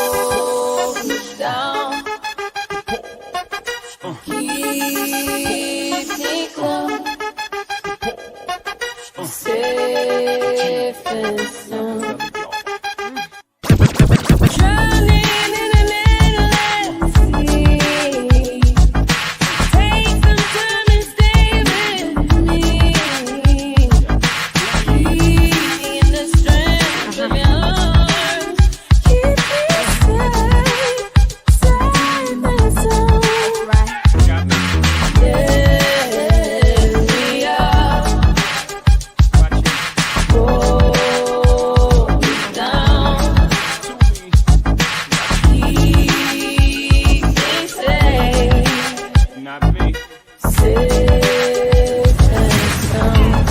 hold me down, keep me close, safe and sound. Drowning in an endless sea. Take some time and stay with me. Keep me in the strength of your arms. Keep me safe, safe and sound. Yes, we are. Hold me down. Keep me safe, Not me. safe and sound.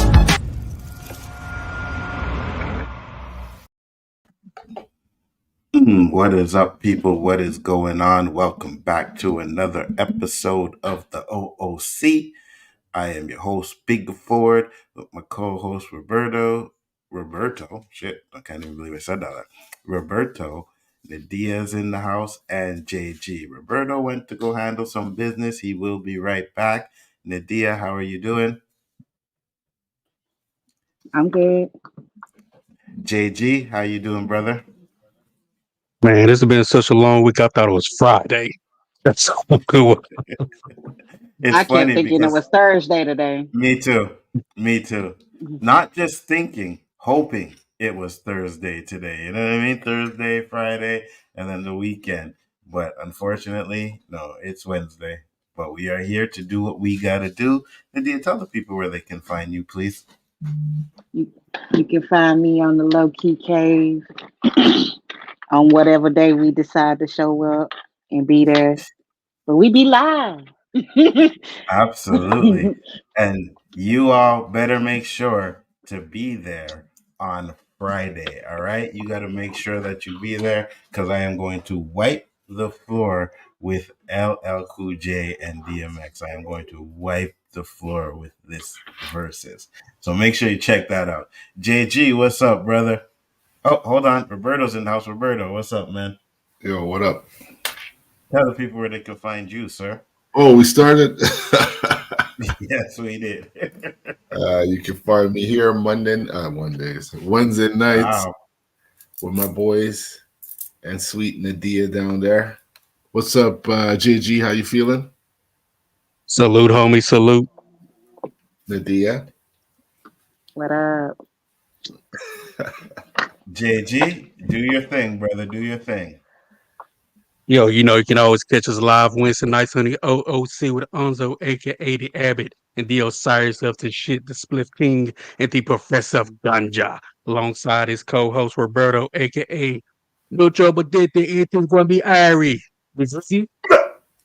What is up, people? What is going on? Welcome back to another episode of the O.O.C. I am your host, Big Ford, with my co-host, Roberto. Shit, I can't even believe I said that. Roberto, Nadia's in the house, and JG. Roberto went to go handle some business. He will be right back. Nadia, how are you doing? I'm good. JG, how you doing, brother? Man, this has been such a long week. I thought it was Friday. That's so cool. It's I kept funny thinking it because was Thursday today. me too. Me too. Not just thinking, hoping it was Thursday today. You know what I mean? Thursday, Friday, and then the weekend. But unfortunately, no, it's Wednesday. But we are here to do what we got to do. Nadia, tell the people where they can find you, please. You, you can find me on the Low-Key Cave on whatever day we decide to show up and be there. But we be live. Absolutely. And you all better make sure to be there on Friday. All right. You got to make sure that you be there because I am going to wipe the floor with LL Cool J and DMX. I am going to wipe the floor with this verses. So make sure you check that out. JG, what's up, brother? Oh, hold on. Roberto's in the house. Roberto, what's up, man? Yo, what up? Tell the people where they can find you, sir. Oh, we started. Yes, we did. You can find me here Wednesday nights Wow. with my boys and sweet Nadia down there. What's up, JG? How you feeling, Salute, homie. Salute. Nadia? What up? JG, do your thing, brother. Do your thing. Yo, you know, you can always catch us live Wednesday nights on the O.O.C with Nzo, aka the Abbott, and the Osiris of the shit, the Spliff King, and the Professor of Ganja, alongside his co-host Roberto, aka No Trouble Did the Anything's gonna be Irie. This is you.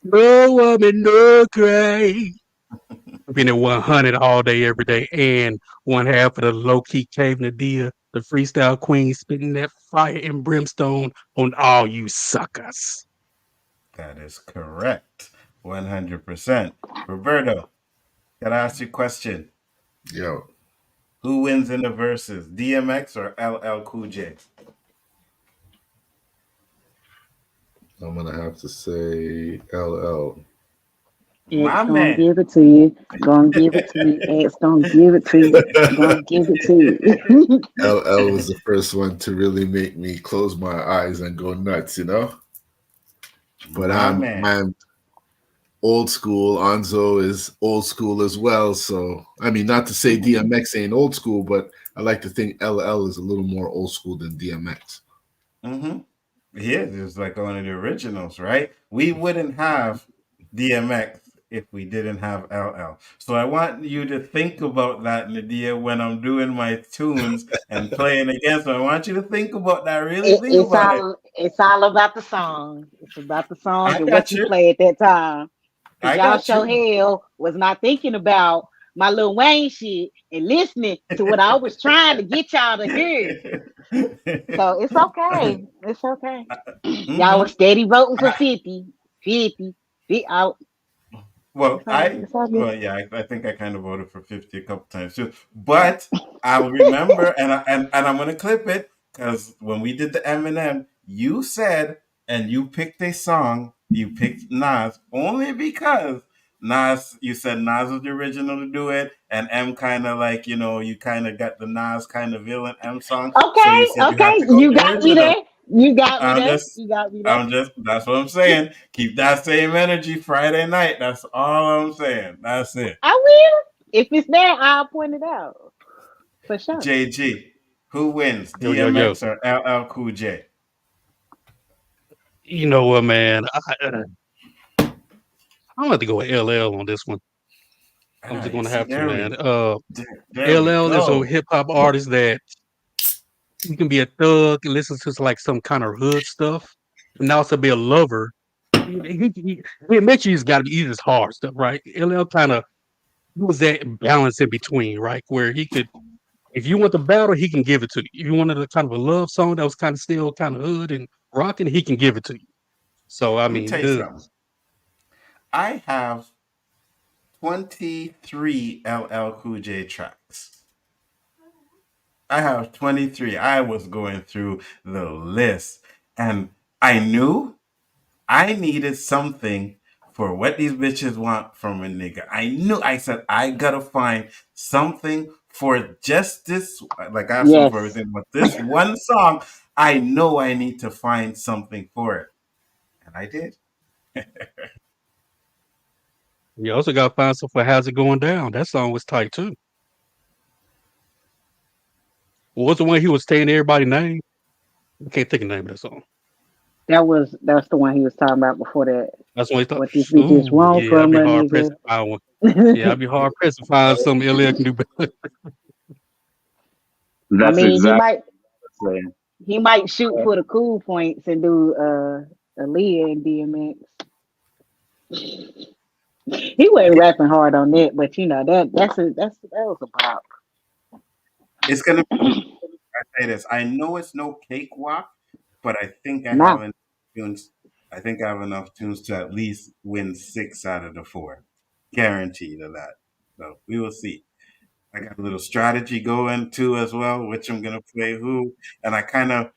No woman, no cry. Been at 100 all day, every day, and one half of the low-key cave Nadia, the freestyle queen, spitting that fire and brimstone on all you suckers. That is correct. 100%. Roberto, can I ask you a question? Yo, Who wins in the verses, DMX or LL Cool J? I'm gonna have to say LL. My X gonna man. give it to you. Gonna give it to you. X gonna give it to you. Gonna give it to you. LL was the first one to really make me close my eyes and go nuts, you know. But My man. I'm old school. Anzo is old school as well. So I mean, not to say DMX ain't old school, but I like to think LL is a little more old school than DMX. Mm-hmm. He is like one of the originals, right? We wouldn't have DMX if we didn't have LL. So I want you to think about that, Nadia, when I'm doing my tunes and playing against them. I want you to think about that. Really think about it. It's all about the song. It's about the song I and what got you you. play at that time. Because I y'all got show you. hell was not thinking about my Lil Wayne shit and listening to what I was trying to get y'all to hear. So it's okay. It's okay. Y'all Mm-hmm. was steady voting for 50, 50, 50 out. Well, It's all good. yeah, I think I kind of voted for 50 a couple times too. But I'll remember, and I'm gonna clip it because when we did the Eminem, you said and you picked a song. You picked Nas only because Nas. You said Nas was the original to do it, and M kind of like you kind of got the Nas kind of villain M song. So you Okay, said you had okay. to go with You the got me original. there. You got me I'm there. just, You got me there. I'm just, that's what I'm saying. Keep that same energy Friday night. That's all I'm saying. That's it. I will. If it's there, I'll point it out for sure. JG, who wins, Yo, yo, yo. DMX or LL Cool J? You know what, man? I'm going to go with LL on this one. All I'm just right, going to see, have to, there we, man. there we LL is a go. hip hop artist that you can be a thug and listen to like some kind of hood stuff, and also be a lover. He admits he's got to be his hard stuff, right? LL kind of was that balance in between, right? Where he could, if you want the battle, he can give it to you. If you wanted a kind of a love song that was kind of still kind of hood and rocking, he can give it to you. So I Let me tell mean, you something. I have 23 LL Cool J tracks. I have 23. I was going through the list, and I knew I needed something for what these bitches want from a nigga. I said, I gotta find something for just this. Like, I have something for Yes. everything, but this one song, I know I need to find something for it. And I did. you also got to find stuff for "How's It Going Down." That song was tight too. What was the one he was saying everybody's name? I can't think of the name of that song. That's the one he was talking about before that. That's when he thought, What these bitches "Ooh, want yeah, I'd from be a hard pressed nigga. to find one." Yeah, I'd be hard pressed to find something LL can do better. I That's mean, exactly what I'm saying. he might shoot for the cool points and do Aaliyah and DMX. He wasn't rapping hard on that, but that was a pop. It's gonna say this. I know it's no cakewalk, but I think I have Nah, enough tunes. I think I have enough tunes to at least win 6 out of the 4. Guaranteed of that. So we will see. I got a little strategy going too as well, which I'm gonna play who, and I kind of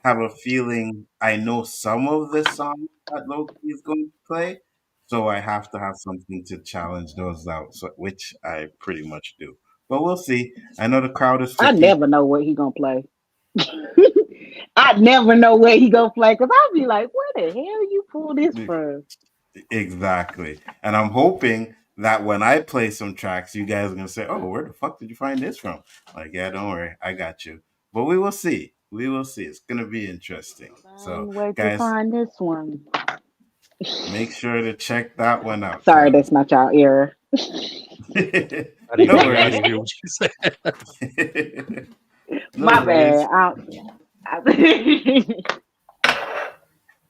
have a feeling I know some of the songs that Loki is going to play, so I have to have something to challenge those out, so, which I pretty much do. But we'll see. I know the crowd is I tricky. never know what he gonna play. I never know where he gonna play because I'll be like, where the hell you pull this from? Exactly. And I'm hoping that when I play some tracks, you guys are going to say, oh, where the fuck did you find this from? Like, yeah, don't worry. I got you. But we will see. We will see. It's going to be interesting. So, Find where to guys, find this one. make sure to check that one out. Sorry, So, that's not y'all era. no I worries. didn't hear what you said. No My worries. bad. I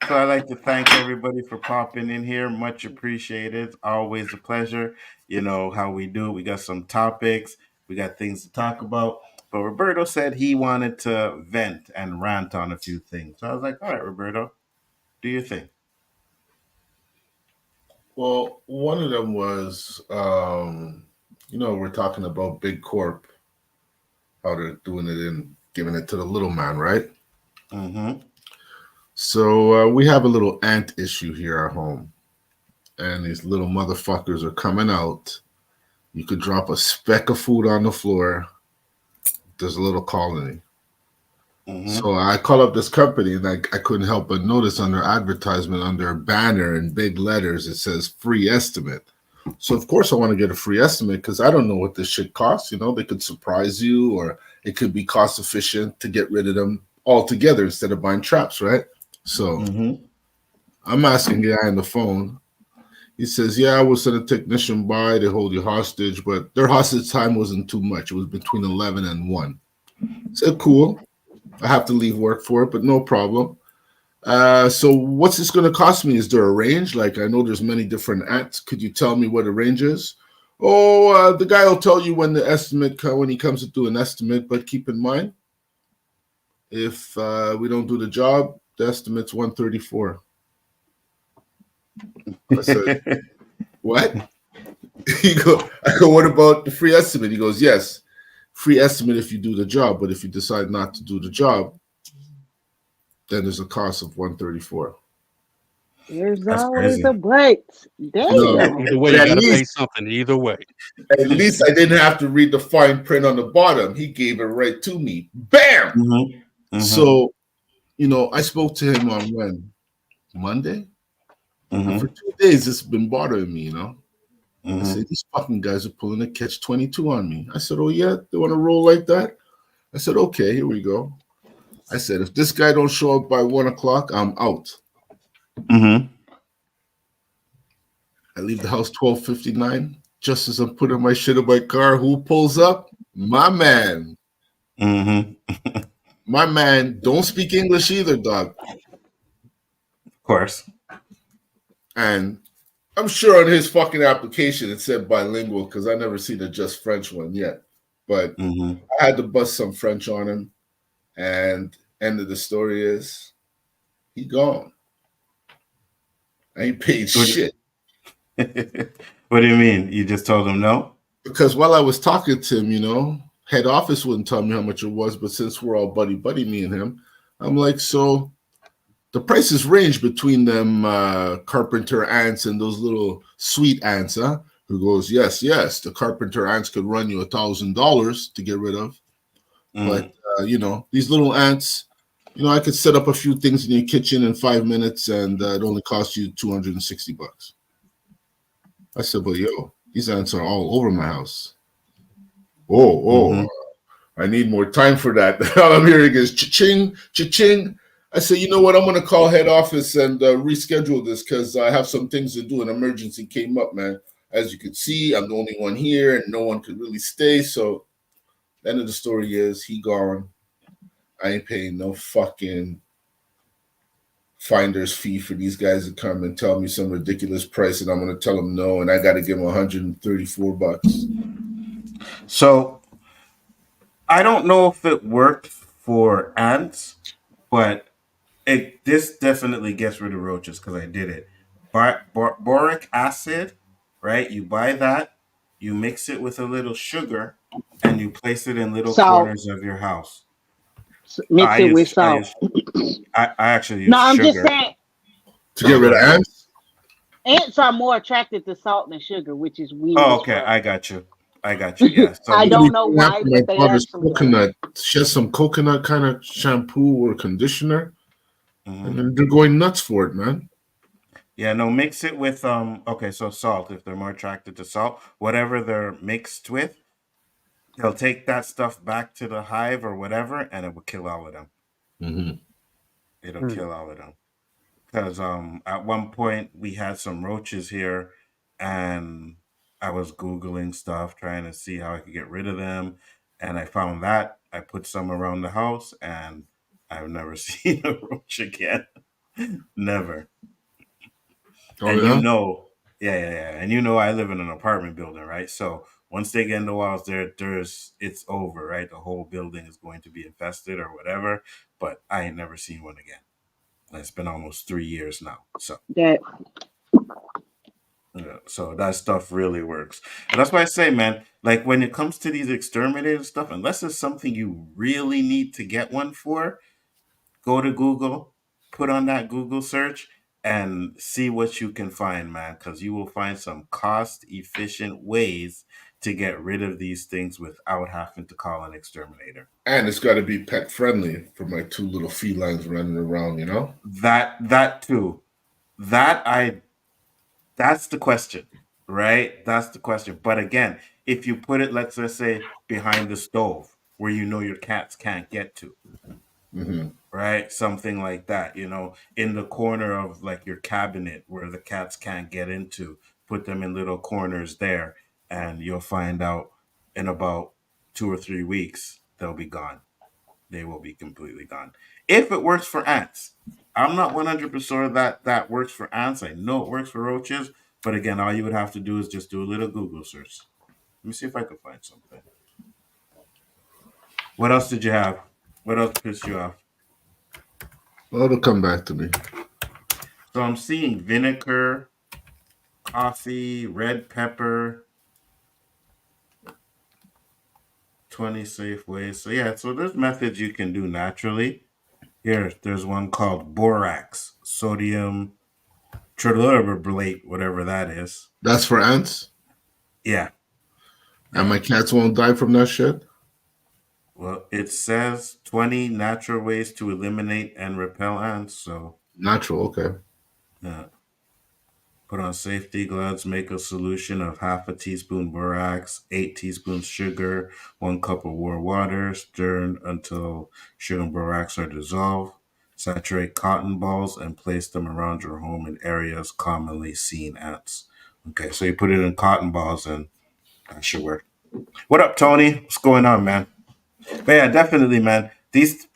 So I'd like to thank everybody for popping in here. Much appreciated. Always a pleasure. You know how we do. We got some topics. We got things to talk about. But Roberto said he wanted to vent and rant on a few things. So I was like, all right, Roberto, do your thing. Well, one of them was, we're talking about Big Corp, how they're doing it and giving it to the little man, right? Mm-hmm. So we have a little ant issue here at home, and these little motherfuckers are coming out. You could drop a speck of food on the floor. There's a little colony. Mm-hmm. So I call up this company, and I couldn't help but notice on their advertisement, on their banner in big letters, it says free estimate. So of course I want to get a free estimate because I don't know what this shit costs. They could surprise you, or it could be cost efficient to get rid of them altogether instead of buying traps, right? So Mm-hmm. I'm asking the guy on the phone. He says, yeah, I will send a technician by. They hold you hostage, but their hostage time wasn't too much. It was between 11 and 1. I said, cool. I have to leave work for it, but no problem. So what's this going to cost me? Is there a range? Like, I know there's many different ants. Could you tell me what the range is? Oh, the guy will tell you when when he comes to do an estimate, but keep in mind, if we don't do the job, the estimate's 134. I said, What? I go, what about the free estimate? He goes, yes, free estimate if you do the job, but if you decide not to do the job, then there's a cost of 134. There's That's always a crazy. but. No, Damn. Either way, but you got to pay something. Either way. at least I didn't have to read the fine print on the bottom. He gave it right to me. Bam! Mm-hmm. Mm-hmm. So, I spoke to him on when? Monday? And for Mm-hmm. 2 days, it's been bothering me, I Mm-hmm. said, these fucking guys are pulling a catch-22 on me. I said, oh, yeah? They want to roll like that? I said, okay, here we go. I said, if this guy don't show up by 1 o'clock, I'm out. Mm-hmm. I leave the house 12:59. Just as I'm putting my shit in my car, who pulls up? My man. Mm-hmm. My man don't speak English either, dog. Of course. And I'm sure on his fucking application it said bilingual because I never seen a just French one yet. But Mm-hmm. I had to bust some French on him. And end of the story is he gone. I ain't paid shit. What do you mean? You just told him no? Because while I was talking to him, head office wouldn't tell me how much it was, but since we're all buddy, me and him, I'm like, so the prices range between them carpenter ants and those little sweet ants, huh? Who goes, yes, the carpenter ants could run you $1,000 to get rid of. Mm. But, these little ants, I could set up a few things in your kitchen in 5 minutes and it only costs you $260. I said, but yo, these ants are all over my house. Mhm. I need more time for that. All I'm hearing is cha-ching, cha-ching. I said, you know what? I'm going to call head office and reschedule this because I have some things to do. An emergency came up, man. As you can see, I'm the only one here and no one could really stay. So the end of the story is he gone. I ain't paying no fucking finder's fee for these guys to come and tell me some ridiculous price and I'm going to tell them no and I got to give them $134. So I don't know if it worked for ants, but this definitely gets rid of roaches because I did it. Boric acid, right? You buy that, you mix it with a little sugar, and you place it in little Salt. corners of your house. Mix it with salt. I actually No, use I'm just sugar. saying To get rid of ants? ants are more attracted to salt than sugar, which is weird Oh, as okay. fuck. I got you. Yeah. I So don't know why, After my but they daughter's actually do. coconut, she has some coconut kind of shampoo or conditioner, mhm. and then they're going nuts for it, man. Yeah, no, mix it with okay, so salt if they're more attracted to salt, whatever they're mixed with, they'll take that stuff back to the hive or whatever and it will kill all of them. Mm-hmm. It'll Hmm. kill all of them. Because at one point we had some roaches here and I was Googling stuff trying to see how I could get rid of them. And I found that I put some around the house and I've never seen a roach again. Never. Oh And yeah. yeah. And I live in an apartment building, right? So once they get in the walls, it's over, right? The whole building is going to be infested or whatever. But I ain't never seen one again. It's been almost 3 years now. So That yeah, so that stuff really works. And that's why I say, man, like when it comes to these exterminator stuff, unless it's something you really need to get one for, go to Google, put on that Google search, and see what you can find, man, because you will find some cost efficient ways to get rid of these things without having to call an exterminator. And it's got to be pet friendly for my two little felines running around. That too. That I That's the question, right? That's the question. But again, if you put it, let's just say behind the stove where your cats can't get to, Mm-hmm. right? Something like that, in the corner of like your cabinet where the cats can't get into, put them in little corners there, and you'll find out in about 2 or 3 weeks, they'll be gone. They will be completely gone. If it works for ants, I'm not 100% sure that works for ants. I know it works for roaches, but again, all you would have to do is just do a little Google search. Let me see if I can find something. What else did you have? What else pissed you off? Well, it'll come back to me. So I'm seeing vinegar, coffee, red pepper, 20 safe ways. So yeah, so there's methods you can do naturally. Here, there's one called borax, sodium triterbolate, whatever that is. That's for ants, Yeah, and yeah. my cats won't die from that shit. Well, it says 20 natural ways to eliminate and repel ants. So, Natural, okay. yeah. Put on safety gloves. Make a solution of half a teaspoon borax, 8 teaspoons sugar, 1 cup of warm water. Stir until sugar and borax are dissolved. Saturate cotton balls and place them around your home in areas commonly seen ants. Okay, so you put it in cotton balls and that should work. What up, Tony? What's going on, man? But yeah, definitely, man. These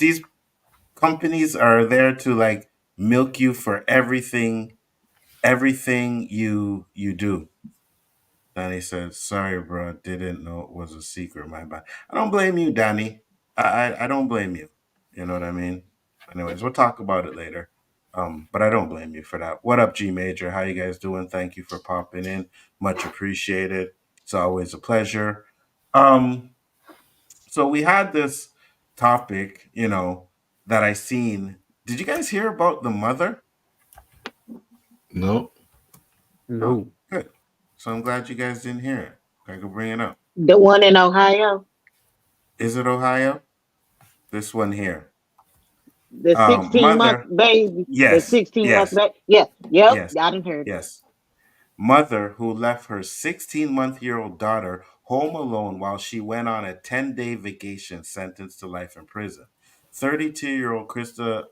companies are there to like milk you for everything you do. Danny said, "Sorry, bro, didn't know it was a secret. My bad." I don't blame you, Danny. I don't blame you. You know what I mean? Anyways, we'll talk about it later. But I don't blame you for that. What up, G Major? How you guys doing? Thank you for popping in. Much appreciated. It's always a pleasure. Um, so we had this topic, that I seen. Did you guys hear about the mother? No, Oh, No. good. So I'm glad you guys didn't hear it. I could bring it up. The one in Ohio, Is it Ohio? This one here. the 16-month Mother. baby, the Yes, 16-month yes, baby. Yeah, yep, yes, I done heard it. yes. Mother who left her 16-month-old daughter home alone while she went on a 10-day vacation sentenced to life in prison. 32-year-old Krista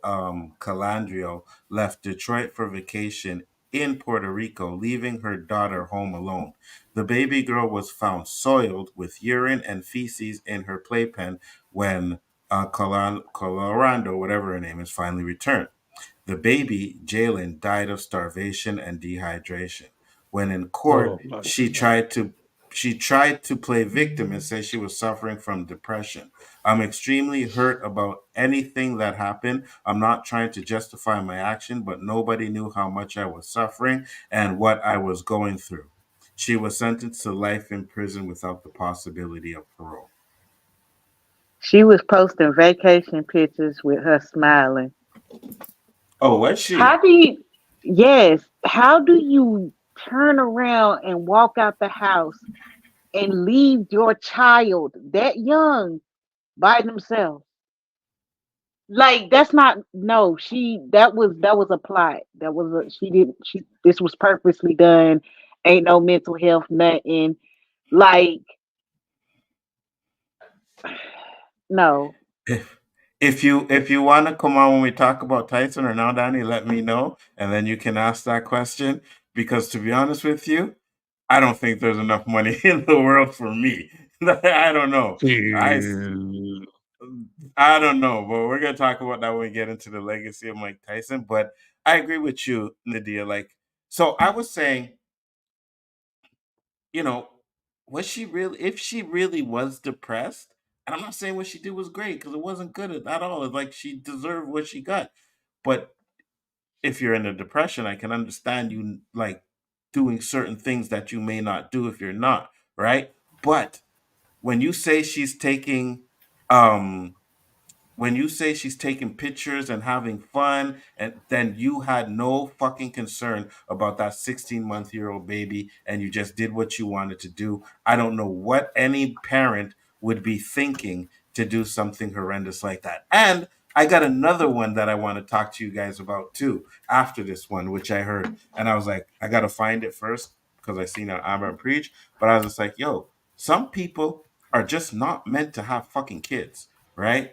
Calandrio left Detroit for vacation in Puerto Rico, leaving her daughter home alone. The baby girl was found soiled with urine and feces in her playpen when Colorado, whatever her name is, finally returned. The baby, Jalen, died of starvation and dehydration. When in court, Oh my she God. tried to play victim and say she was suffering from depression. I'm extremely hurt about anything that happened. I'm not trying to justify my action, but nobody knew how much I was suffering and what I was going through. She was sentenced to life in prison without the possibility of parole. She was posting vacation pictures with her smiling. Oh, was How she? do you, yes, how do you turn around and walk out the house and leave your child that young by themselves? Like that's not no, that was a plot. That was a she didn't she this was purposely done. Ain't no mental health, nothing. Like, no. If you want to come on when we talk about Tyson or now, Danny, let me know, and then you can ask that question. Because to be honest with you, I don't think there's enough money in the world for me. I don't know. I Dude. I don't know, but we're gonna talk about that when we get into the legacy of Mike Tyson. But I agree with you, Nadia. Like, so I was saying, you know, was she really? If she really was depressed, and I'm not saying what she did was great because it wasn't good at all. It's like she deserved what she got. But if you're in a depression, I can understand you like doing certain things that you may not do if you're not, right? But when you say she's taking um when you say she's taking pictures and having fun, and then you had no fucking concern about that 16-month-old baby and you just did what you wanted to do, I don't know what any parent would be thinking to do something horrendous like that. And I got another one that I want to talk to you guys about too after this one, which I heard. And I was like, I got to find it first because I seen it on Preach. But I was just like, yo, some people are just not meant to have fucking kids, right?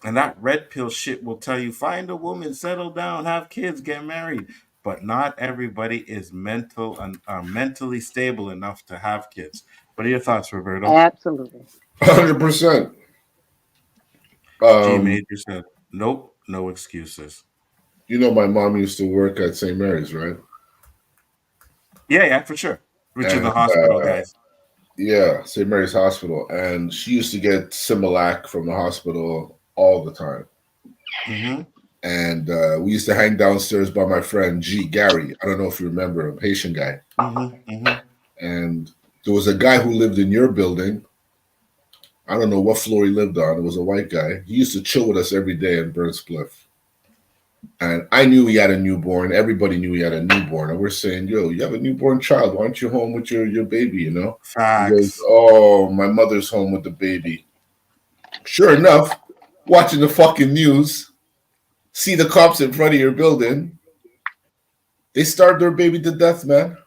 And that red pill shit will tell you find a woman, settle down, have kids, get married. But not everybody is mentally stable enough to have kids. What are your thoughts, Roberto? Absolutely. 100%. G Um, Major said, nope, no excuses. my mom used to work at St. Mary's, right? Yeah, yeah, for sure. Which is And the hospital, guys. yeah, St. Mary's Hospital, and she used to get Similac from the hospital all the time. Mm-hmm. And we used to hang downstairs by my friend G Gary. I don't know if you remember him, Haitian guy. And there was a guy who lived in your building. I don't know what floor he lived on. It was a white guy. He used to chill with us every day in Burnt Spliff. And I knew he had a newborn. Everybody knew he had a newborn. And we're saying, yo, you have a newborn child. Why aren't you home with your baby, you know? He goes, Facts. oh, my mother's home with the baby. Sure enough, watching the fucking news, see the cops in front of your building. They starved their baby to death, man.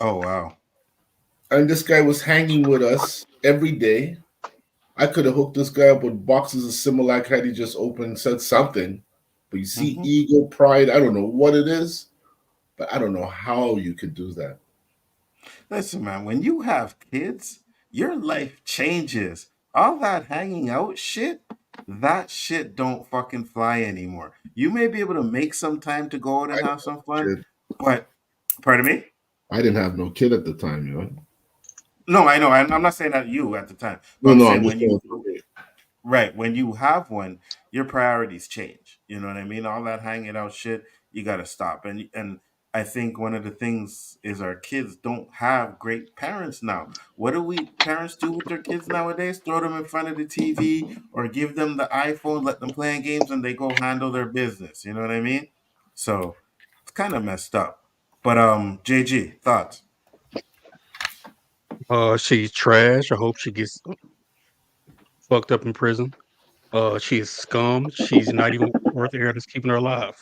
Oh wow. And this guy was hanging with us every day. I could have hooked this guy up with boxes of Similac had he just opened, said something. But you see, ego, pride, I don't know what it is, but I don't know how you could do that. Listen, man, when you have kids, your life changes. All that hanging out shit, that shit don't fucking fly anymore. You may be able to make some time to go out I and didn't have some have fun, no kid. but pardon me? I didn't have no kid at the time, you know. No, I know. I'm not saying that you at the time, but No, I'm no, I'm saying just when saying you for me. right, when you have one, your priorities change. You know what I mean? All that hanging out shit, you got to stop. And I think one of the things is our kids don't have great parents now. What do we parents do with their kids nowadays? Throw them in front of the TV or give them the iPhone, let them play games, and they go handle their business. You know what I mean? So it's kind of messed up. But JG, thoughts? She's trash. I hope she gets fucked up in prison. She is scum. She's not even worth the air that's keeping her alive.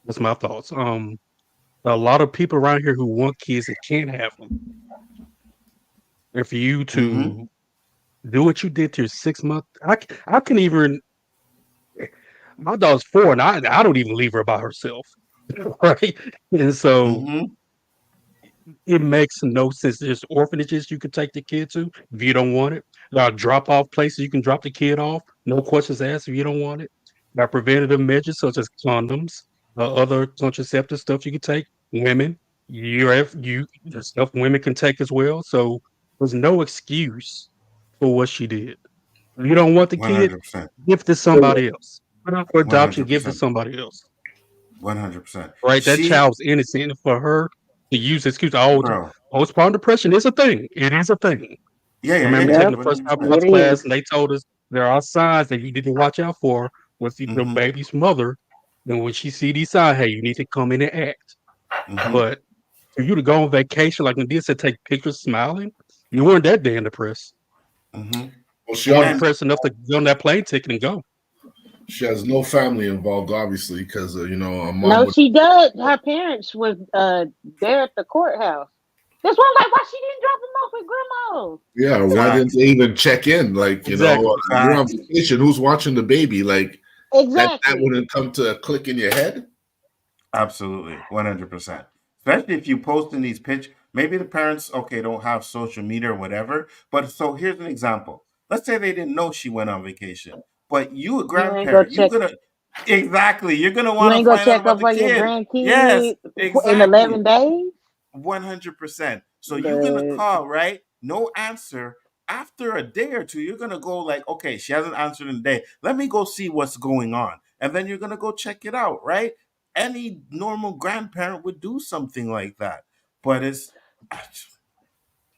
That's my thoughts. A lot of people around here who want kids and can't have them. And for you Mm-hmm. to do what you did to your 6 month, I can even. My dog's 4, and I don't even leave her by herself, right? And so Mm-hmm. it makes no sense. There's orphanages you can take the kid to if you don't want it. There are drop off places you can drop the kid off, no questions asked if you don't want it. There are preventative measures such as condoms, other contraceptive stuff you can take. Women, the stuff women can take as well. So there's no excuse for what she did. If you don't want the kid, 100%. give it to somebody else. Put up for adoption, give it to 100%. somebody else. 100%. Right? That She, child's innocent. For her to use the excuse, oh, bro. postpartum depression is a thing. It is a thing. Yeah, I yeah, remember yeah, yeah. taking Yep, the first time 100%. parts it class, is. and they told us there are signs that you need to watch out for with the Mm-hmm. baby's mother. And when she see these signs, hey, you need to come in and act. Mm-hmm. But for you to go on vacation like Nadia said, take pictures smiling, you weren't that damn depressed. Mm-hmm. Well, You weren't And depressed enough to get on that plane ticket and go. she has no family involved, obviously, because you know a mom No, would. she does. Her parents was there at the courthouse. That's why I'm like, why she didn't drop them off at grandma's? Yeah, why didn't facts, they even check in? Like, you know, Exactly. you're on facts. vacation. Who's watching the baby? Like that Exactly. wouldn't come to a click in your head. Absolutely. 100%. Especially if you post in these pictures. Maybe the parents, okay, don't have social media or whatever. But so here's an example. Let's say they didn't know she went on vacation. But you, a You ain't go grandparent, check. exactly, you're going to You want to ain't go find out check about up the for your kid. Yes, grandkid in exactly. 11 days. 100%. So you're gonna But call, right? No answer. After a day or two, you're gonna go like, okay, she hasn't answered in a day. Let me go see what's going on, and then you're gonna go check it out, right? Any normal grandparent would do something like that, but it's,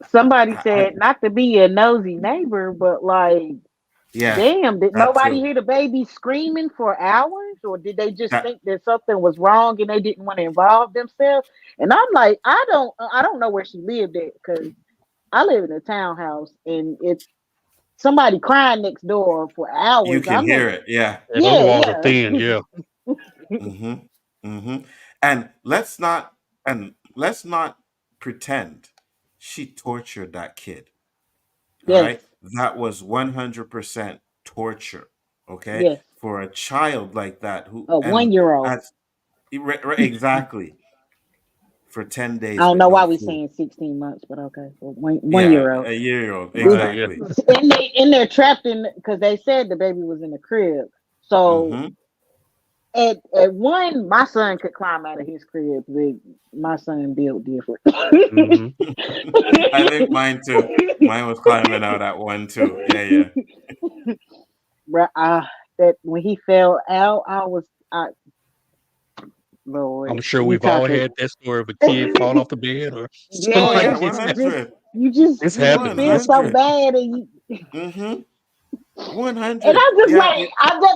somebody I said not to be a nosy neighbor, but like, yeah, damn, did that nobody too. hear the baby screaming for hours, or did they just That think that something was wrong and they didn't want to involve themselves? And I'm like, I don't know where she lived at because I live in a townhouse and it's somebody crying next door for you hours. can I'm hear like, it. Yeah. Yeah, those yeah, walls are yeah. thin. Yeah. Mm-hmm. Mm-hmm. And let's not pretend she tortured that kid. All Yes, right. That was 100% torture. Okay. yes. For a child like that who, A and 1 year old. as exactly for 10 I days don't with know no why we food. saying 16 months, but okay. So one Yeah. year old. A year old. Okay. We Yeah. Exactly. and they're trapped in because they said the baby was in the crib. So Mm-hmm. at one, my son could climb out of his crib. But my son built different. Hmm. I think mine too. Mine was climbing out at one too. Yeah. Yeah. Bruh, that when he fell out, I was. I, Lord, I'm sure you we've all talking? had that story of a kid fall off the bed or something Oh like yeah, Yes, one it's you just hundred, you just it's you just happened, one feel man. so hundred. bad, and you, Mm-hmm. One and hundred. I'm just Yeah. like,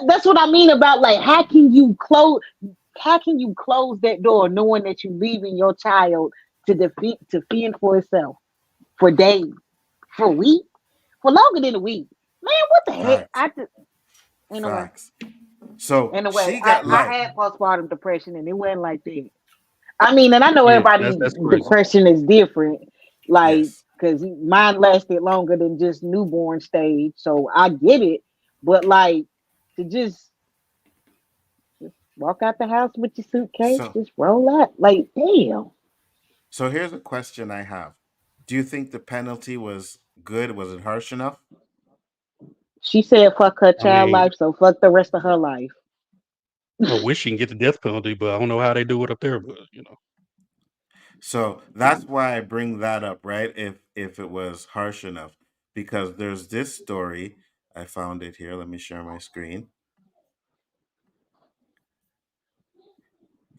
that's what I mean about like, how can you close that door knowing that you're leaving your child to fend for itself for days, for weeks, for longer than a week? Man, what the heck? Facts. I just anyway, Facts. So anyway, she got I life. had postpartum depression, and it went like that. I mean, and I know Yeah, everybody that's crazy. depression is different, like Yes. because mine lasted longer than just newborn stage, so I get it. But like to just walk out the house with your suitcase, So just roll out, like damn. so here's a question I have. Do you think the penalty was good? Was it harsh enough? She said fuck her I child mean, life, so fuck the rest of her life. I wish she can get the death penalty, but I don't know how they do it up there. But So that's why I bring that up, right? If it was harsh enough, because there's this story. I found it here. Let me share my screen.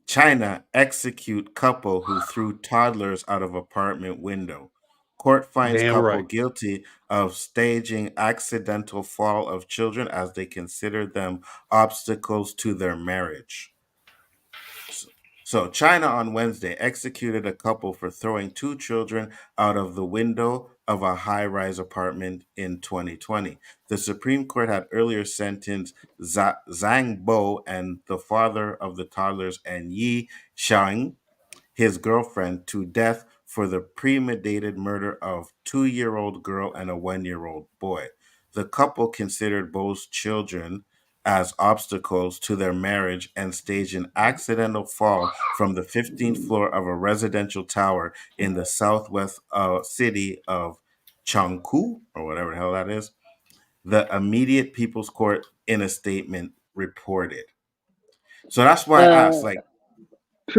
China execute couple who threw toddlers out of apartment window. Court finds damn couple right. guilty of staging accidental fall of children as they considered them obstacles to their marriage. So, so China on Wednesday executed a couple for throwing two children out of the window of a high-rise apartment in 2020. The Supreme Court had earlier sentenced Zhang Bo and the father of the toddlers and Yi Xiang, his girlfriend, to death for the premeditated murder of 2-year-old girl and a 1-year-old boy. The couple considered both children as obstacles to their marriage and staged an accidental fall from the 15th floor of a residential tower in the southwest city of Changku, or whatever the hell that is. The immediate People's Court, in a statement, reported. So that's why I asked, Uh, like,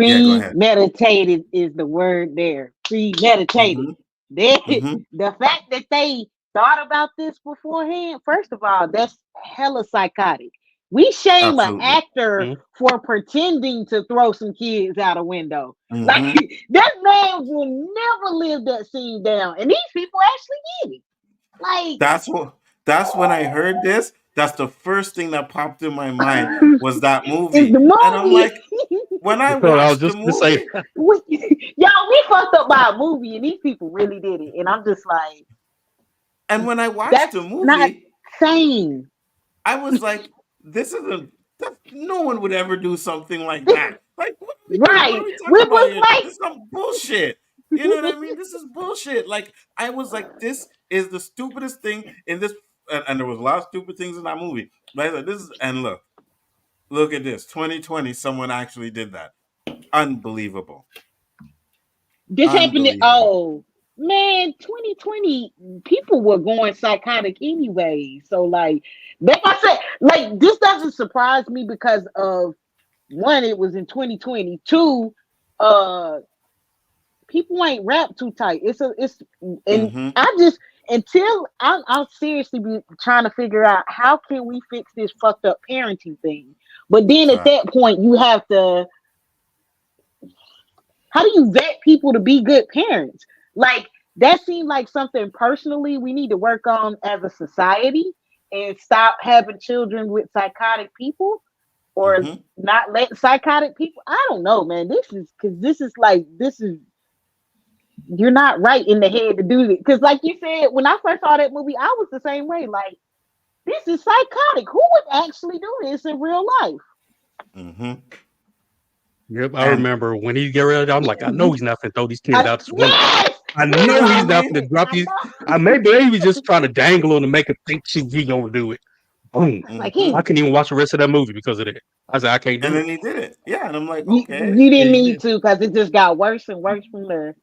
yeah, go ahead. premeditated is the word there. Premeditated. Mm-hmm. They, Mm-hmm. the fact that they thought about this beforehand, first of all, that's hella psychotic. We shame an Absolutely. actor Mm, for pretending to throw some kids out a window. Like Mm-hmm. that man will never live that scene down. And these people actually did it. Like That's what. That's when I heard this. That's the first thing that popped in my mind was that it's movie, the and I'm movie. like, when I that's what I was watched the just gonna say. movie, Y'all, we fucked up by a movie, and these people really did it. And I'm just like, and when I watched that's the not movie, sane. I was like, this isn't. No one would ever do something like that. Like, what are we doing? What Right. are we We talking about was here? This is some bullshit. You know what I mean? This is bullshit. Like, I was like, this is the stupidest thing in this, and there was a lot of stupid things in that movie. But I said, this is, and look at this. 2020, someone actually did that. Unbelievable. this happened. Unbelievable. Oh man, 2020 people were going psychotic anyway. So like I said, like this doesn't surprise me because of one, it was in 2020. Two, uh, people ain't wrapped too tight. It's and Mm-hmm. I just until I'll seriously be trying to figure out how can we fix this fucked up parenting thing. But then at Fact. that point, you have to how do you vet people to be good parents? Like that seemed like something personally we need to work on as a society and stop having children with psychotic people or Mm-hmm. not let psychotic people. I don't know, man. This is because this is you're not right in the head to do this. Because like you said, when I first saw that movie, I was the same way. Like this is psychotic. Who would actually do this in real life? Mm-hmm. Yep, I And remember when he get ready. I'm like, I know he's not gonna throw these kids out this window. Yes, I you know know what I he's not mean? gonna drop I these. know. I maybe he was just trying to dangle him to make him think he gonna do it. Boom! Like Mm-hmm. I he, couldn't even watch the rest of that movie because of that. I said I can't And do it. then he did it. Yeah, and I'm like, you, okay. you Yeah, didn't he need did. to because it just got worse and worse from there.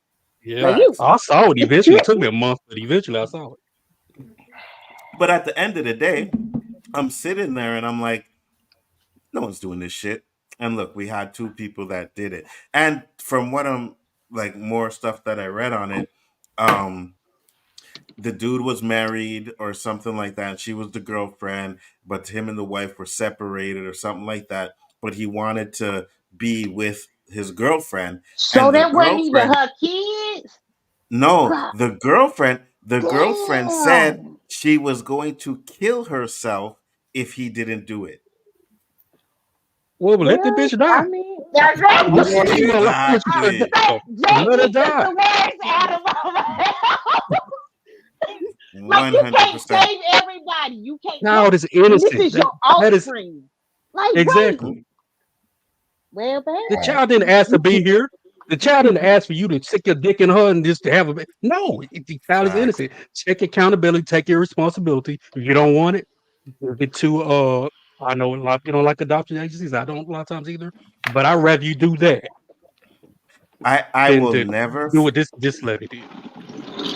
Yeah, Like you, Facts. I saw it eventually. It took me a month, but eventually I saw it. But at the end of the day, I'm sitting there and I'm like, no one's doing this shit. And look, we had two people that did it. And from what I'm like more stuff that I read on it, um, the dude was married or something like that, and she was the girlfriend, but him and the wife were separated or something like that. but he wanted to be with his girlfriend, So and the that wasn't even girlfriend her kids. no, God the girlfriend said damn. she was going to kill herself if he didn't do it. Well, let the Well, bitch I die. mean, that's right. You know, you gonna lie, what you gonna do? Exactly. Jay, Let her you took die. the words out of my mouth. Like you can't 100%. save everybody. You can't Child look, is and this innocent. is your That is offspring. Like, wait, Mhm. exactly. well, The man. Right. child didn't ask to be here. The child didn't ask for you to stick your dick in her and just to have a no. The child is Facts. innocent. Take accountability. Take your responsibility. If you don't want it, give it to I know a lot you don't like adoption agencies. I don't a lot of times either. But I'd rather you do that I than will to never do what this lady did.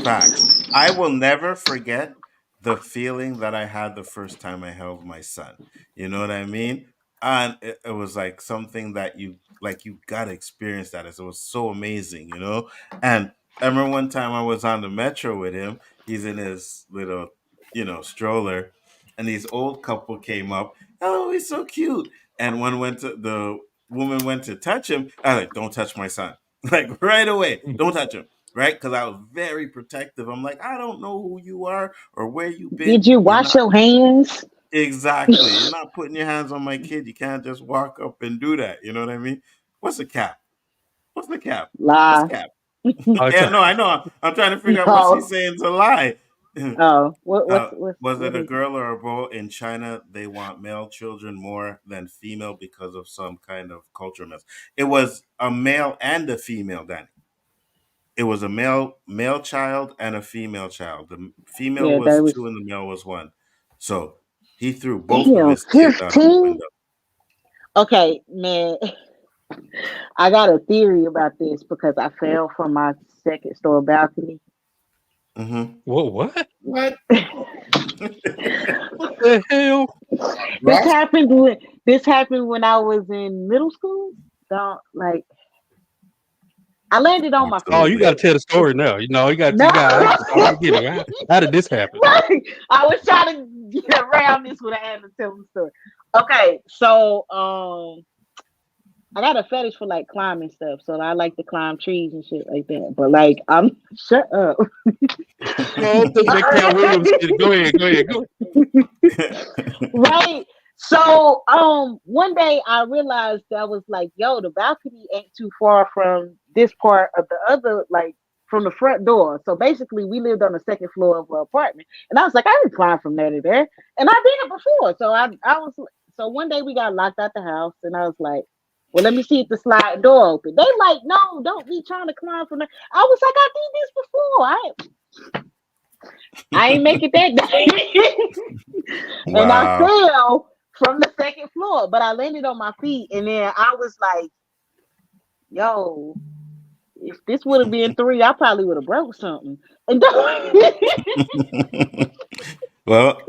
Facts. I will never forget the feeling that I had the first time I held my son. You know what I mean? And it was like something that you gotta experience that. It was so amazing, you know? And I remember one time I was on the metro with him. He's in his little, stroller, and these old couple came up. Oh, he's so cute. And the woman went to touch him. I was like, don't touch my son. Like right away. Don't touch him, right? Because I was very protective. I'm like, I don't know who you are or where you've been. Did you You're wash not your hands? exactly. You're not putting your hands on my kid. You can't just walk up and do that. You know what I mean? What's a cap? What's the cap? What's Lie. cap? Okay. Yeah, no, I know. I'm trying to figure out what she's No. saying to lie. Oh, Was what it a is it? girl or a boy? In China, they want male children more than female because of some kind of culture mess. It was a male and a female, Danny. It was a male child and a female child. The female Yeah, they was was two and the male was one. So he threw both of damn his kids out of the 15. window. Okay, man. I got a theory about this because I fell from my second story balcony. Hmm. What? What? What the hell? This What? happened when this happened when I was in middle school. Don't like I landed on my Oh, feet. you got to Absolutely. tell the story now. You know, No, I got to start from the beginning. How did this happen? right. I was trying to get around this when I had to tell the story. Okay, so I got a fetish for like climbing stuff, so I like to climb trees and shit like that. But like, I'm shut up. No, don't take that Cat Williams shit. Go ahead. Go ahead. Go Right. So one day I realized that I was like, yo, the balcony ain't too far from this part of the other, like from the front door. So basically we lived on the second floor of an apartment. And I was like, I didn't climb from there to there. And I did it before. So I was so one day we got locked out the house and I was like, well, let me see if the slide door open. They like, no, don't be trying to climb from there. I was like, I did this before. I ain't make it that day. And I Wow. fell from the second floor, but I landed on my feet. And then I was like, yo, if this would have been three, I probably would have broke something. And Well,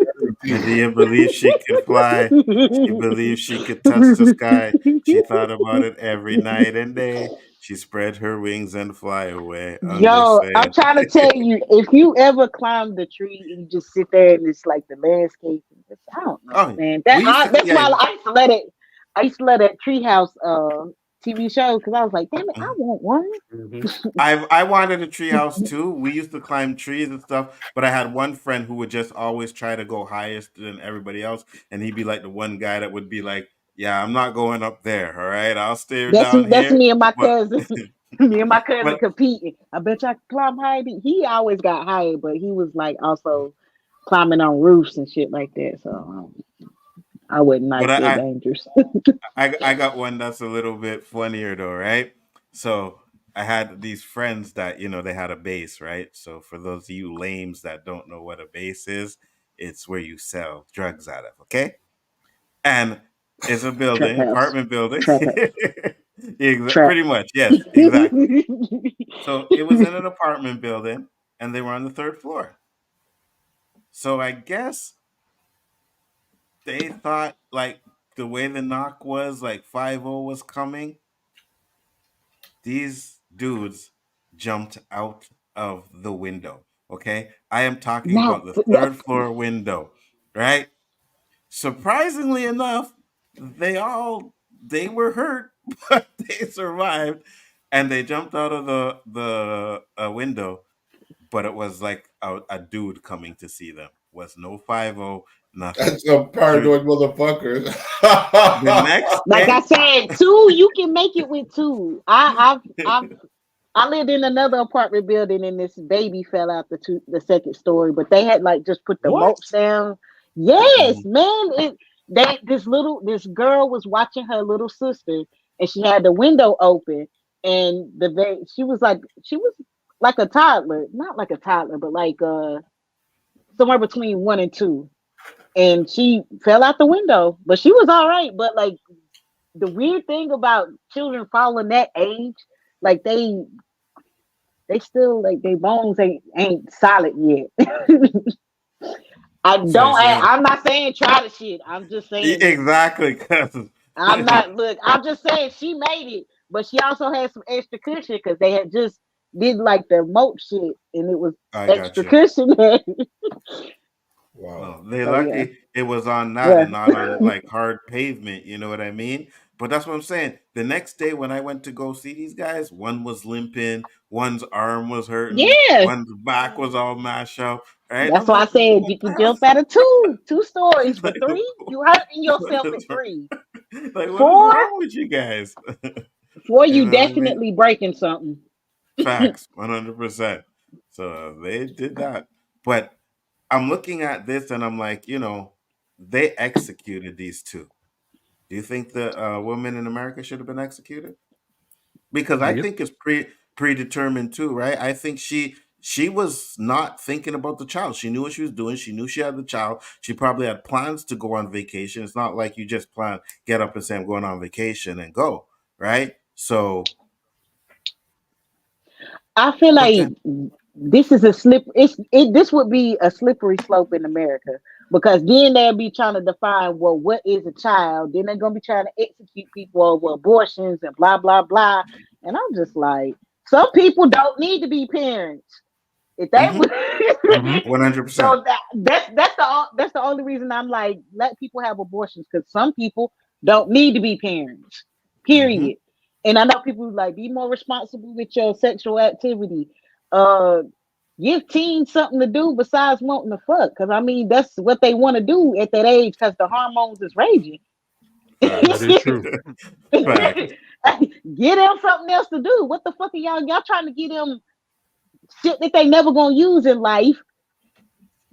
Medea believed she could fly. She believed she could touch the sky. She thought about it every night and day. She spread her wings and fly away. I'm just yo, I'm saying. trying to tell you, if you ever climb the tree and you just sit there and it's like the landscape, I don't know, Oh, man. we used to, That's yeah. why I used to let it. I used to let that treehouse TV show because I was like, damn it, I want one. ahead. I wanted a treehouse too. We used to climb trees and stuff, but I had one friend who would just always try to go highest than everybody else, and he'd be like the one guy that would be like, "Yeah, I'm not going up there. All right, I'll stay down That's here." me and my But cousin. Me and my cousin but competing. I bet you I can climb higher. He always got higher, but he was like also climbing on roofs and shit like that. So I wasn't but like that dangerous. I got one that's a little bit funnier though, right? So I had these friends that they had a base, right? So for those of you lames that don't know what a base is, it's where you sell drugs out of, okay? And it's a Trap building, house. apartment building. Trap house. Trap. Pretty much, yes, exactly. So it was in an apartment building, and they were on the third floor. So I guess they thought like the way the knock was, like 5-0 was coming. These dudes jumped out of the window. Okay, I am talking Now about the third floor window, right? Surprisingly enough, they all they were hurt, but they survived, and they jumped out of the window. But it was like a dude coming to see them. Was no 50, nothing. That's some The, paranoid motherfuckers. the next Like I day, said, two, you can make it with two. I lived in another apartment building and this baby fell out the second story, but they had like just put the what? mulch down. Yes, Mm, man. This girl was watching her little sister and she had the window open and she was like a toddler, not like a toddler, but like somewhere between 1 and 2. And she fell out the window, but she was all right. But like the weird thing about children falling that age, like they still like their bones ain't solid yet. I so you're don't. saying I'm not saying try the shit. I'm just saying. exactly because I'm not. Look, I'm just saying she made it, but she also had some extra cushion because they had just did like the mulch shit, and it was I got extra you. cushion there. Wow. Well, they So yeah, lucky it was on that yeah, and not on like hard pavement. You know what I mean? But that's what I'm saying. The next day when I went to go see these guys, one was limping, one's arm was hurting, yeah. one's back was all mashed up. Right? I'm That's why I like, said what you the can hell? jump out of two stories for like, 3. You hurting what yourself at is, 3. like, what is 4, wrong with you guys? 4, You you know what I mean? definitely breaking something. Facts, 100%. So they did that. But I'm looking at this and I'm like, they executed these two. Do you think the women in America should have been executed? Because I Yep. think it's predetermined too, right? I think she was not thinking about the child. She knew what she was doing. She knew she had the child. She probably had plans to go on vacation. It's not like you just plan, get up and say I'm going on vacation and go, right? So I feel put like that. this is a slip. This would be a slippery slope in America because then they'll be trying to define well what is a child. Then they're gonna be trying to execute people over abortions and blah blah blah. And I'm just like, some people don't need to be parents. If they Mm-hmm. would, Hmm. 100%. so that's the only reason I'm like let people have abortions because some people don't need to be parents. Mm-hmm. Period. And I know people like be more responsible with your sexual activity. Uh, give teens something to do besides wanting to fuck. Because I mean that's what they want to do at that age because the hormones is raging. That Facts. is true. Facts. Get them something else to do. What the fuck are y'all trying to get them shit that they never gonna use in life?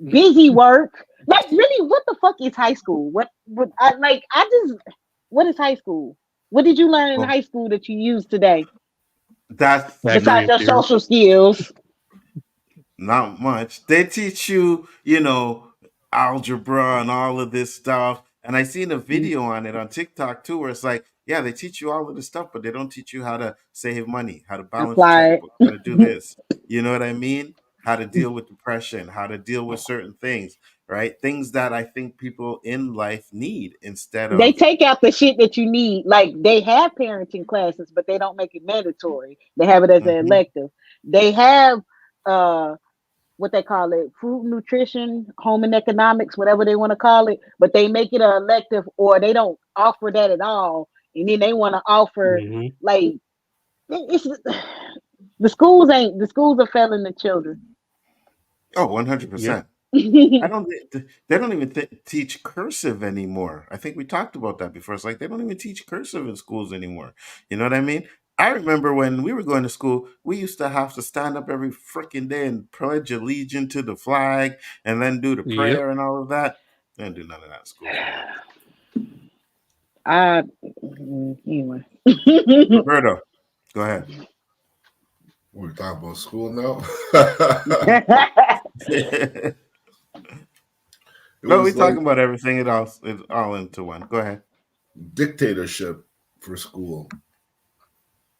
Busy work. Like really, what the fuck is high school? What I like I just what is high school? What did you learn in Well, high school that you use today? that's Besides Pythagorean your theorem. social skills. not much. They teach you, algebra and all of this stuff. And I seen a video on it on TikTok too, where it's like, yeah, they teach you all of this stuff, but they don't teach you how to save money, how to balance your Apply checkbook, how to do this. You know what I mean? How to deal with depression, how to deal with certain things, right? Things that I think people in life need instead they of. take out the shit that you need. Like they have parenting classes, but they don't make it mandatory. They have it as an Mhm. elective. They have uh what they call it, food nutrition, home and economics, whatever they want to call it, but they make it an elective or they don't offer that at all. And then they want to offer Hmm. like it's the schools are failing the children. Oh, Yep. 100%. I don't. They don't even teach cursive anymore. I think we talked about that before. It's like they don't even teach cursive in schools anymore. You know what I mean? I remember when we were going to school, we used to have to stand up every freaking day and pledge allegiance to the flag, and then do the Yep. prayer and all of that. They don't do none of that in schools no more. I anyway. Roberto, go ahead. We're talking about school now. No, It we was like talking about everything. It's all into one. Go ahead. dictatorship for school.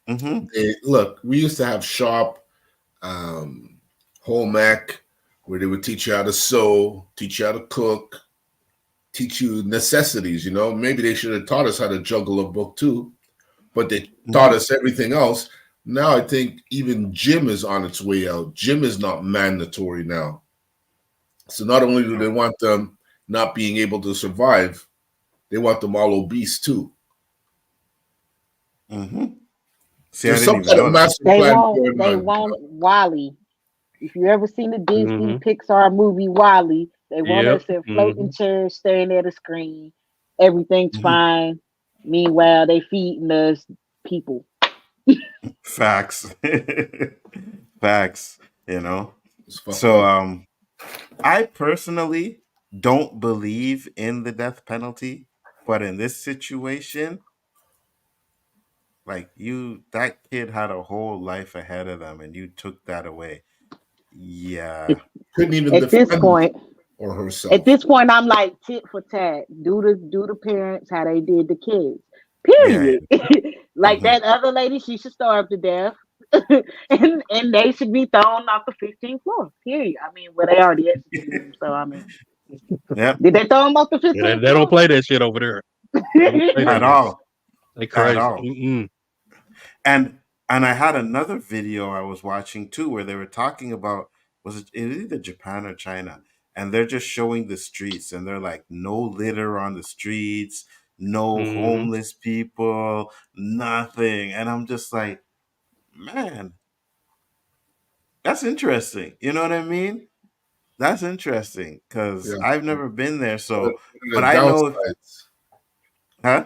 Mm-hmm. Look, we used to have shop, um, home ec, where they would teach you how to sew, teach you how to cook, teach you necessities. Maybe they should have taught us how to juggle a book too, but they taught Mm-hmm. us everything else. Now I think even gym is on its way out. Gym is not mandatory now. So not only do they want them not being able to survive, they want them all obese too. Mm-hmm. See, I There's didn't some even kind of know that. master plan going They on. want Wally. If you ever seen the Disney Mm-hmm. Pixar movie Wally, they want Yep. us in floating Mm-hmm. chairs staring at a screen. Everything's Mhm. fine. Meanwhile, they feeding us people. Facts. Facts. You know. It's fucked So up. I personally don't believe in the death penalty, but in this situation, like you, that kid had a whole life ahead of them, and you took that away. At, Yeah, Couldn't even at this defend point, or at herself. this point, I'm like tit for tat. Do the parents how they did the kids. yeah. Period. Like Hmm. that other lady, she should starve to death, and they should be thrown off the 15th floor. Period. I mean, well, they already executed them, so I mean, Yep. did they throw them off the Yeah, they, 15th they don't floor? play that shit over there. They don't play that At mess. all. They At crazy. all. Mm-mm. And I had another video I was watching too where they were talking about, it was either Japan or China, and they're just showing the streets and they're like no litter on the streets, no Mm-hmm. homeless people, nothing. And I'm just like, man, that's interesting. You know what I mean? That's interesting Yeah. because I've never been there. What So, are but the I know, downsides? huh?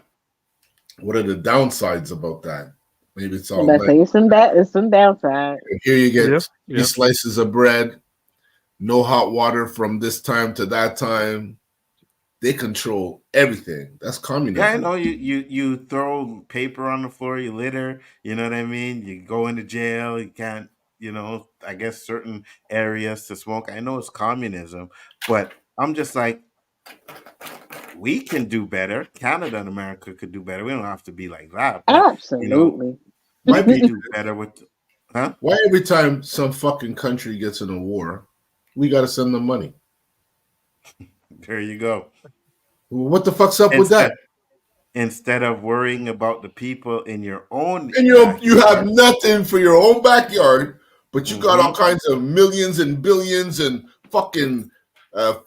What are the downsides about that? Maybe it's And all I night. say it's some downside. Here you Yep. get three Yep. slices of bread, no hot water from this time to that time. They control everything. That's Yeah, I communism. know you throw paper on the floor, you litter, you know what I mean? You go into jail, you can't, I guess certain areas to smoke. I know it's communism, but I'm just like, we can do better. Canada and America could do better. We don't have to be like that, but Absolutely. we Why could be do better with, huh? why every time some fucking country gets in a war, we gotta send them money? There you go. What the fuck's up with that? Instead instead of worrying about the people in your own And you have backyard. nothing for your own backyard, but you got all Hmm. kinds of millions and billions and fucking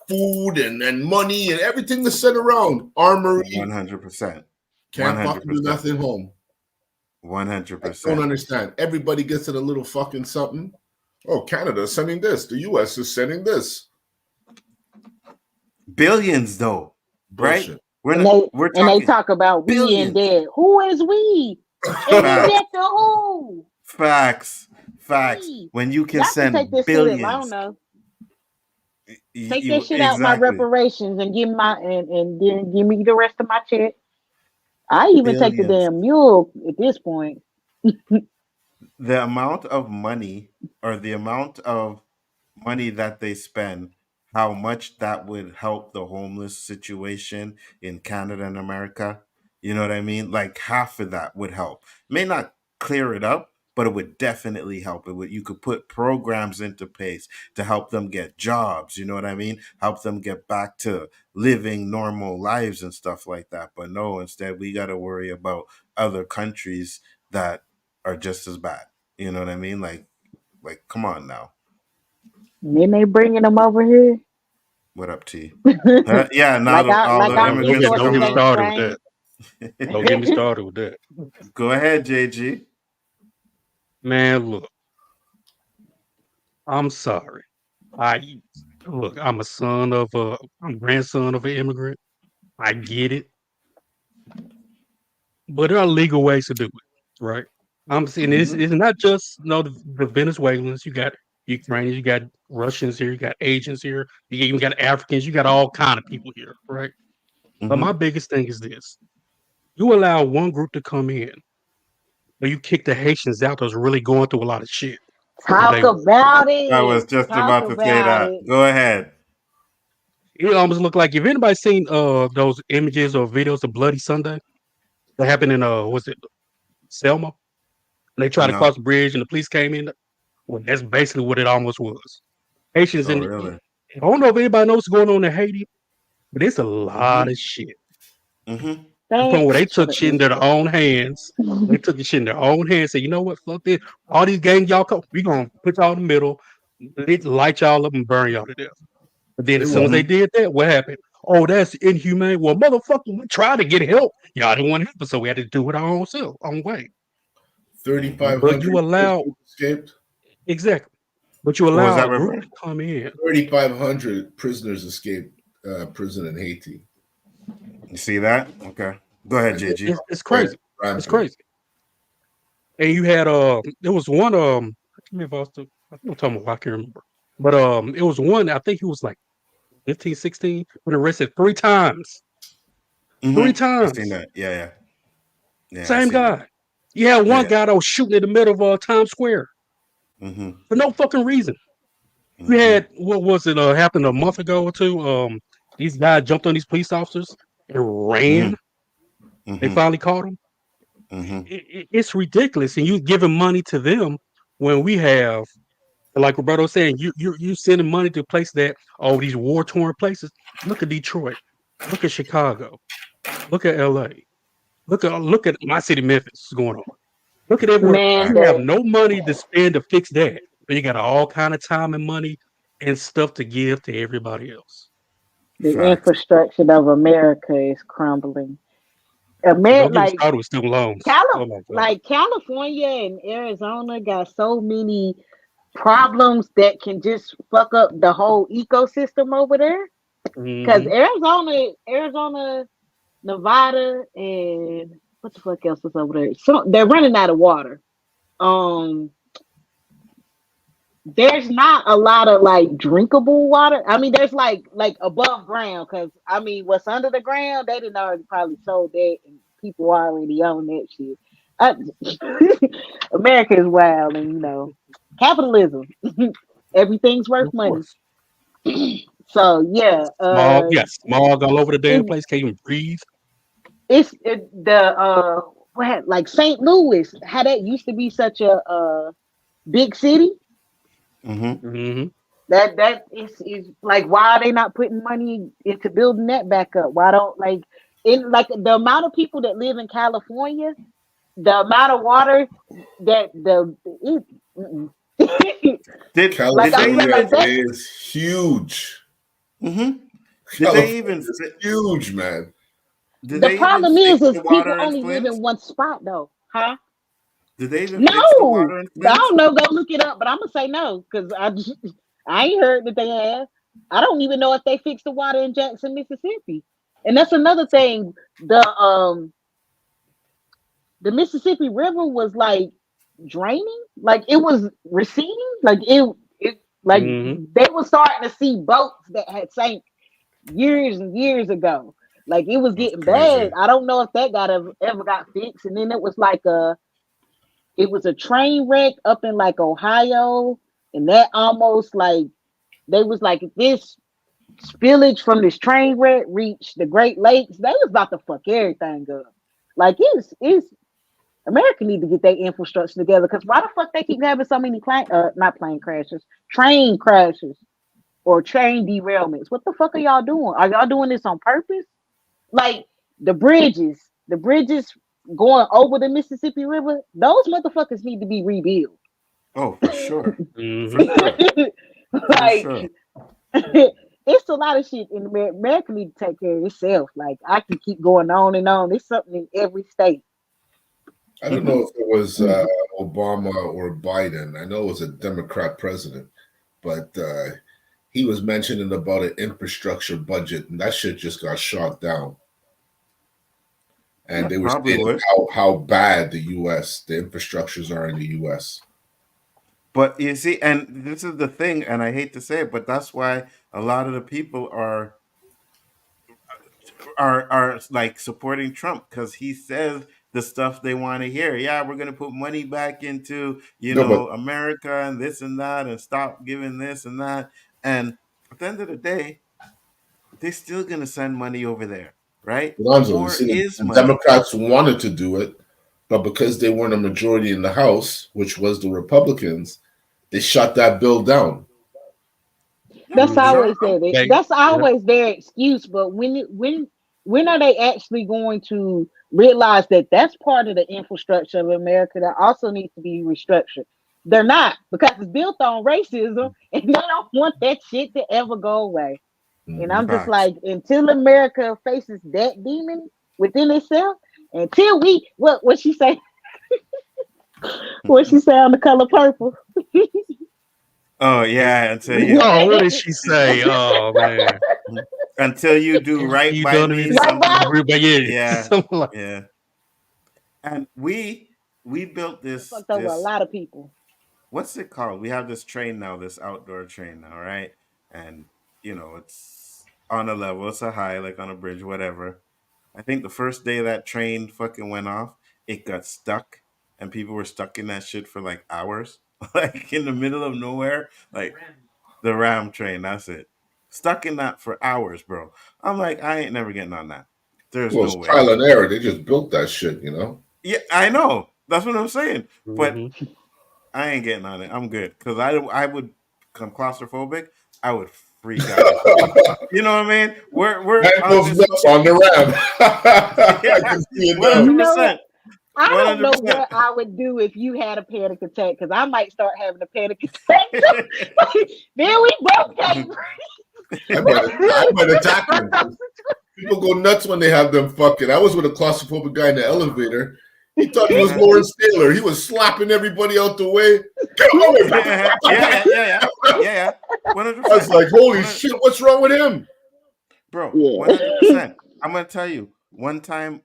food and money and everything to send around. Armory 100%. can't fucking do 100%. nothing home. I don't 100%. understand. Everybody gets in a little fucking something. Oh, Canada's sending this. The US is sending this. Billions though, right? Bullshit. and they We're and they talking talk about we in billions. debt. Who is we? And in Facts, debt to who? facts, facts. We. When you can Y'all can take send this shit at I don't billions, know. Take that you shit out my exactly reparations and give my and then give me the rest of my check. I even take the billions. damn mule at this point. The amount of money or the amount of money that they spend, how much that would help the homeless situation in Canada and America. You know what I mean? Like half of that would help. May not clear it up, but it would definitely help. It would you could put programs into place to help them get jobs, you know what I mean? Help them get back to living normal lives and stuff like that. But no, instead we got to worry about other countries that are just as bad. You know what I mean? Like come on now. And then they bringing them over here. What up, T? Yeah, now like I all like the I'm Don't immigrants get are don't get coming me resources over. ain't started with strange. that. Don't get me started with that. Go ahead, JG. Man, look, I'm sorry. I look, I'm grandson of an immigrant. I get it, but there are legal ways to do it, right? I'm saying this Hmm. is not just the Venezuelans. You got Ukrainians, you got Russians here, you got Asians here, you even got Africans, you got all kind of people here, right? But my Hmm. biggest thing is this: you allow one group to come in, but you kick the Haitians out that's really going through a lot of shit where Talk they were. about I it. was just Talk about to say about that. it. Go ahead. It almost look like if anybody's seen those images or videos of Bloody Sunday that happened in was it Selma? And they tried to No. cross the bridge and the police came in. Well, that's basically what it almost was. Haitians Oh, in really? I don't know if anybody knows what's going on in Haiti, but it's a lot Hmm. of shit. Hmm. The point where they Shut took up, shit in Mister. their own hands. They took the shit in their own hands. Said, you know what? Fuck this. All these gangs y'all come, we gonna put y'all in the middle, light y'all up and burn y'all to death. But then They as soon as will. they Hmm. did that, what happened? Oh, that's inhumane. Well, motherfucker, we tried to get help. Y'all didn't want help, so we had to do it our own self, own way. But you 3,500 allow escaped. exactly. But you What was allow that, a group Roberto? to come in. 3,500 prisoners escaped prison in Haiti. You see that? Okay. Go ahead, And they JG. It's went crazy. It's rampant. crazy. And you had there was one I can't remember if I was I think I'm talking about I can't remember. But it was one, I think he was like 15, 16, been arrested 3 times. Three I seen times. that. Yeah, yeah. Yeah, I Same seen that. guy. You had one Yeah. guy that was shooting in the middle of Times Square Mm-hmm. for no fucking reason. You Mm-hmm. had what was it happened a month ago or two? These guys jumped on these police officers and Mm-hmm. ran. They Mm-hmm. finally caught them. Mm-hmm. It's ridiculous, and you giving money to them when we have, like Roberto was saying, you sending money to places that these war torn places. Look at Detroit, look at Chicago, look at L.A., look at my city, Memphis. What's going on? Look at everywhere. Man, You have no money to spend to fix that, but you got all kind of time and money and stuff to give to everybody else. the Facts. infrastructure of America is crumbling. And don't get me Like started with student loans. Oh my god. California and Arizona got so many problems that can just fuck up the whole ecosystem over there. Because Hmm. Arizona, Nevada, and what the fuck else is over there? So they're running out of water. Um, there's not a lot of like drinkable water. I mean, there's like above ground because I mean, what's under the ground, they didn't already probably sold that, and people already own that shit. Uh, America is wild, and capitalism. Everything's worth Of money. course. So yeah, Smog, yes, smog all over the damn it, place. Can't even breathe. the what like St. Louis, how that used to be such a big city. Mm-hmm. Hmm. That is like, why are they not putting money into building that back up? Why don't like the amount of people that live in California, the amount of water that mm-mm. Did like I they feel California like even? that. is huge. Mm-hmm. Did they California even? is huge, man. Did The they even problem fix is the people water in only live Flint? in one spot though, huh? Did they even fix the No, water in I Flint? don't know. Go look it up, but I'm gonna say no because I ain't heard that they have. I don't even know if they fixed the water in Jackson, Mississippi. And that's another thing. The Mississippi River was like draining, like it was receding, like it like Hmm. they were starting to see boats that had sank years and years ago. Like it was That's getting bad. crazy. I don't know if that ever got fixed. And then it was a train wreck up in like Ohio, and that almost like they was like this spillage from this train wreck reached the Great Lakes. They was about to fuck everything up. Like it's America need to get their infrastructure together because why the fuck they keep having so many not plane crashes, train crashes or train derailments? What the fuck are y'all doing? Are y'all doing this on purpose? Like the bridges going over the Mississippi River, those motherfuckers need to be rebuilt. Oh, for sure. For Hmm. sure. For Like sure. it's a lot of shit in America. America need to take care of itself. Like I can keep going on and on. It's something in every state. I don't know if it was Obama or Biden. I know it was a Democrat president, but he was mentioning about an infrastructure budget, and that shit just got shot down. And Yeah, they were probably stating would. how bad the infrastructures are in the US. But you see, and this is the thing, and I hate to say it, but that's why a lot of the people are like supporting Trump because he says the stuff they want to hear. Yeah, we're gonna put money back into No, but America and this and that, and stop giving this and that. And at the end of the day, they're still gonna send money over there, right? Lonzo, you More see, is the money. Democrats wanted to do it, but because they weren't a majority in the House, which was the Republicans, they shut that bill down. Yeah, That's Hmm. sure. always their They, that's yeah. always their excuse. But when are they actually going to realize that that's part of the infrastructure of America that also needs to be restructured? They're not because it's built on racism, and they don't want that shit to ever go away. And I'm just Facts. like, until America faces that demon within itself, until we what she say, what she say on The Color Purple. Oh yeah, until you Oh, what did she say? Oh man, until you do right you by done me, it, Right something. now, but yeah, Yeah, something like. yeah. And we built it this fucked over a this lot of people. what's it called? We have this train now, this outdoor train now, right? And it's on a level, it's a high, like on a bridge, whatever. I think the first day that train fucking went off, it got stuck, and people were stuck in that shit for like hours, like in the middle of nowhere, like the ram train. That's it, stuck in that for hours, bro. I'm like, I ain't never getting on that. There's Well, no it's way. trial and error. They just built that shit, you know. Yeah, I know. That's what I'm saying. But Mhm. I ain't getting on it. I'm good because I would come claustrophobic. I would freak out if we. You know what I mean? We're Man on goes this. nuts on the ram. I Yeah, can see it one now. hundred You know what? percent, I one don't hundred know percent. what I would do if you had a panic attack, because I might start having a panic attack too. Then we both can't I might attack him. breathe. People go nuts when they have them fucking. I was with a claustrophobic guy in the elevator. He thought he was Uh-huh. Lawrence Taylor. He was slapping everybody out the way. Get away! Yeah, yeah, yeah, yeah, yeah. 100%. I was like, holy 100. shit, what's wrong with him? Bro, Yeah. 100%. I'm gonna tell you one time,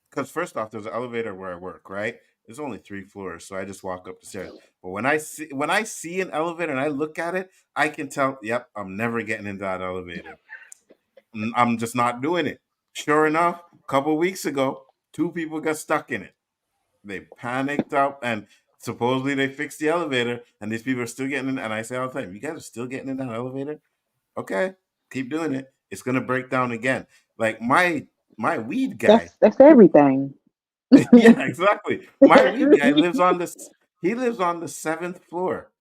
because first off, there's an elevator where I work, right? There's only 3 floors, so I just walk up the stairs. But when I see an elevator and I look at it, I can tell, yep, I'm never getting into that elevator. I'm just not doing it. Sure enough, a couple weeks ago, 2 people got stuck in it. They panicked up and supposedly they fixed the elevator, and these people are still getting in. And I say all the time, you guys are still getting in that elevator? Okay, keep doing it. It's gonna break down again. Like my weed guy. That's everything. Yeah, exactly. My weed guy lives on this. He lives on the 7th floor.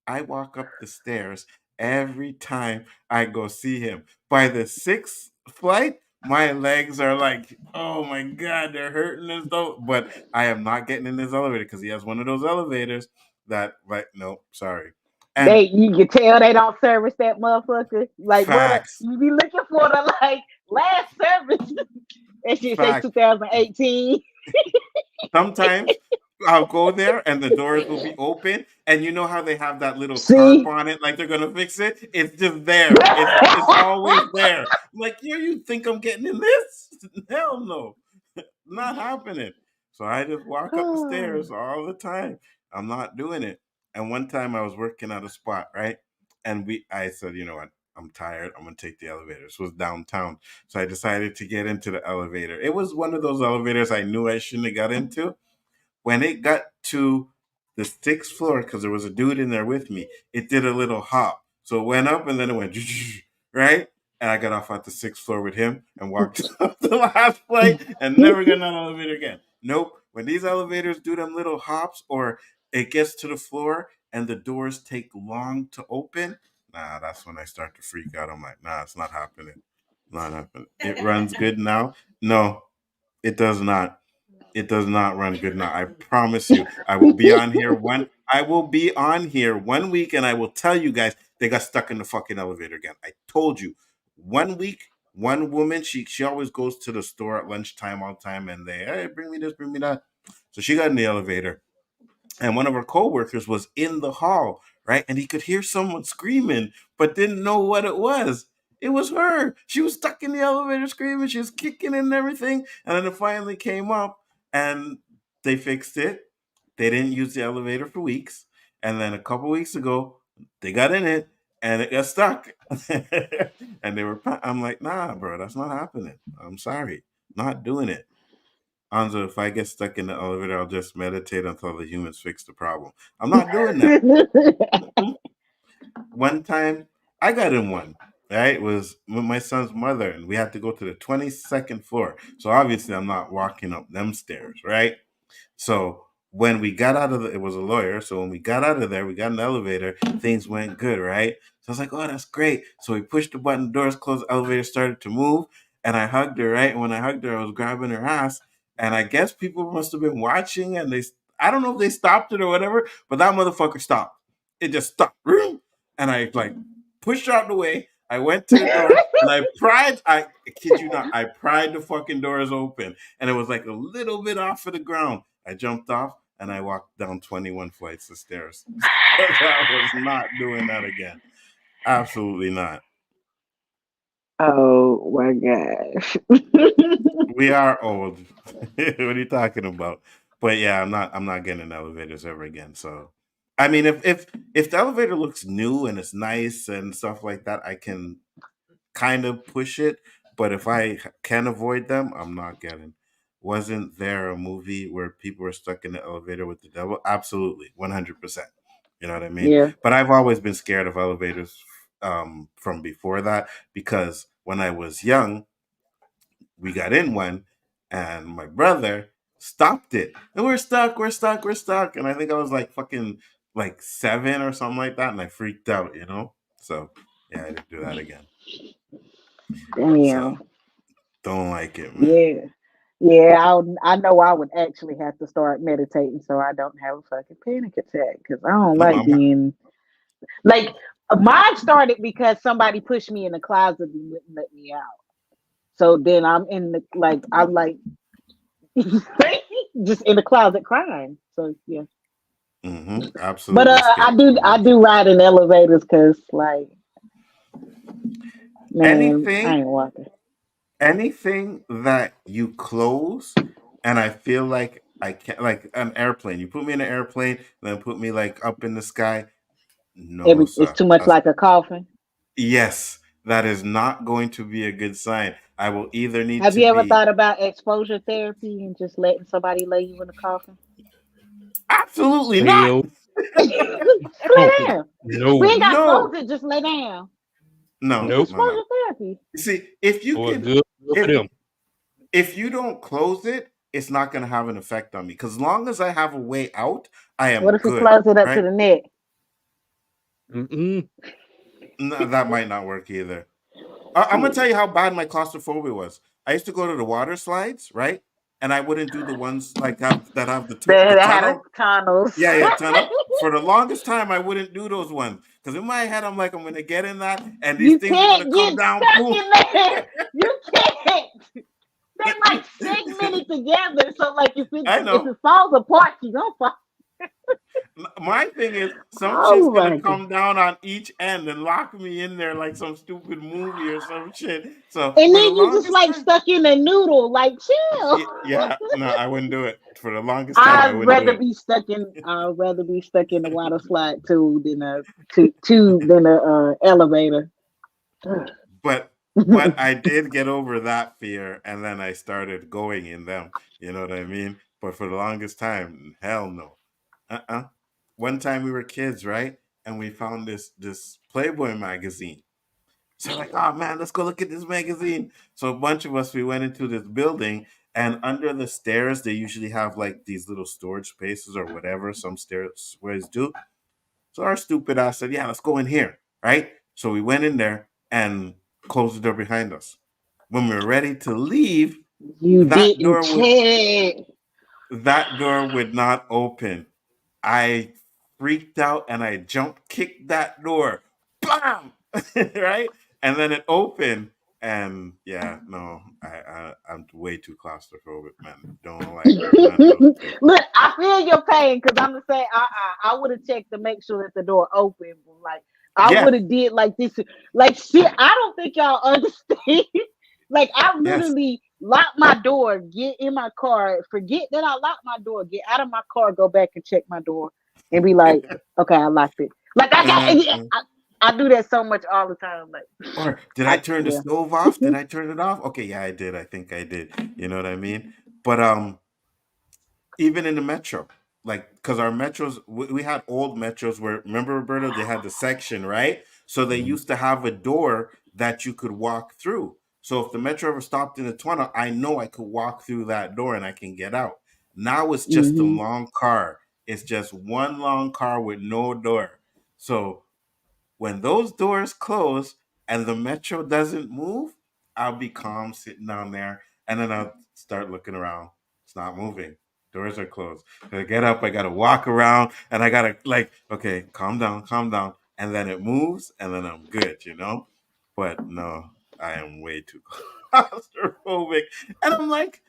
I walk up the stairs every time I go see him. By the 6th flight, my legs are like, oh my god, they're hurting as though. But I am not getting in his elevator because he has one of those elevators that, like, no, sorry. And You can tell they don't service that motherfucker. Like what facts, you be looking for the like last service. That shit say facts. 2018. Sometimes I'll go there and the doors will be open, and you know how they have that little tarp See? on it, like they're gonna fix it. It's just there. It's always there. I'm like, yeah, you think I'm getting in this? Hell no, not happening. So I just walk up the stairs all the time. I'm not doing it. And one time I was working at a spot, right? And I said, you know what? I'm tired. I'm gonna take the elevator. This was downtown, so I decided to get into the elevator. It was one of those elevators I knew I shouldn't have got into. When it got to the 6th floor, because there was a dude in there with me, it did a little hop. So it went up and then it went right. And I got off at the 6th floor with him and walked up the last flight and never got on an elevator again. Nope. When these elevators do them little hops or it gets to the floor and the doors take long to open, nah, that's when I start to freak out. I'm like, nah, it's not happening. Not happening. It runs good now. No, it does not. It does not run good now. I promise you. I will be on here 1 week and I will tell you guys they got stuck in the fucking elevator again. I told you. 1 week, one woman, she always goes to the store at lunchtime all the time and they, hey, bring me this, bring me that. So she got in the elevator and one of her coworkers was in the hall, right? And he could hear someone screaming, but didn't know what it was. It was her. She was stuck in the elevator screaming. She was kicking and everything. And then it finally came up and they fixed it. They didn't use the elevator for weeks. And then a couple weeks ago, they got in it and it got stuck. And I'm like, nah, bro, that's not happening. I'm sorry. Not doing it. Anzo, if I get stuck in the elevator, I'll just meditate until the humans fix the problem. I'm not doing that. One time, I got in one. Right, it was with my son's mother, and we had to go to the 22nd floor. So obviously, I'm not walking up them stairs, right? So when we got out of it was a lawyer. So when we got out of there, we got in the elevator, things went good, right? So I was like, oh, that's great. So we pushed the button, doors closed, elevator started to move, and I hugged her, right? And when I hugged her, I was grabbing her ass. And I guess people must have been watching and I don't know if they stopped it or whatever, but that motherfucker stopped. It just stopped. And I like pushed her out the way. I went to the door and I kid you not, I pried the fucking doors open and it was like a little bit off of the ground. I jumped off and I walked down 21 flights of stairs. Because I was not doing that again. Absolutely not. Oh my gosh. We are old. What are you talking about? But yeah, I'm not getting in elevators ever again. So I mean if the elevator looks new and it's nice and stuff like that, I can kind of push it. But if I can avoid them, I'm not getting. Wasn't there a movie where people were stuck in the elevator with the devil? Absolutely, 100%. You know what I mean? Yeah. But I've always been scared of elevators from before that because when I was young, we got in one, and my brother stopped it, and we're stuck. And I think I was like fucking like 7 or something like that, and I freaked out, you know. So yeah, I didn't do that again. So Damn. don't like it, man. Yeah. Yeah, I know I would actually have to start meditating so I don't have a fucking panic attack because I don't No, like being like mine started because somebody pushed me in the closet and wouldn't let me out. So then I'm in the like I'm like just in the closet crying. So yeah. But absolutely scared of I elevators. do ride in elevators because like man, I Anything, ain't walking. anything that you close, and I feel like I can't, like an airplane. You put me in an airplane, then put me like up in the sky. No, It's sir. too much like a coffin. Yes, that is not going to be a good sign. I will either need Have to you ever be thought about exposure therapy and just letting somebody lay you in a coffin? absolutely not. Hell Just lay down. We no. ain't got to close No, it. Just lay down. It's no, Nope. no, no. exposure therapy. See, if you Boy, can, good for if them. if you don't close it, it's not going to have an effect on me. Because as long as I have a way out, I What am if we good, close it up to right? the neck? Mm-mm. No, that might not work either. I'm gonna tell Shit. you how bad my claustrophobia was. I used to go to the water slides, right? And I wouldn't do the ones like have the They had a tunnel. tunnels. Yeah, yeah, tunnel. For the longest time, I wouldn't do those ones because in my head, I'm like, I'm gonna get in that, and these You things are gonna can't come get down. stuck Boom. in there. You can't. They like segmented together. So like I if know. it falls apart, you don't fall. My thing is, some shit's Oh gonna my god. come down on each end and lock me in there like some stupid movie or some shit. So And for the then you just longest like time, stuck in a noodle, like chill. yeah, no, I wouldn't do it. For the longest time, I wouldn't do it. I'd rather be stuck in a water slide tube than a tube than a elevator. But I did get over that fear, and then I started going in them. You know what I mean? But for the longest time, hell no. One time we were kids, right? And we found this Playboy magazine. So like, oh man, let's go look at this magazine. So a bunch of us we went into this building, and under the stairs they usually have like these little storage spaces or whatever. Some stairways do. So our stupid ass said, yeah, let's go in here, right? So we went in there and closed the door behind us. When we were ready to leave, You that didn't door would check. that door would not open. I freaked out and I jump kicked that door. Bam! Right? And then it opened. And yeah, no, I'm way too claustrophobic, man. Don't like none of those things. Look, I feel your pain because I'm the same. I would have checked to make sure that the door open. But like I Yeah, would have did like this. Like shit, I don't think y'all understand. Like I yes. literally lock my door, get in my car, forget that I locked my door, get out of my car, go back and check my door, and be like, okay, I locked it. Like I got. Uh, I do that so much all the time. Like or did I turn the yeah. stove off? Did I turn it off? Okay, yeah, I did. I think I did. You know what I mean? But even in the metro, like because our metros, we had old metros where remember Roberto, they had the section, right? So they Mhm. used to have a door that you could walk through. So if the metro ever stopped in the tunnel, I know I could walk through that door and I can get out. Now it's just a Hmm. long car. It's just one long car with no door. So when those doors close and the metro doesn't move, I'll be calm sitting down there and then I'll start looking around. It's not moving. Doors are closed. I get up, I gotta walk around and I gotta like, okay, calm down. And then it moves and then I'm good, you know? But no, I am way too claustrophobic. And I'm like,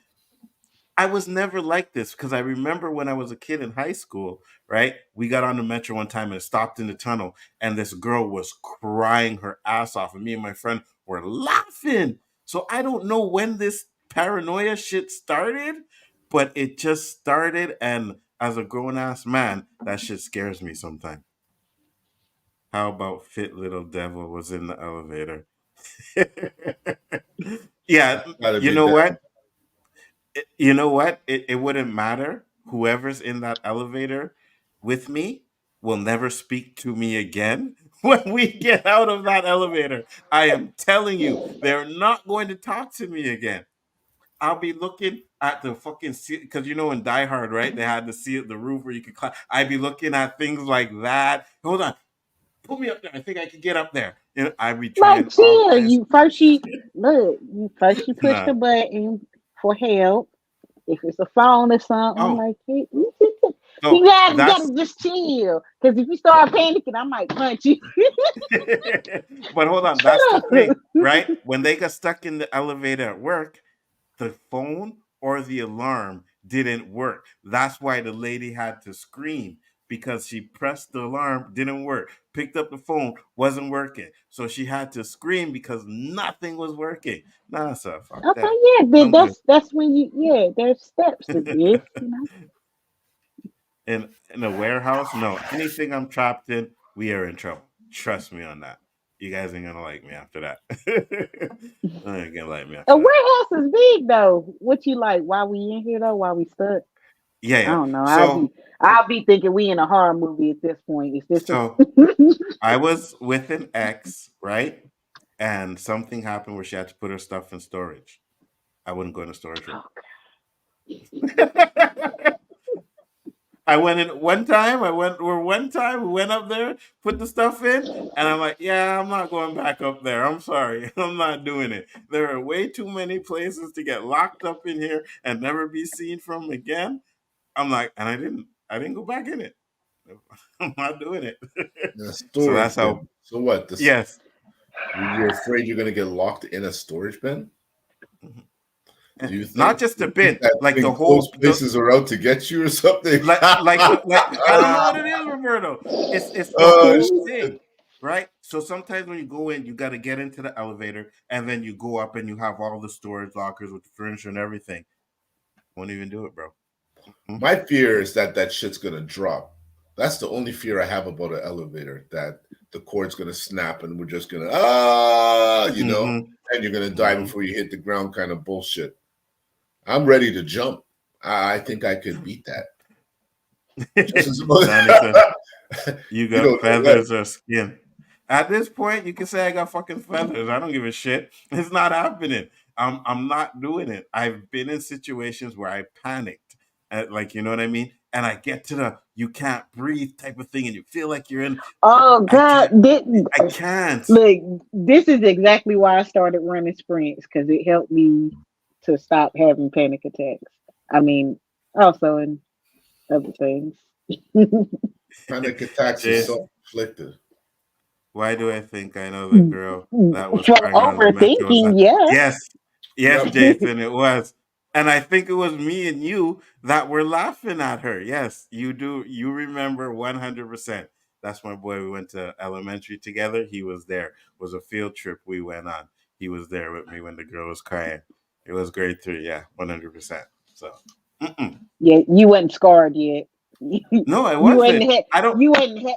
I was never like this because I remember when I was a kid in high school, right? We got on the metro one time and it stopped in the tunnel, and this girl was crying her ass off, and me and my friend were laughing. So I don't know when this paranoia shit started, but it just started. And as a grown ass man, that shit scares me sometimes. How about Fit Little Devil was in the elevator? Yeah, Gotta you be know that. what? You know what? It wouldn't matter. Whoever's in that elevator with me will never speak to me again when we get out of that elevator. I am telling you, they're not going to talk to me again. I'll be looking at the fucking seat because you know in Die Hard, right? They had the seat, the roof where you could climb. I'd be looking at things like that. Hold on, pull me up there. I think I could get up there. You know, I'd be Like, trying all chill. kinds. You push the No. button for help. If it's a phone or something, I'm Oh, like, hey, so you that's gotta just chill. Because if you start panicking, I might punch you. but hold on, that's the Shut thing, up. right? When they got stuck in the elevator at work, the phone or the alarm didn't work. That's why the lady had to scream because she pressed the alarm, didn't work. Picked up the phone, wasn't working. So she had to scream because nothing was working. Nah, sir, fuck Okay, that. yeah, but I'm good. that's when there's steps to this, In a warehouse, no. Anything I'm trapped in, we are in trouble. Trust me on that. You guys ain't gonna like me after that. I ain't gonna like me A after that. warehouse is big though. What you like? Why we in here though? Why we stuck? Yeah, I yeah. don't know. So I'll be thinking we in a horror movie at this point. Is this a so I was with an ex, right? And something happened where she had to put her stuff in storage. I wouldn't go in the storage room. I went in one time. One time we went up there, put the stuff in, and I'm like, yeah, I'm not going back up there. I'm sorry, I'm not doing it. There are way too many places to get locked up in here and never be seen from again. I'm like, and I didn't go back in it. I'm not doing it. The So that's storage how. bin. So what? This Yes, you're afraid you're gonna get locked in a storage bin? Do you not think? just Do a you think bin, that like the those whole the places are out to get you or something? like I don't know what it is, Roberto. It's the Oh whole shit! thing, right? So sometimes when you go in, you got to get into the elevator, and then you go up and you have all the storage lockers with the furniture and everything. Won't even do it, bro. My fear is that that shit's gonna drop. That's the only fear I have about an elevator. That the cord's gonna snap and we're just gonna Mm-hmm. and you're gonna die Mm-hmm. before you hit the ground, kind of bullshit. I'm ready to jump. I think I could beat that. Just as Donnie said, "You you got know, like, feathers or skin." At this point, you can say I got fucking feathers. I don't give a shit. It's not happening. I'm not doing it. I've been in situations where I panicked, like you know what I mean, and I get to the you can't breathe type of thing, and you feel like you're in. oh I god, can't. I can't. look, this is exactly why I started running sprints because it helped me to stop having panic attacks. I mean, also in other things. panic attacks is Jace, self-inflicted. why do I think I know the girl that was From crying on the metro? Was overthinking, that? yeah. Yes, yes, Yep. Jason, it was. And I think it was me and you that were laughing at her. Yes, you do. You remember 100%. That's my boy. We went to elementary together. He was there. It was a field trip we went on. He was there with me when the girl was crying. It was grade three. Yeah, 100%. So, mm-mm. Yeah, you wasn't scarred yet. No, I You wasn't wasn't. you wasn't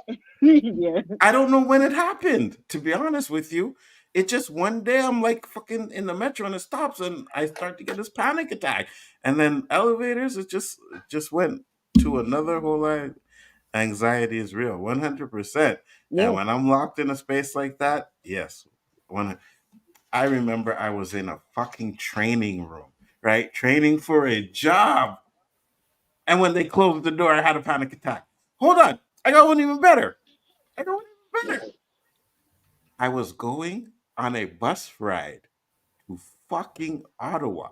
yeah. I don't know when it happened, to be honest with you. It just one day I'm like fucking in the metro and it stops and I start to get this panic attack. And then elevators, it just went to another whole lot. Anxiety is real, 100%. And Yeah. when I'm locked in a space like that, yes. When I remember I was in a fucking training room, right? Training for a job. And when they closed the door, I had a panic attack. Hold on. I got one even better. I got one even better. I was going on a bus ride to fucking Ottawa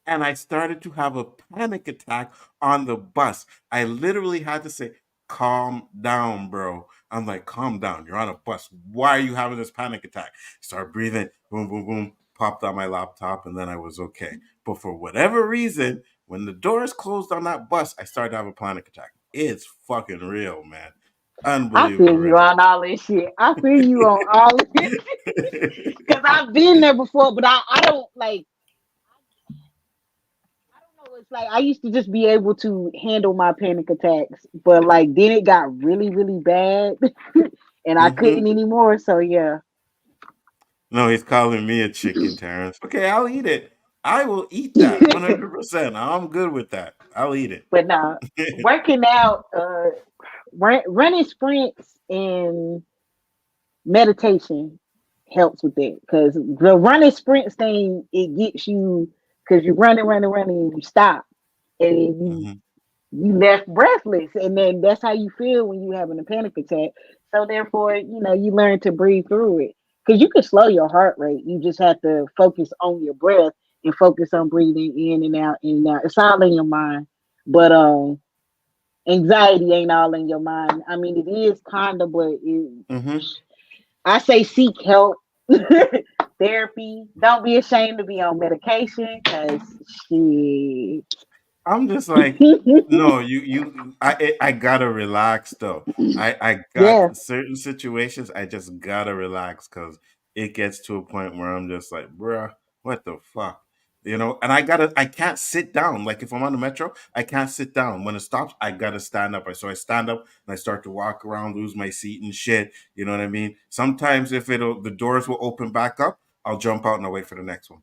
and I started to have a panic attack on the bus. I literally had to say, calm down, bro. I'm like, calm down. You're on a bus. Why are you having this panic attack? Start breathing. Boom, boom, boom. Popped on my laptop, and then I was okay. But for whatever reason, when the doors closed on that bus, I started to have a panic attack. It's fucking real, man. I Unbelievable, feel you real. on all this shit. I feel you on all this because I've been there before, but I don't like. I don't know. It's like I used to just be able to handle my panic attacks, but like then it got really, really bad, and I Hmm. couldn't anymore. So yeah, No, he's calling me a chicken, Terrence. Okay, I'll eat it. I will eat that 100%. I'm good with that. I'll eat but nah, it. working out, running sprints and meditation helps with that because the running sprints thing it gets you because you're running, running, running, and you stop, and then you Mhm. you left breathless, and then that's how you feel when you're having a panic attack. So therefore, you learn to breathe through it because you can slow your heart rate. You just have to focus on your breath and focus on breathing in and out, in and out. It's all in your mind, but anxiety ain't all in your mind. I mean, it is kind of, but Mhm. I say seek help, therapy. Don't be ashamed to be on medication because shit. I'm just like, no, I gotta relax though. I Yeah. got certain situations I just gotta relax because it gets to a point where I'm just like, bruh, what the fuck? And I can't sit down. Like if I'm on the metro, I can't sit down. When it stops, I gotta stand up. So I stand up and I start to walk around, lose my seat and shit. You know what I mean? Sometimes if the doors will open back up, I'll jump out and I'll wait for the next one.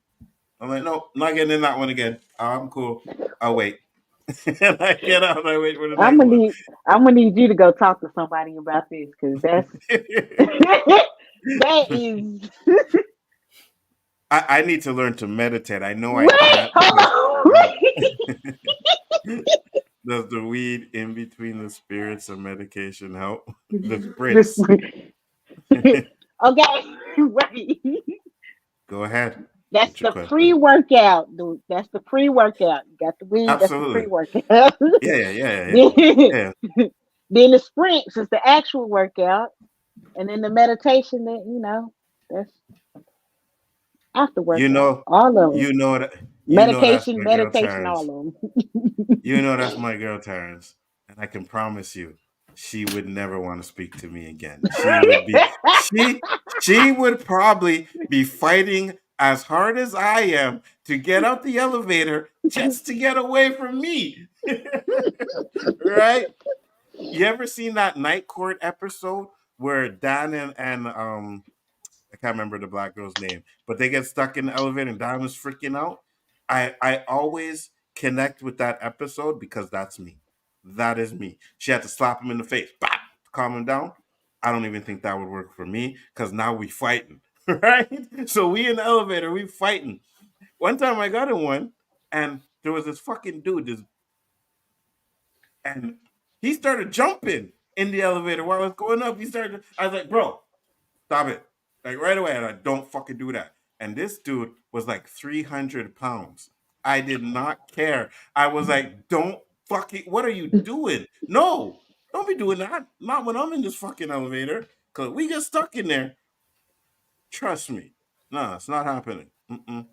I'm like, no, not getting in that one again. I'm cool. I'll wait. And I get out and I wait for the I'm next gonna one. need I'm gonna need you to go talk to somebody about this because that's that is I need to learn to meditate. I know I wait, can't because hold on. does the weed in between the spirits and medication help? The This- spritz. okay, right. Go ahead That's with your the question. pre-workout, dude. That's the pre-workout. You got the weed, that's the Absolutely. pre-workout. Yeah, yeah, yeah, yeah, then, yeah. then the sprints is the actual workout. And then the meditation that, that's after You workout. know, All of them. that's Medication, my girl meditation, Terrence. all of You know that's my girl, Terrence, and I can promise you, she would never want to speak to me again. She would probably be fighting as hard as I am to get out the elevator just to get away from me. Right? You ever seen that Night Court episode where Dan and I can't remember the black girl's name, but they get stuck in the elevator and Dan was freaking out. I always connect with that episode because that's me. That is me. She had to slap him in the face, bop, to calm him down. I don't even think that would work for me because now we fighting, right? So we in the elevator, we fighting. One time I got in one, and there was this fucking dude, and he started jumping in the elevator while I was going up. I was like, bro, stop it. Like right away. And I don't fucking do that. And this dude was like 300 pounds. I did not care. I was like, don't fucking, what are you doing? No, don't be doing that. Not when I'm in this fucking elevator. Because we get stuck in there. Trust me. No, it's not happening. Mm-mm.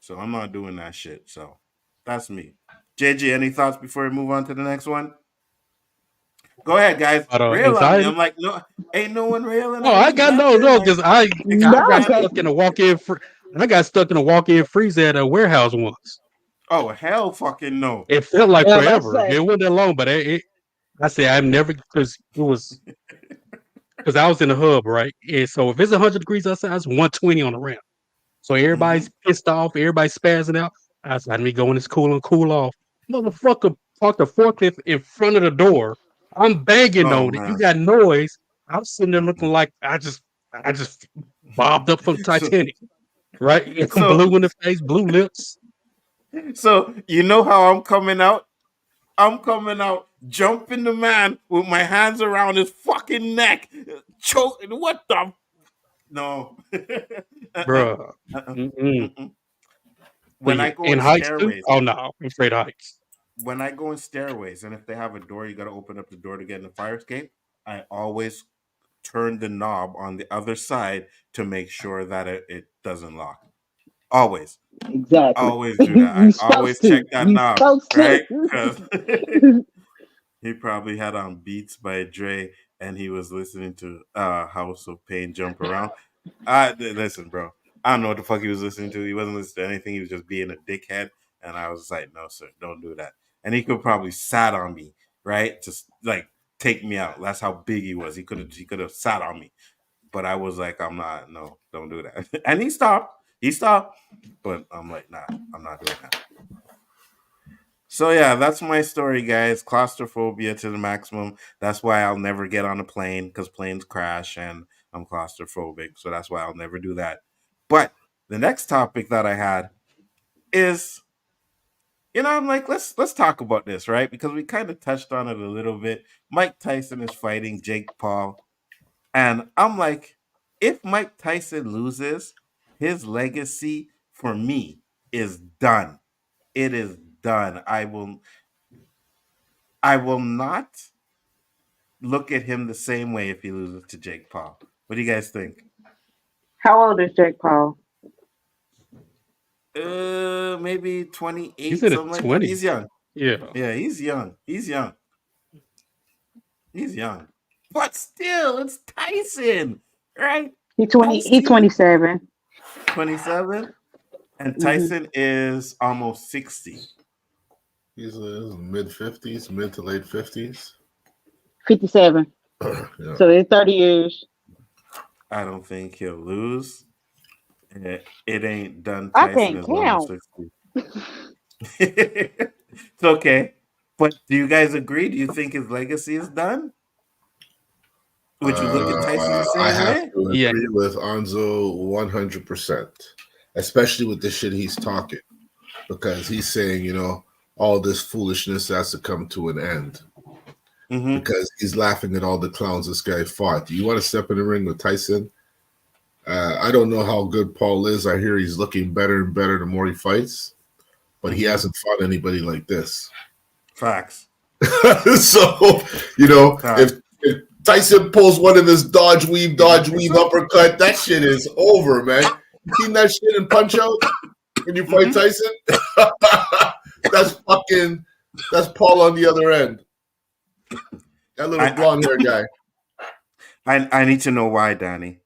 So I'm not doing that shit. So that's me. JG, any thoughts before we move on to the next one? Go ahead, guys. But Rail on me. anxiety. I'm like, no, ain't no one railing Oh, on I me, got nothing. no, Like, because I I I got No, got because stuck in a walk-in. I got stuck in a walk-in freezer at a warehouse once. oh hell fucking no. It felt like yeah, let's forever. It say. wasn't that long, but I say I've never because I was in the hub, right? And so if it's 100 degrees outside, it's 120 on the ramp. So Hmm. everybody's pissed off, everybody's spazzing out. I said, let me go in this cool and cool off. Motherfucker parked a forklift in front of the door. I'm banging Oh on it. You man. got noise. I'm sitting there looking like I just bobbed up from So Titanic, right? so Blue in the face, blue lips. so you know how I'm coming out? I'm coming out jumping the man with my hands around his fucking neck. Choking. What the no. uh-uh. Bruh. Uh-uh. Mm-mm. Mm-mm. So When yeah, I go in in heights stair too? Oh races. no, I'm afraid of heights. when I go in stairways and if they have a door, you got to open up the door to get in the fire escape. I always turn the knob on the other side to make sure that it doesn't lock. Always, Exactly. always do that. I You always supposed check to. that You knob, supposed right? to. Because he probably had on Beats by Dre and he was listening to House of Pain Jump Around. Listen, bro. I don't know what the fuck he was listening to. He wasn't listening to anything. He was just being a dickhead. And I was like, no, sir, don't do that. And he could probably sat on me, right? Just like take me out. That's how big he was. He could have sat on me. But I was like, I'm not, no, don't do that. And he stopped. He stopped. But I'm like, nah, I'm not doing that. So yeah, that's my story, guys. Claustrophobia to the maximum. That's why I'll never get on a plane because planes crash and I'm claustrophobic. So that's why I'll never do that. But the next topic that I had is, I'm like, let's talk about this, right? Because we kind of touched on it a little bit. Mike Tyson is fighting Jake Paul, and I'm like, if Mike Tyson loses, his legacy for me is done. It is done. I will not look at him the same way if he loses to Jake Paul. What do you guys think? How old is Jake Paul? Maybe He's 28, in his something like that. He's 20s. young. Yeah. Yeah, he's young. He's young. He's young. But still, it's Tyson, right? He Tyson, 27. 27, and Mm-hmm. Tyson is almost 60. He's mid 50s, mid to late 50s. 57. Yeah. So it's 30 years. I don't think he'll lose. It ain't done. I Tyson can't is almost count. 60. It's okay. But do you guys agree? Do you think his legacy is done? Would you look at Tyson the I same have way? to Yeah. agree with Anzo 100%, especially with the shit he's talking, because he's saying, all this foolishness has to come to an end Mm-hmm. because he's laughing at all the clowns this guy fought. Do you want to step in the ring with Tyson? I don't know how good Paul is. I hear he's looking better and better the more he fights, but he Mhm. hasn't fought anybody like this. Facts. So, Facts. if Tyson pulls one of this dodge weave, uppercut, that shit is over, man. Seen that shit in Punch Out when you fight Tyson? That's Paul on the other end. That little blonde hair guy. I need to know why, Danny.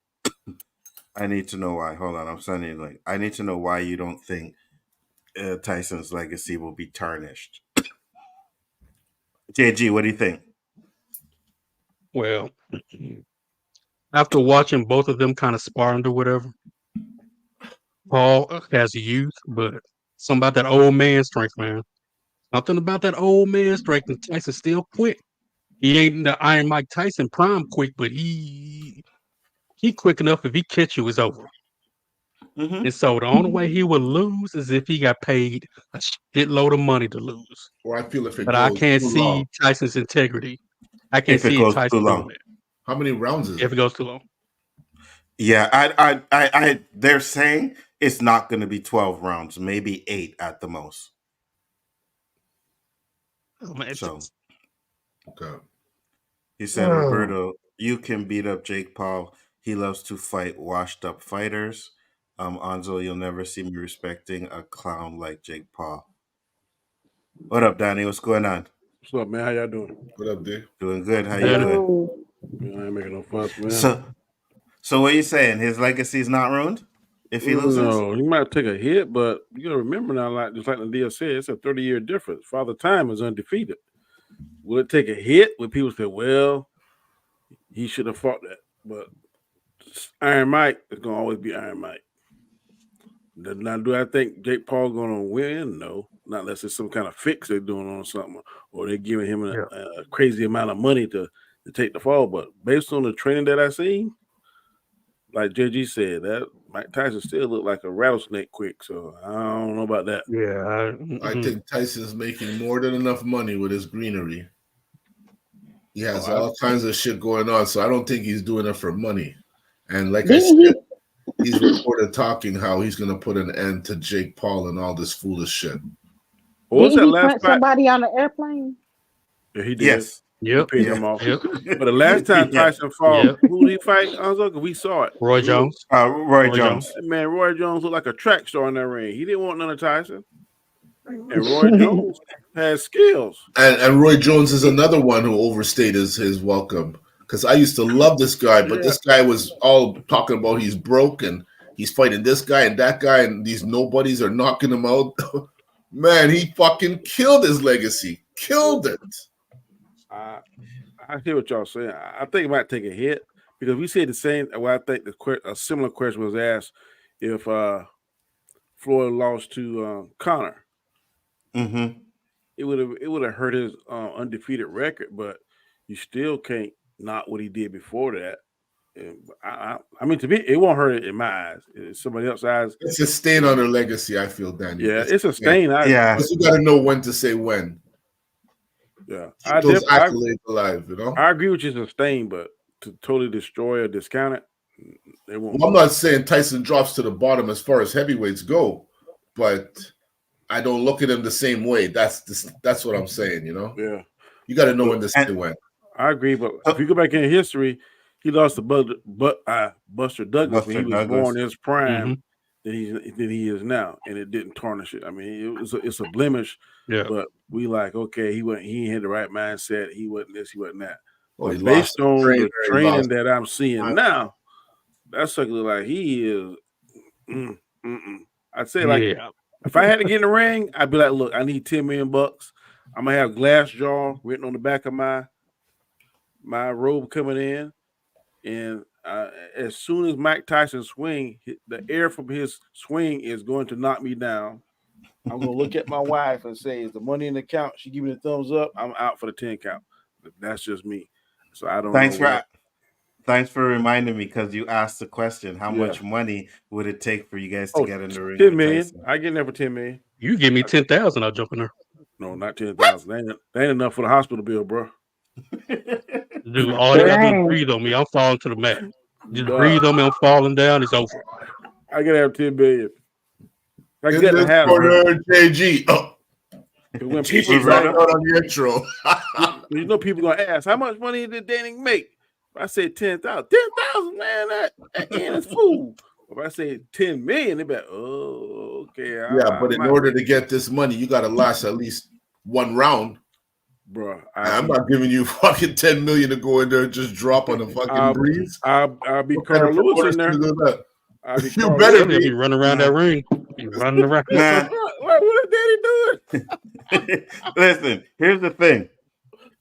I need to know why. Hold on, I'm sending you a link. I need to know why you don't think Tyson's legacy will be tarnished. JG, what do you think? Well, after watching both of them kind of sparring or whatever, Paul has youth, but something about that old man strength, man. Something about that old man strength, and Tyson still quick. He ain't the Iron Mike Tyson prime quick, but he quick enough. If he catch you, it's over. Mm-hmm. And so the only way he would lose is if he got paid a shitload of money to lose. Or I feel if it But I goes can't too see long. Tyson's integrity. I can't If it see goes too Tyson doing long. it How many rounds is if it? it goes too long. Yeah, they're saying it's not going to be 12 rounds, maybe 8 at the most. Oh, man, So Okay. he said, Roberto, you can beat up Jake Paul. He loves to fight washed up fighters. Anzo, you'll never see me respecting a clown like Jake Paul. What up, Danny? What's going on? What's up, man? How y'all doing? What up, D? Doing good. How you Better. doing? Oh, Man, I ain't making no fuss, man. So what are you saying? His legacy is not ruined if he loses? No, he might take a hit, but you gotta remember now, like just like the deal said, it's a 30-year difference. Father Time is undefeated. Will it take a hit when people say, well, he should have fought that? But Iron Mike is gonna always be Iron Mike. Now, do I think Jake Paul gonna win? No, not unless it's some kind of fix they're doing on something, or they're giving him a crazy amount of money to take the fall. But based on the training that I seen, like JG said, that Mike Tyson still looked like a rattlesnake quick. So I don't know about that. Yeah, I think Tyson's making more than enough money with his greenery. He has all kinds of shit going on, so I don't think he's doing it for money. And like I said, he's reported talking how he's going to put an end to Jake Paul and all this foolish shit. What was Didn't that he last punch fight? somebody on the airplane? Yeah, he did. Yes. He Yep. paid Yeah. him off. Yep. But the last time Yeah. Tyson fought, Yep. who did he fight? Anzo? 'Cause we saw it. Roy He looked- Jones. Roy Roy Jones. Man, Roy Jones looked like a track star in that ring. He didn't want none of Tyson. And Roy Jones has skills. And Roy Jones is another one who overstayed his welcome. Because I used to love this guy, but this guy was all talking about he's broke and he's fighting this guy and that guy, and these nobodies are knocking him out. Man, he fucking killed his legacy. Killed it. I hear what y'all saying. I think it might take a hit because we said the same. Well, I think a similar question was asked if Floyd lost to Connor. Mm-hmm. It would have hurt his undefeated record, but you still can't knock what he did before that. And I mean, to me, it won't hurt it in my eyes. It's somebody else's eyes. It's a stain on their legacy, I feel, Danny. Yeah, it's a stain. Yeah. Because you got to know when to say when. Yeah, Keep those accolades alive, you know? I agree with you, it's a stain, but to totally destroy or discount it, they won't. Well, I'm not saying Tyson drops to the bottom as far as heavyweights go, but I don't look at him the same way. That's what I'm saying, you know? Yeah. You got to know when to say when. I agree, but if you go back in history, he lost to Buster Douglas when he was more in his prime than he is now, and it didn't tarnish it. I mean, it's a blemish. Yeah. But we like, okay, he had the right mindset. He wasn't this, he wasn't that. Well, But based on the training that I'm seeing now, that's like he is. I'd say like if I had to get in the ring, I'd be like, look, I need $10 million. I'm gonna have glass jaw written on the back of my robe coming in, and as soon as Mike Tyson swing, the air from his swing is going to knock me down. I'm gonna look at my wife and say, "Is the money in the account?" She give me the thumbs up. I'm out for the 10 count. That's just me. So I don't. Thanks for reminding me because you asked the question: how much money would it take for you guys to get in the ring? $10 million. I get in there for $10 million. You give me 10,000, I'll jump in there. No, not 10,000. They ain't enough for the hospital bill, bro. Dude, all you gotta do is breathe on me. I'm falling to the mat. Just breathe on me. I'm falling down. It's over. I gotta have $10 billion. I In get this to have corner, JG. When people right out on the intro. you know, people gonna ask, how much money did Danny make? If I say 10,000, 10,000, man, that end is fool. If I say 10 million, they be like, oh, okay. Yeah, but in order to get this money, you gotta last at least one round. Bro, I'm not giving you fucking 10 million to go in there and just drop on the fucking breeze. I'll be Carl Lewis in there. You better be running around that ring. Be running around. What is Daddy doing? Listen, here's the thing.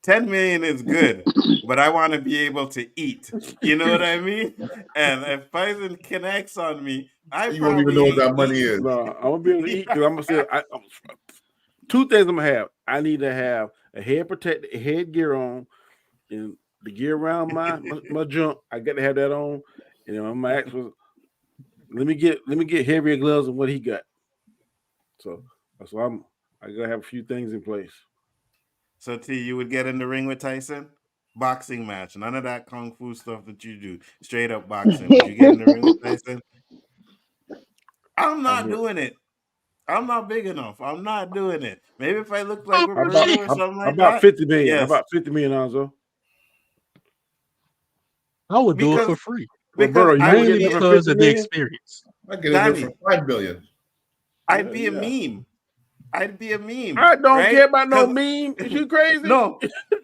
10 million is good, but I want to be able to eat. You know what I mean? And if Tyson connects on me, you won't even know what that money is. No, I'm gonna be able to eat because I'm gonna say two things I'm gonna have. I need to have a head gear on, and the gear around my junk. I got to have that on, and then I'm gonna ask for. Let me get heavier gloves than what he got. So I gotta have a few things in place. So T, you would get in the ring with Tyson? Boxing match. None of that kung fu stuff that you do. Straight up boxing. Would you get in the ring with Tyson? I'm not doing it. I'm not big enough. I'm not doing it. Maybe if I look like Roberto or something like that. About 50 million. Yes. About 50 million, Alonzo. I would do it for free. Roberto, mainly because of the experience. I get it for $5 billion. I'd be a meme. I'd be a meme. I don't care about no meme. Is you crazy? No,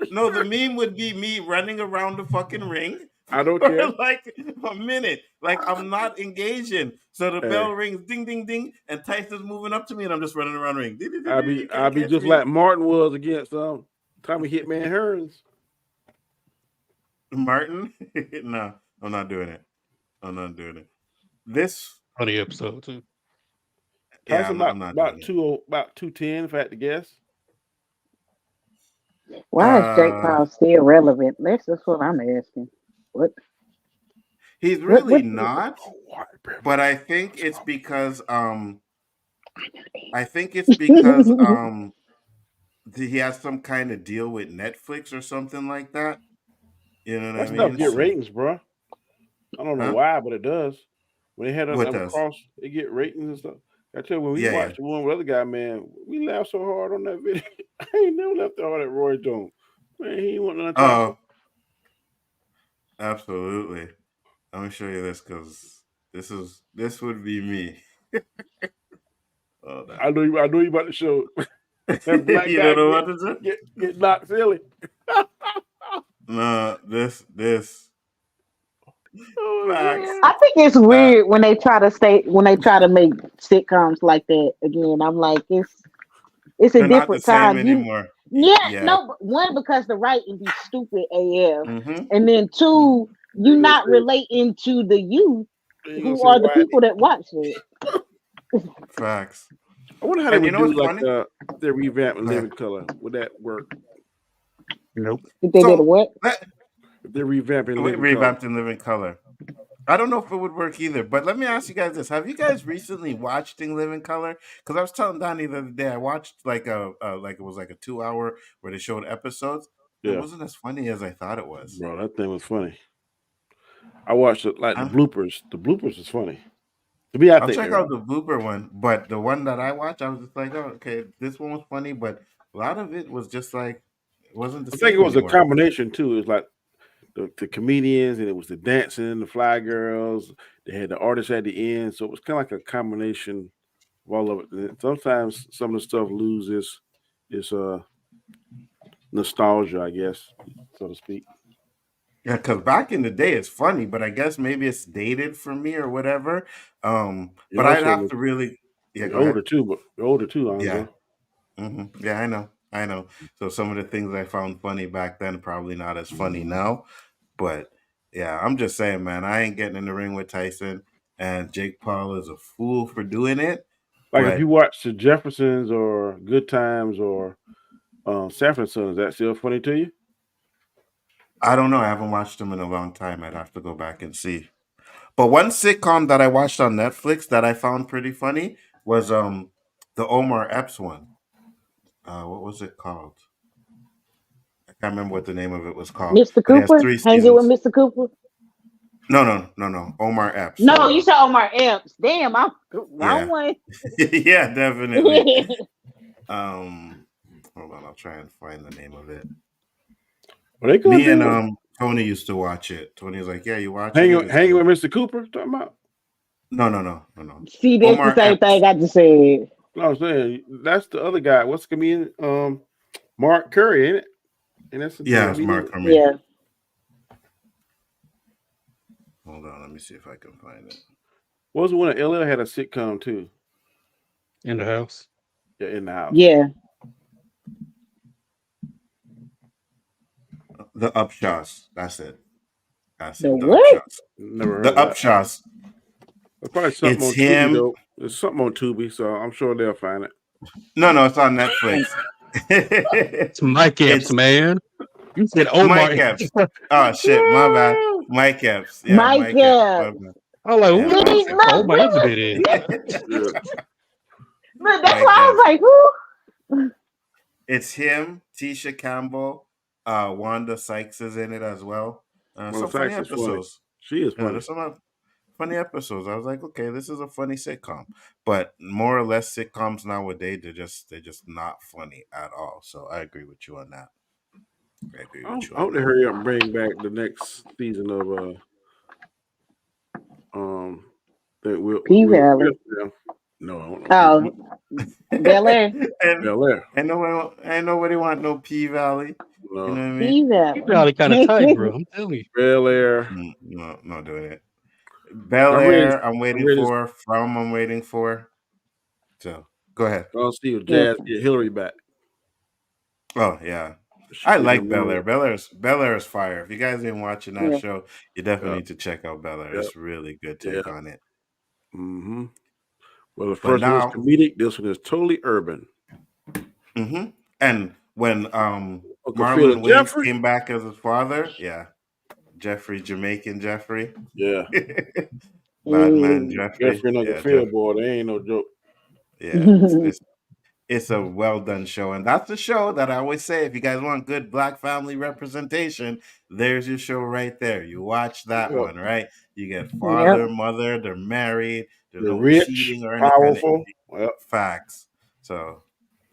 the meme would be me running around the fucking ring. I don't care. Like a minute. Like I'm not engaging. So the bell rings, ding, ding, ding, and Tyson's moving up to me, and I'm just running around the ring. I'll be just like Martin was against Tommy Hitman Hearns. Martin? No, I'm not doing it. This funny episode too. Tyson about 210, if I had to guess. Why is Jake Paul still relevant? That's what I'm asking. What? He's really not, but I think it's because he has some kind of deal with Netflix or something like that. You know what I mean? Stuff get ratings, bro. I don't know why, but it does. When they had us across, they get ratings and stuff. I tell you, when we Yeah, yeah. watched the one with the other guy, man, we laughed so hard on that video. I ain't never laughed that hard at Roy Jones. Man, he ain't want none taco. Oh, absolutely. Let me show you this because this would be me. Hold I know you about to show that on. black You guy don't know what to do? get knocked silly. No, this Oh facts. my I think it's That weird when they try to make sitcoms like that again. I'm like, it's a they're not the different same time. You anymore. Yeah, Yeah. no, but one, because the writing be stupid AF. Mm-hmm. And then Mm-hmm. two, God. you You gonna not say relating to the youth you gonna who say are the Whitey? people that watch it. Facts. I wonder how they And you would know do what's like funny? their revamp in Go ahead. living color. Would that work Nope. If they did a So what? if they're revamping living color? revamped in living color. I don't know if it would work either, but let me ask you guys this: have you guys recently watched In Living Color? Because I was telling Donnie the other day, I watched like like it was like a 2 hour where they showed episodes. It Yeah, wasn't as funny as I thought it was. bro, that thing was funny. I watched it like the I'm, bloopers. The bloopers is funny. To me, I I'll think check they're. out the blooper one, but the one that I watched, I was just like, oh, okay, this one was funny, but a lot of it was just like it wasn't the I think it same was a anymore. combination too. It was like the comedians, and it was the dancing, the fly girls. They had the artists at the end, so it was kind of like a combination of all of it. And sometimes some of the stuff loses its nostalgia, I guess, so to speak. Yeah, because back in the day, it's funny, but I guess maybe it's dated for me or whatever. And But I'd also, have to really, yeah, you're go ahead. older too, but you're older too, Yeah. Anzo. Yeah, I know. So some of the things I found funny back then probably not as funny now. But yeah, I'm just saying, man, I ain't getting in the ring with Tyson, and Jake Paul is a fool for doing it. Like if you But watch the Jeffersons or Good Times or Sanford Son, is that still funny to you? I don't know. I haven't watched them in a long time. I'd have to go back and see. But one sitcom that I watched on Netflix that I found pretty funny was the Omar Epps one. What was it called? I can't remember what the name of it was called, Mr. but it has Cooper? three Hanging with seasons. Mr. Cooper? No. Omar Epps. No, you said Omar Epps. Damn, I'm wrong Yeah, one. yeah, definitely. Um, hold on, I'll try and find the name of it. Are they gonna Me and do Tony used to watch it. Tony was like, "Yeah, you watching it? hanging It's hanging good." with Mr. Cooper? Talking about? No. See, that's the Omar same thing Epps. I just said. No, I'm saying that's the other guy. What's the comedian? Mark Curry, ain't it? And that's the Yeah, it's comedian. Mark Herman. Yeah. Hold on, let me see if I can find it. What was the one that LL had a sitcom too? In the house. Yeah, in the house. Yeah. The Upshaws. That's it. That's The it. The what? Upshaws. Never heard The of that. Upshaws. There's probably something It's on Tubi him. though. There's something on Tubi, so I'm sure they'll find it. No, it's on Netflix. It's Mike Epps, It's man. You said Omar. Mike Epps. Oh shit, my bad. Mike Epps. Yeah, Mike Mike Epps. My Epps. bad. I'm like, who Yeah, the fuck Mike See, said Epps. look, Omar Epps look, been in? Yeah. look, that's Mike why I Epps. was like, who? It's him, Tisha Campbell, Wanda Sykes is in it as well. Well, Some funny Sykes is funny. episodes. She is Yeah, funny. there's some funny episodes. I was like, okay, this is a funny sitcom. But more or less sitcoms nowadays, they're just not funny at all. So I agree with you on that. I agree with you I on hope they that. hurry up and bring back the next season of um that P Will Smith. Valley. Yeah. No, I don't know. Oh, Bel Air. and Bel Air. ain't nobody want no P Valley. You know No. what I mean? P You Valley. probably kind of tight, bro. I'm telling you. Bel Air. No, not doing it. Bel I'm ready. Air, I'm I'm waiting ready to for. From, I'm waiting for. So go ahead. see if Yeah. Jazz get Hillary back. Oh yeah, She I getting like them Bel Air. on. Bel Air is fire. If you guys ain't watching that Yeah. show, you definitely Yeah. need to check out Bel Air. Yeah. It's really good Yeah. take on it. Mm-hmm. Well, the But first one is now, comedic. This one is totally urban. and when Uncle Phil Marlon and Wayans Jeffrey. came back as his father, yeah, Jeffrey, Jamaican Jeffrey, Yeah. Bad Man Mm. Jeffrey, Jeffrey and Uncle yeah, Phil, boy, they ain't no joke. yeah. It's a well done show, and that's the show that I always say. If you guys want good Black family representation, there's your show right there. You watch that Yeah. one, right? You get Yep. father, mother, they're married, There's They're no rich, cheating or any kind of powerful. Well, facts. So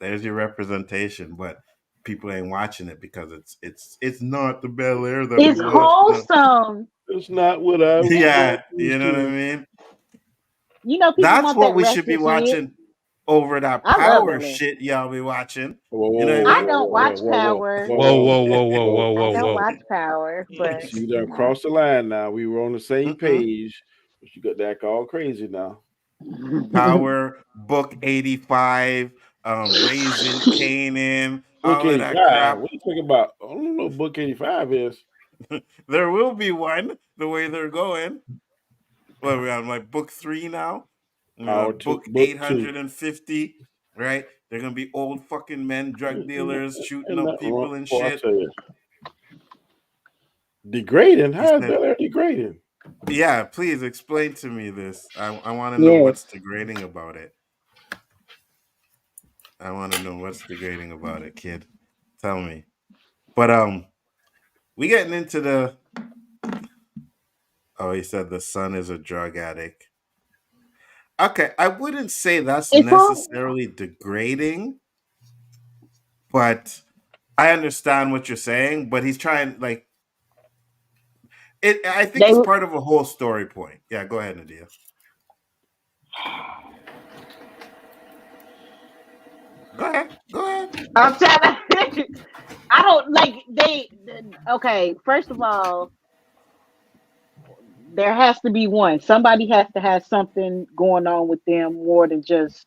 there's your representation, but people ain't watching it because it's not the Bel Air that we It's watched. No. wholesome. it's not what I was Yeah, used you know what I to. mean? You know, people That's want what that we should be ratchet shit. watching over that I love power Bel Air. shit y'all be watching. Whoa, You know what I whoa, I mean? don't watch whoa, Power. Whoa, whoa, whoa, whoa, whoa, I whoa, don't whoa. watch Power, but You done you crossed the line now. We were on the same Mm-mm. page, but you got to act all crazy now. know. Power, Book 85, Raising Canaan, Book all of that 85. crap. What you talking about? I don't know what Book 85 is. There will be one the way they're going. What are we on like book 3 now? We're Power on 2, book Book 2. 850, right? They're gonna be old fucking men, drug dealers, shooting Ain't up nothing wrong. people and Boy, I shit. tell you. Degrading? He How is said, Bel Air degrading? "Yeah, please explain to me this. I want to know Yes. what's degrading about it. I want to know what's degrading about it, kid. Tell me." But we getting into the. Oh, he said the son is a drug addict. Okay, I wouldn't say that's It's all necessarily degrading, but I understand what you're saying. But he's trying like it. I think they. it's part of a whole story point. Yeah, go ahead, Nadia. Go ahead. Go ahead. I'm trying to. I don't like they. Okay, first of all, there has to be one. Somebody has to have something going on with them more than just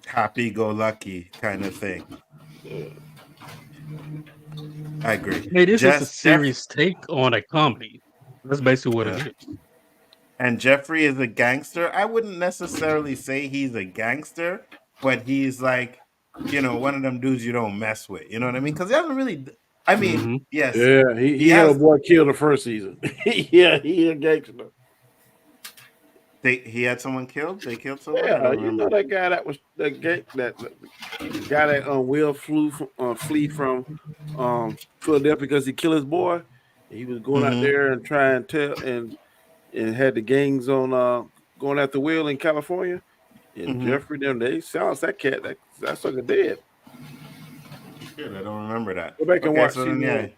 Happy go lucky kind of thing. I agree. Hey, this is a Jeff serious take on a comedy. That's basically what it is. and Jeffrey is a gangster. I wouldn't necessarily say he's a gangster, but he's like, one of them dudes you don't mess with. You know what I mean? Because he hasn't really. I mean, hmm yes, Yeah, he he had a has. boy killed the first season. Yeah, he a gangster. He had someone killed. They killed someone. I Yeah, don't you know remember. that guy that was that guy that will flee from Philadelphia because he killed his boy. He was going out Mm-hmm. there and try and tell and had the gangs on going after Will in California. And Mm-hmm. Jeffrey them they silenced that cat. That sucker dead. Shit, I don't remember that. Go back and Okay, watch so then season yeah. 1.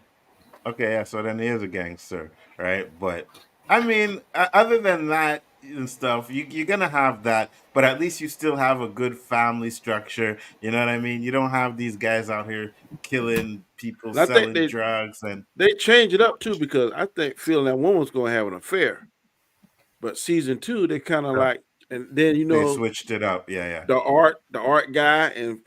Okay, yeah. So then he is a gangster, right? But I mean, other than that and stuff, you're gonna have that, but at least you still have a good family structure. You know what I mean? You don't have these guys out here killing people, And I think selling drugs, and they changed it up too because I think Phil and that woman was gonna have an affair. But season 2, they kind of like, and then they switched it up. Yeah, yeah. the art guy and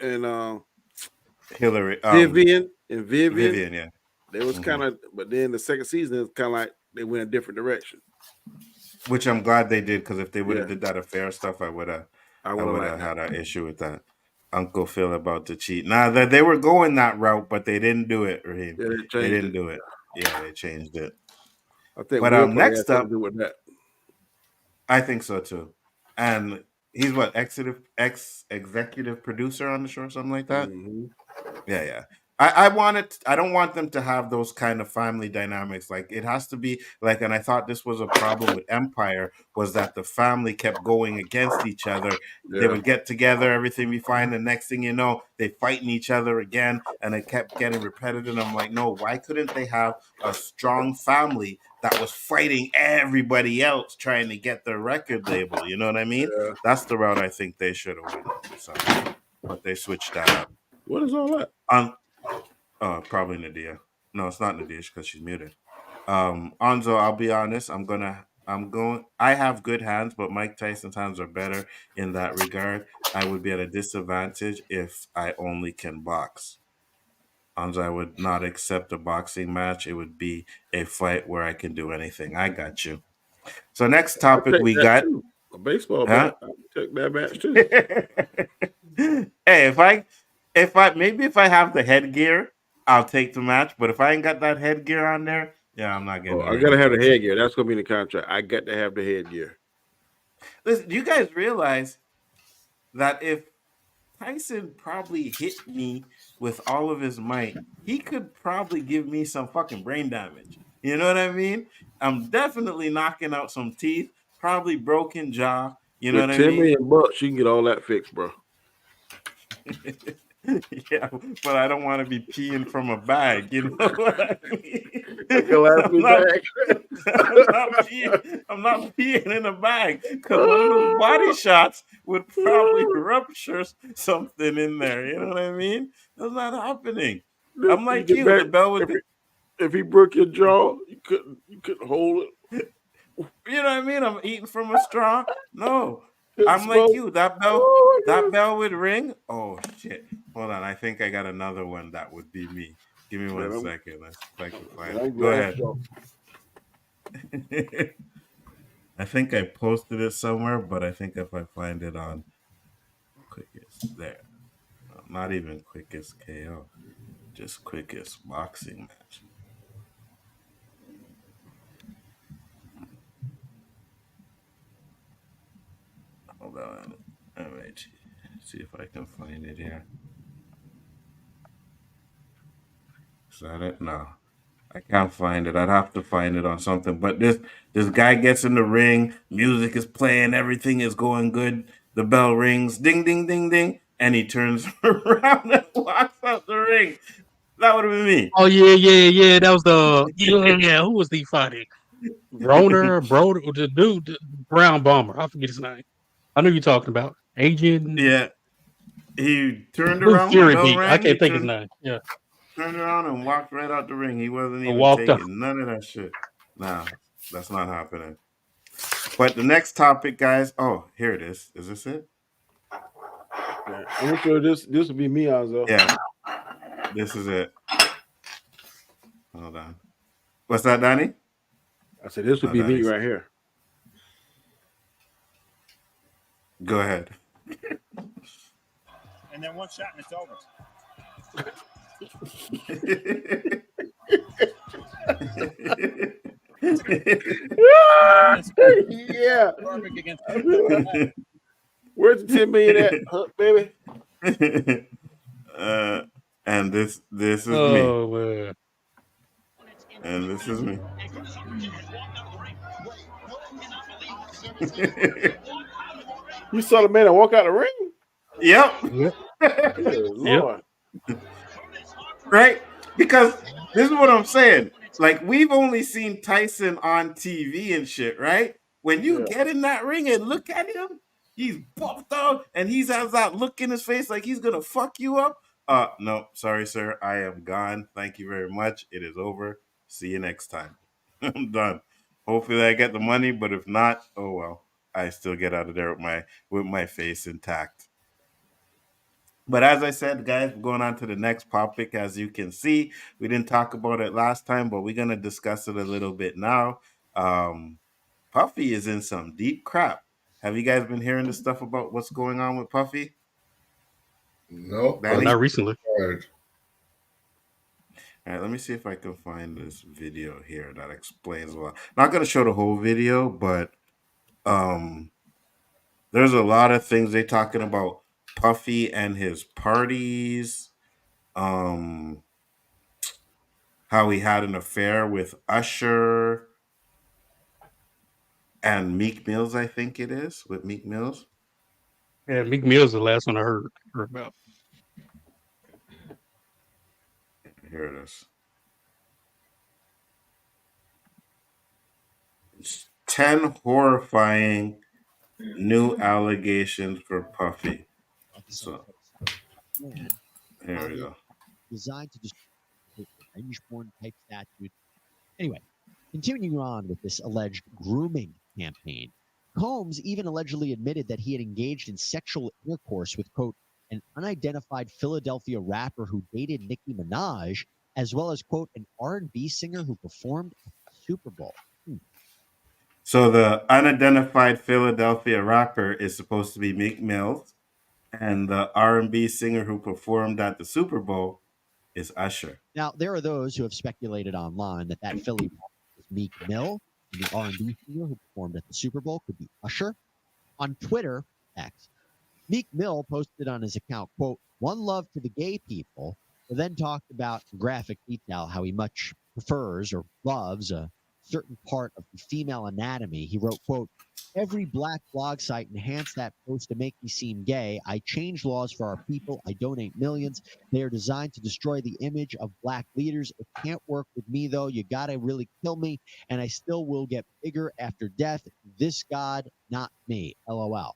Hillary, Vivian, Vivian, yeah. they was hmm kind of, but then the second season is kind of like they went a different direction. Which I'm glad they did because if they would have Yeah, did that affair stuff, I would have, I I would have would liked have that. had an issue with that. Uncle Phil about to cheat. Nah, they were going that route, but they didn't do it, Raheem. Yeah, they They changed didn't it. do it. Yeah, they changed it. I think But Will probably had next something to up, do with that. I think so too. And he's what ex executive producer on the show or something like that. Hmm. Yeah, yeah. I don't want them to have those kind of family dynamics. Like it has to be like, and I thought this was a problem with Empire was that the family kept going against each other. They Yeah, would get together, everything be fine. The next thing you know, they fighting each other again, and it kept getting repetitive. And I'm like, no, why couldn't they have a strong family that was fighting everybody else trying to get their record label? You know what I mean? yeah. That's the route I think they should have went. So, but they switched that up. What is all that? Um, probably Nadia. No, it's not Nadia because she's muted. Anzo, I'll be honest. I have good hands, but Mike Tyson's hands are better in that regard. I would be at a disadvantage if I only can box. Anzo, I would not accept a boxing match. It would be a fight where I can do anything. I got you. So next I topic take we that got, too. A baseball huh? bat. I take that match too. Hey, if I have the headgear, I'll take the match. But if I ain't got that headgear on there, yeah, I'm not Oh, getting I in there gotta with have you. the headgear. That's gonna be in the contract. I got to have the headgear. Listen, do you guys realize that if Tyson probably hit me with all of his might, he could probably give me some fucking brain damage. You know what I mean? I'm definitely knocking out some teeth. probably broken jaw. You know With what I 10 mean? million bucks, you can get all that fixed, bro. Yeah, but I don't want to be peeing from a bag. You know what I mean? Like a last I'm not, bag. I'm not peeing in a bag because one of those body shots would probably rupture something in there. You know what I mean? That's not happening. I'm You like get you. back The bell would. if he broke your jaw, you couldn't hold it. You know what I mean? I'm eating from a straw. No, Couldn't I'm like smoke. you. Oh my That God. bell would ring. Oh shit! Hold on. I think I got another one that would be me. Give me one Man, second. Let's see if I can find I'm it. Go glass ahead. jaw. I think I posted it somewhere, but I think if I find it on quickest there, no, not even quickest KO, just quickest boxing match. Hold on. Let me see if I can find it here. Is that it? No. I can't find it. I'd have to find it on something. But this guy gets in the ring, music is playing, everything is going good. The bell rings, ding, ding, ding, ding, and he turns around and walks out the ring. That would have been me. Oh yeah. That was the Who was the fighting? Broder, the dude, the Brown Bomber. I forget his name. I know you're talking about Agent Yeah, he turned Who around, Fury bell beat. I rang, can't think his name. Yeah, turned around and walked right out the ring. He wasn't I even walked up. taking none of that shit. Nah, that's not happening. But the next topic, guys. Oh, here it is. Is this it? Yeah. I'm sure this would be me, Alzo. Yeah, this is it. Hold on. What's that, Danny? I said this would Oh, be me Danny's. right here. Go ahead. And then one shot and it's over. Yeah. Perfect against Where's the 10 million at, baby? uh, and this is me. Oh man. And this is me. You saw the man that walk out the ring? Yep. Yep. Good Yep. Lord. Right? Because this is what I'm saying. Like, we've only seen Tyson on TV and shit, right? When you Yeah. get in that ring and look at him, he's buffed out and he has that look in his face like he's gonna fuck you up. No, sorry, sir. I am gone. Thank you very much. It is over. See you next time. I'm done. Hopefully I get the money, but if not, oh well. I still get out of there with my face intact. But as I said, guys, we're going on to the next topic. As you can see, we didn't talk about it last time, but we're going to discuss it a little bit now. Puffy is in some deep crap. Have you guys been hearing the stuff about what's going on with Puffy? No, Well, Danny? not recently. tired. All right, let me see if I can find this video here that explains a lot. Not going to show the whole video, but there's a lot of things they talking about Puffy and his parties. Um, how he had an affair with Usher and Meek Mills, I think it is, with Meek Mills. Yeah, Meek Mill's the last one I heard about. Here it is. It's 10 horrifying new allegations for Puffy. So, here we go. Designed to destroy range-born type statute. Anyway, continuing on with this alleged grooming campaign, Combs even allegedly admitted that he had engaged in sexual intercourse with, quote, an unidentified Philadelphia rapper who dated Nicki Minaj, as well as, quote, an R&B singer who performed at the Super Bowl. So the unidentified Philadelphia rapper is supposed to be Meek Mills, and the R&B singer who performed at the Super Bowl is Usher. Now, there are those who have speculated online that Philly rapper was Meek Mill, and the R&B singer who performed at the Super Bowl could be Usher. On Twitter, X, Meek Mill posted on his account, quote, one love to the gay people, but then talked about in graphic detail how he much prefers or loves a certain part of the female anatomy. He wrote, quote, every black blog site enhanced that post to make me seem gay. I change laws for our people. I donate millions. They are designed to destroy the image of black leaders. It can't work with me, though. You got to really kill me, and I still will get bigger after death. This God, not me. LOL.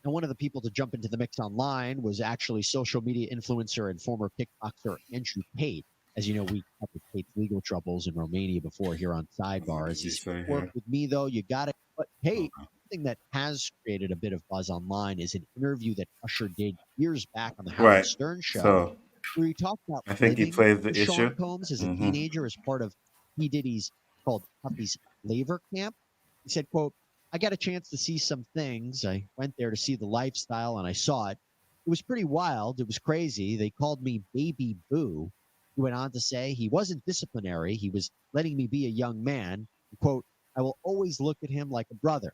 And one of the people to jump into the mix online was actually social media influencer and former kickboxer Andrew Tate. As you know, we covered Tate's legal troubles in Romania before here on Sidebar. As You he say said, work here. with me, though. You got it. But Tate, something that has created a bit of buzz online is an interview that Usher did years back on the Howard Right. Stern show, So where he talked about I think he living plays the with Sean issue. Combs as a Mm-hmm. teenager as part of P. Diddy's called Puffy's Flavor Camp. He said, quote, I got a chance to see some things. I went there to see the lifestyle and I saw it. It was pretty wild. It was crazy. They called me Baby Boo. He went on to say he wasn't disciplinary. He was letting me be a young man. And, quote, I will always look at him like a brother.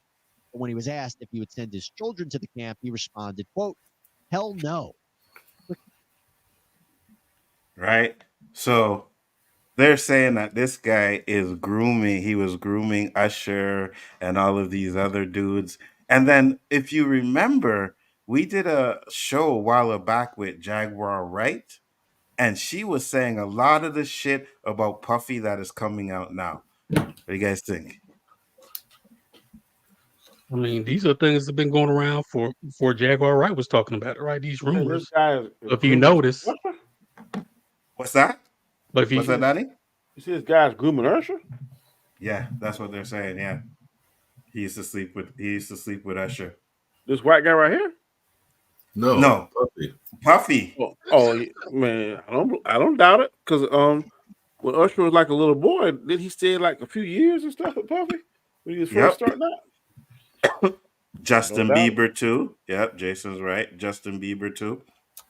But when he was asked if he would send his children to the camp, he responded, quote, hell no. Right. So they're saying that this guy is grooming. He was grooming Usher and all of these other dudes. And then, if you remember, we did a show a while back with Jaguar Wright, and she was saying a lot of the shit about Puffy that is coming out now. What do you guys think? I mean, these are things that have been going around for before Jaguar Wright was talking about it, right? These You saying this rumors. guy is If you grooming notice, Usher? What's that? but if What's that, you Danny? You see this guy's grooming Usher? Yeah, that's what they're saying. Yeah, he used to sleep with Usher. This white guy right here? No, No, Puffy. Puffy. Man, I don't doubt it. Because when Usher was like a little boy, did he stay like a few years and stuff with Puffy when he was first Yep. starting out? Justin No doubt. Bieber too. Yep, Jason's right. Justin Bieber too.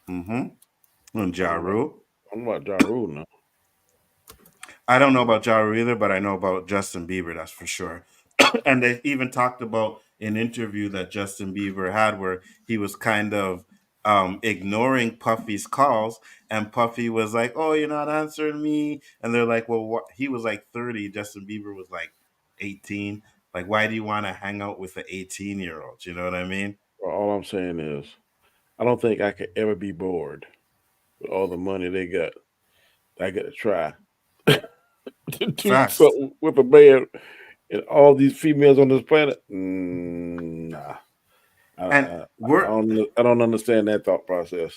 Mm-hmm. And Ja Rule. I'm about Ja Rule now. I don't know about Ja Rule either, but I know about Justin Bieber, that's for sure. And they even talked about an interview that Justin Bieber had where he was kind of ignoring Puffy's calls, and Puffy was like, "Oh, you're not answering me," and they're like, "Well, what?" He was like 30, Justin Bieber was like 18. Like, why do you want to hang out with an 18-year-old? You know what I mean? Well, all I'm saying is, I don't think I could ever be bored with all the money they got. I got to try to do Facts. something with a man and all these females on this planet. Nah, And I don't understand that thought process.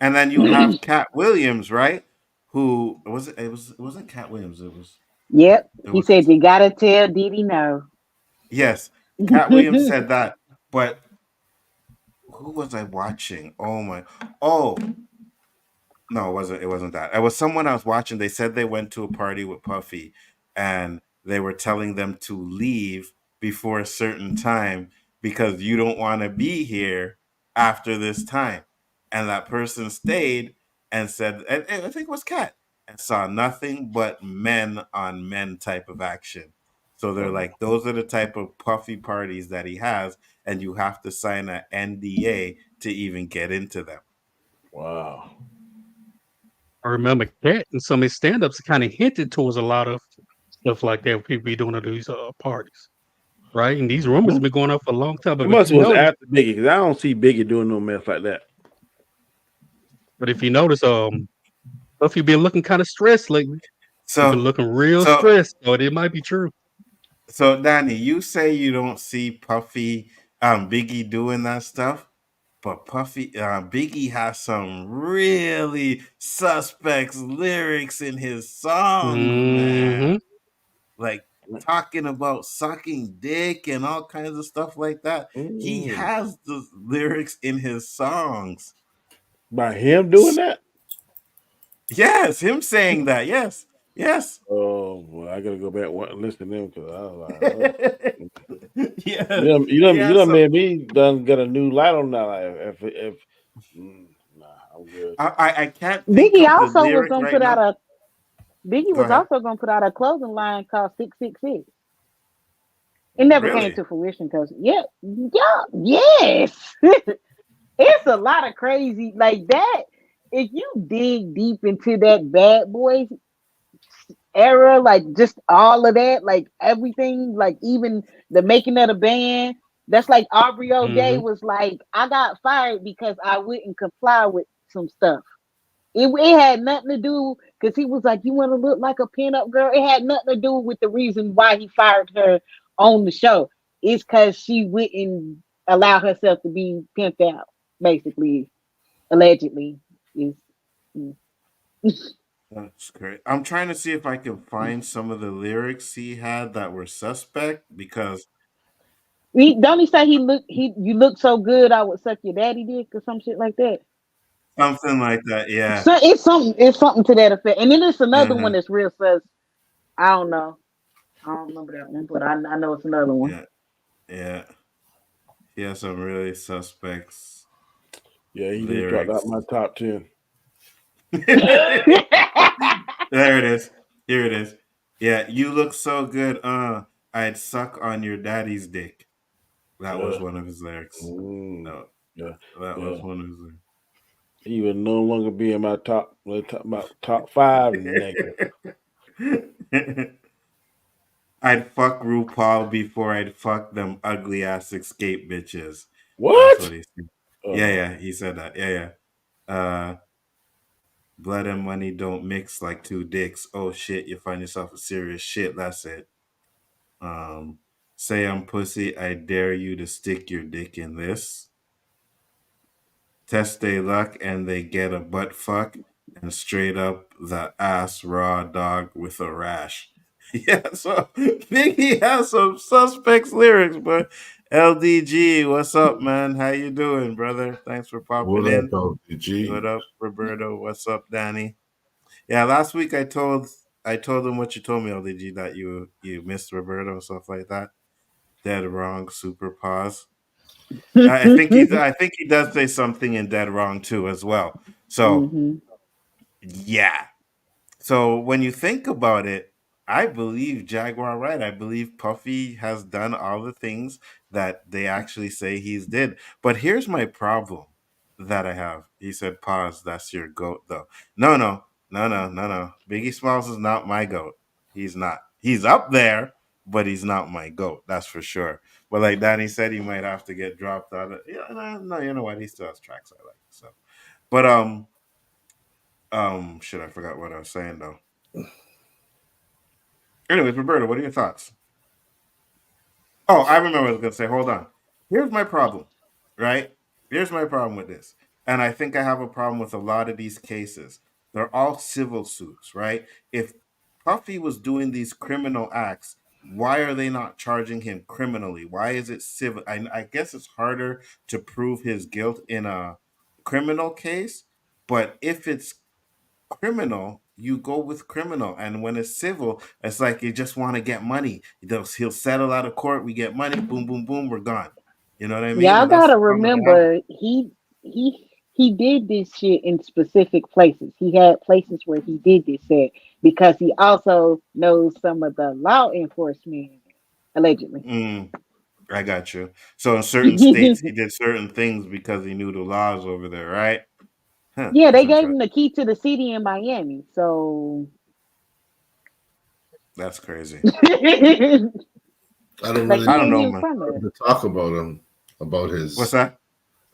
and then you have Cat Williams, right? Who was it? It wasn't Cat Williams. Yep. It He was said you gotta tell Diddy no. Yes, Cat Williams said that. But who was I watching? Oh, no, it wasn't that. It was someone I was watching. They said they went to a party with Puffy and they were telling them to leave before a certain time because you don't want to be here after this time. And that person stayed and said, and I think it was Cat, and saw nothing but men on men type of action. So they're like, those are the type of Puffy parties that he has, and you have to sign an NDA to even get into them. Wow. I remember Cat and some of his stand-ups kind of hinted towards a lot of stuff like that people be doing at these parties, right? And these rumors have been going on for a long time. It But must was after Biggie because I don't see Biggie doing no mess like that. But if you notice, Puffy been looking kind of stressed lately. He's been looking real stressed, so it might be true. So Danny, you say you don't see Puffy, Biggie doing that stuff, but Biggie has some really suspect lyrics in his songs, man. Like talking about sucking dick and all kinds of stuff like that. He has the lyrics in his songs. By him doing that? Yes, him saying that. Yes. Oh, well, I gotta go back and listen to them because I was like, yeah. You done made me done got a new light on that. Nah, I'm good. I can't think Biggie of the also was lyric gonna right put out now. also gonna put out a clothing line called 666. It never came to fruition because yes. It's a lot of crazy like that. If you dig deep into that Bad Boys era, like just all of that, like everything, like even the making of the band. That's like Aubrey O'Day Hmm. was like, I got fired because I wouldn't comply with some stuff. It had nothing to do because he was like, "You want to look like a pinup girl." It had nothing to do with the reason why he fired her on the show. It's because she wouldn't allow herself to be pimped out, basically, allegedly. Is mm. That's great. I'm trying to see if I can find some of the lyrics he had that were suspect because Don't he say you look so good I would suck your daddy dick or some shit like that. something like that. Yeah. So it's something to that effect. And then there's another one Uh-huh. that's real sus. I don't know. I don't remember that one, but I know it's another one. Yeah. Yeah. He has some really suspects Yeah, he just dropped out lyrics. my top 10. There it is. Here it is. Yeah, you look so good. I'd suck on your daddy's dick. That was Yeah. one of his lyrics. Mm. No, Yeah. that Yeah. was one of his lyrics. He will no longer be in my top five, nigga. I'd fuck RuPaul before I'd fuck them ugly ass escape bitches. That's what What? he said. Yeah, Uh, yeah, he said that. Yeah, yeah. Blood and money don't mix like two dicks. Oh shit, you find yourself a serious shit. That's it. Um, say I'm pussy. I dare you to stick your dick in this. Test their luck and they get a butt fuck and straight up the ass raw dog with a rash. Yeah, so Biggie has some suspects lyrics, but LDG, what's up, man? How you doing, brother? Thanks for popping What up, in. LPG? What up, Roberto? What's up, Danny? Yeah, last week I told him what you told me, LDG, that you missed Roberto and stuff like that. Dead wrong, super pause. I think he does say something in dead wrong too as well. So Hmm. yeah. So when you think about it, I believe Jaguar right. I believe Puffy has done all the things that they actually say he's did. But here's my problem that I have. He said, "Pause. That's your goat, though." No, no, no, no, no, no. Biggie Smalls is not my goat. He's not. He's up there, but he's not my goat. That's for sure. But like Danny said, he might have to get dropped out of. Yeah, no, no. You know what? He still has tracks I like. So, but shit, I forgot what I was saying though. Anyways, Roberta, what are your thoughts? Oh, I remember what I was going to say. Hold on. Here's my problem, right? Here's my problem with this. And I think I have a problem with a lot of these cases. They're all civil suits, right? If Puffy was doing these criminal acts, why are they not charging him criminally? Why is it civil? I guess it's harder to prove his guilt in a criminal case, but if it's criminal, you go with criminal. And when it's civil, it's like you just want to get money. He'll settle out of court. We get money. Boom, boom, boom. We're gone. You know what I mean? Y'all And that's the gotta problem that I have. remember he did this shit in specific places. He had places where he did this shit because he also knows some of the law enforcement allegedly. Mm, I got you. So in certain states, he did certain things because he knew the laws over there, right? Huh, Yeah, that's they gave him interesting. the key to the city in Miami. So That's crazy. like I don't he really I don't know ain't know, even man. from there. to talk about him, about What's his. that?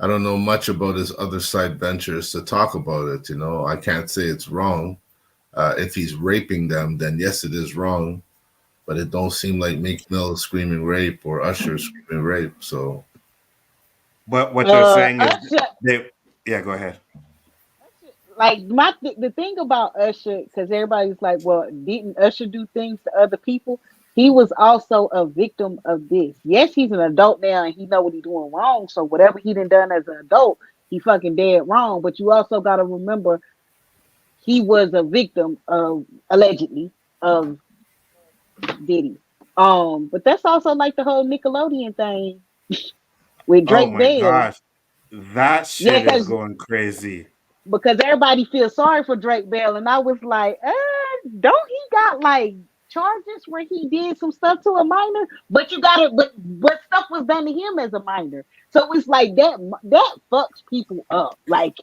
I don't know much about his other side ventures to talk about it. You know, I can't say it's wrong. If he's raping them, then yes, it is wrong. But it don't seem like Meek Mill is screaming rape or Usher is screaming rape. So But what they're saying is Usher, they. Yeah, go ahead. like the thing about Usher, because everybody's like, well, didn't Usher do things to other people? He was also a victim of this. Yes, he's an adult now and he know what he's doing wrong. So whatever he done as an adult, he fucking dead wrong. But you also got to remember he was a victim of allegedly of Diddy. But that's also like the whole Nickelodeon thing with Oh Drake my Bell. gosh, that Yeah, shit is going crazy. because everybody feels sorry for Drake Bell, and I was like, don't he got like charges where he did some stuff to a minor? But you got it, but stuff was done to him as a minor, so it's like that fucks people up. Like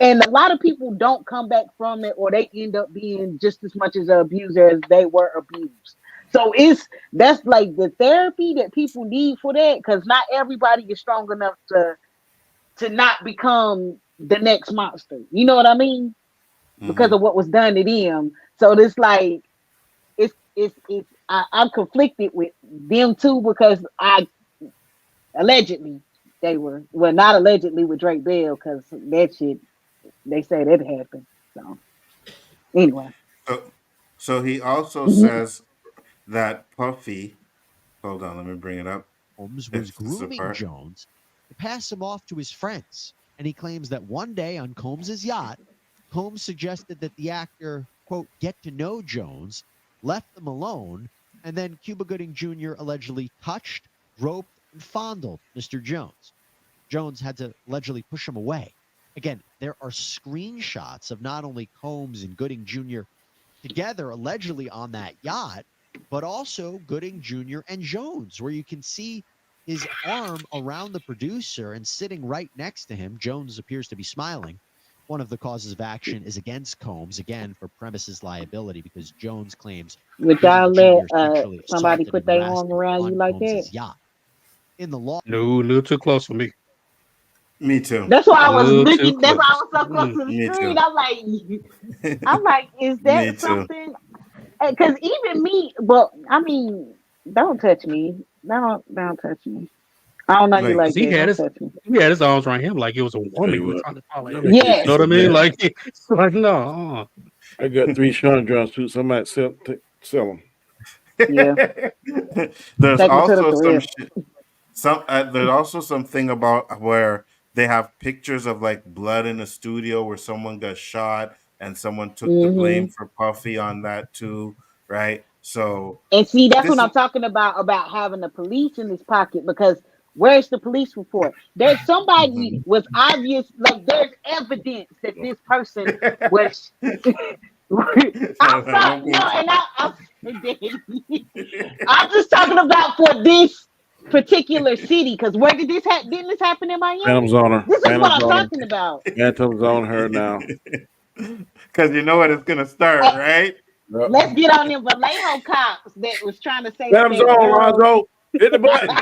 And a lot of people don't come back from it, or they end up being just as much as an abuser as they were abused. So that's like the therapy that people need for that, because not everybody is strong enough to not become the next monster. You know what I mean? Because Mm-hmm. of what was done to them. So it's like I'm conflicted with them too, because I allegedly they were, well, not allegedly with Drake Bell, because that shit they said it happened. So anyway. So, so he also Mhm. says that Puffy. Hold on, let me bring it up. Holmes was If this is the grooming part. Jones to pass him off to his friends. And he claims that one day on Combs's yacht, Combs suggested that the actor, quote, get to know Jones, left them alone, and then Cuba Gooding Jr. allegedly touched, groped, and fondled Mr. Jones. Jones had to allegedly push him away. Again, there are screenshots of not only Combs and Gooding Jr. together allegedly on that yacht, but also Gooding Jr. and Jones, where you can see his arm around the producer and sitting right next to him. Jones appears to be smiling. One of the causes of action is against Combs, again, for premises liability, because Jones claims Would Gooding y'all let Jr. sexually somebody assaulted put and their harassed arm him around you on like that? Combs's yacht. In the law, No, a little too close for me. Me too. That's why A I was little too looking. That's why I close. was so close to the Me screen. too. I'm like, is Me that too. something? Because even me, well, I mean, don't touch me. Don't touch me. I don't know you Like, Cause like that. Don't touch me. he had his arms around him like it was a Tell woman he you was what, trying to follow. let You me get Yes. you know what I some mean? that. Like, it's like no. I got 3 Sean John suits. I might sell them. Yeah. there's Take me to the also some thrift. shit. There's also something about where they have pictures of like blood in the studio where someone got shot and someone took the blame Hmm. for Puffy on that too, right? So And see, that's what this is I'm talking about having the police in his pocket, because where's the police report? There's somebody Mhm. was obvious, like there's evidence that this person was. I'm sorry, Don't no, go- and I'm just talking about for this particular city, because where did this happen? Didn't this happen in Phantom's Miami? on her. This is what Phantom's I'm on her. talking about. Phantom's on her now. Because you know what it's gonna Hey, start, right? Yep. let's get on them Vallejo cops that was trying to say that Phantom's that on, girl. Lonzo. Hit the button.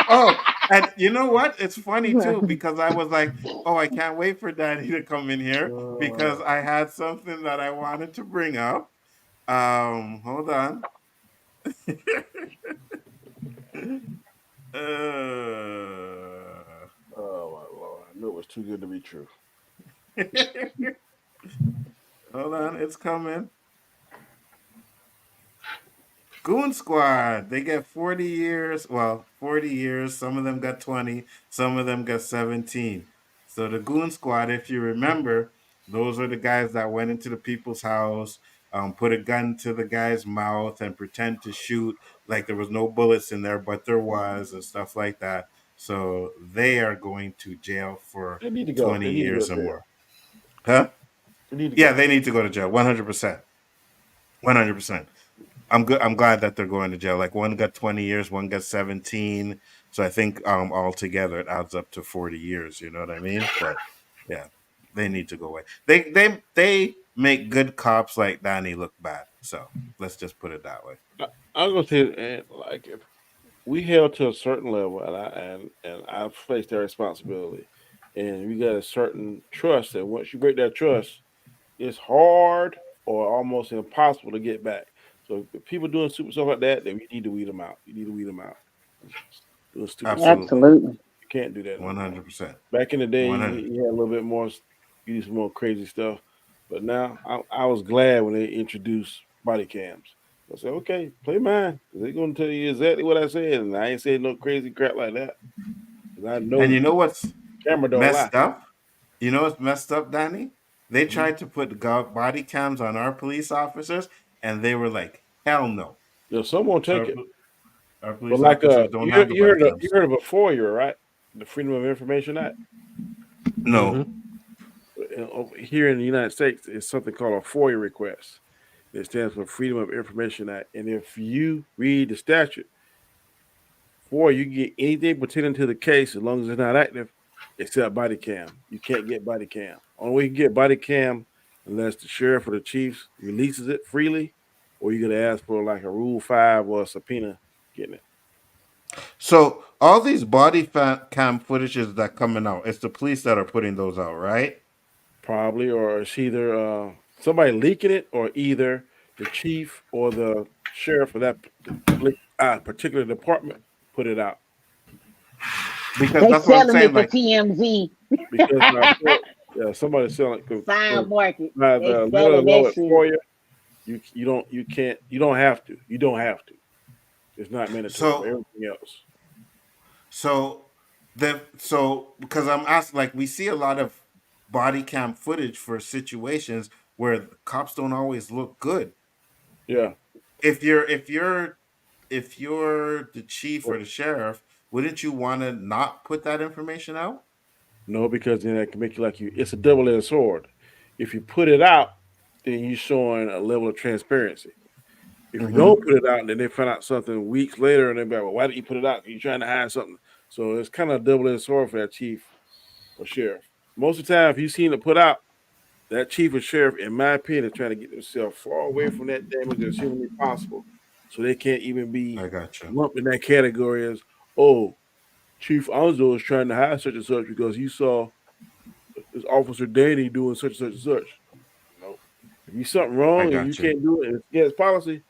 Oh, and you know what? It's funny too because I was like, "Oh, I can't wait for Daddy to come in here because I had something that I wanted to bring up." Hold on. Oh my lord! I knew it was too good to be true. Hold on, it's coming. Goon Squad. They get 40 years. Well, 40 years. Some of them got 20. Some of them got 17. So the Goon Squad, if you remember, those are the guys that went into the people's house, put a gun to the guy's mouth and pretend to shoot like there was no bullets in there, but there was, and stuff like that. So they are going to jail for They need to go. 20 They need to go years to or jail. more. Huh? They need to Yeah, go. they need to go to jail. 100%. 100%. I'm good. I'm glad that they're going to jail. Like one got 20 years, one got 17. So I think altogether it adds up to 40 years. You know what I mean? But yeah, they need to go away. They make good cops like Danny look bad. So let's just put it that way. I'm gonna say, and like if we held to a certain level, and I faced that responsibility, and we got a certain trust, and once you break that trust, it's hard or almost impossible to get back. So if people doing stupid stuff like that, then we need to weed them out. You need to weed them out. Doing stupid stuff. Absolutely. Absolutely. You can't do that no more. 100%. Back in the day, 100. you had a little bit more, you do some more crazy stuff. But now, I was glad when they introduced body cams. I said, okay, play mine. They're going to tell you exactly what I said. And I ain't saying no crazy crap like that. Because I And know you know what's camera don't lie. messed up? You know what's messed up, Danny? They Mhm. tried to put body cams on our police officers, and they were like, "Hell no." You know, some won't So take it. our But police like, officers don't have the you body heard cams. you heard of a FOIA, right? The Freedom of Information Act. No. Mm-hmm. Here in the United States, it's something called a FOIA request. It stands for Freedom of Information Act. And if you read the statute, FOIA, you can get anything pertaining to the case as long as it's not active. except body cam. You can't get body cam. Only way you can get body cam unless the sheriff or the chief releases it freely, or you're gonna ask for like a Rule 5 or a subpoena getting it. So all these body cam footages that coming out, it's the police that are putting those out, right? Probably, or it's either somebody leaking it, or either the chief or the sheriff of that particular department put it out. Because They that's what I'm selling saying. it for Like, TMZ. Because somebody's selling Side market. by They the letter selling of law that at shit. FOIA, you don't have to. It's not mandatory for everything else. so because I'm asking, like, we see a lot of body cam footage for situations where the cops don't always look good. Yeah. If you're the chief or the sheriff, wouldn't you want to not put that information out? No, because then that can make you like you. It's a double-edged sword. If you put it out, then you're showing a level of transparency. If you don't put it out, and then they find out something weeks later, and they're like, "Well, why did you put it out? You're trying to hide something." So it's kind of a double-edged sword for that chief or sheriff. Most of the time, if you've seen it put out, that chief or sheriff, in my opinion, is trying to get themselves far away from that damage as humanly possible, so they can't even be I got you. lumped in that category as, "Oh, Chief Nzo is trying to hide such and such because you saw this Officer Danny doing such and such and such." No, if you something I wrong and got you you. can't do it, and it's against policy,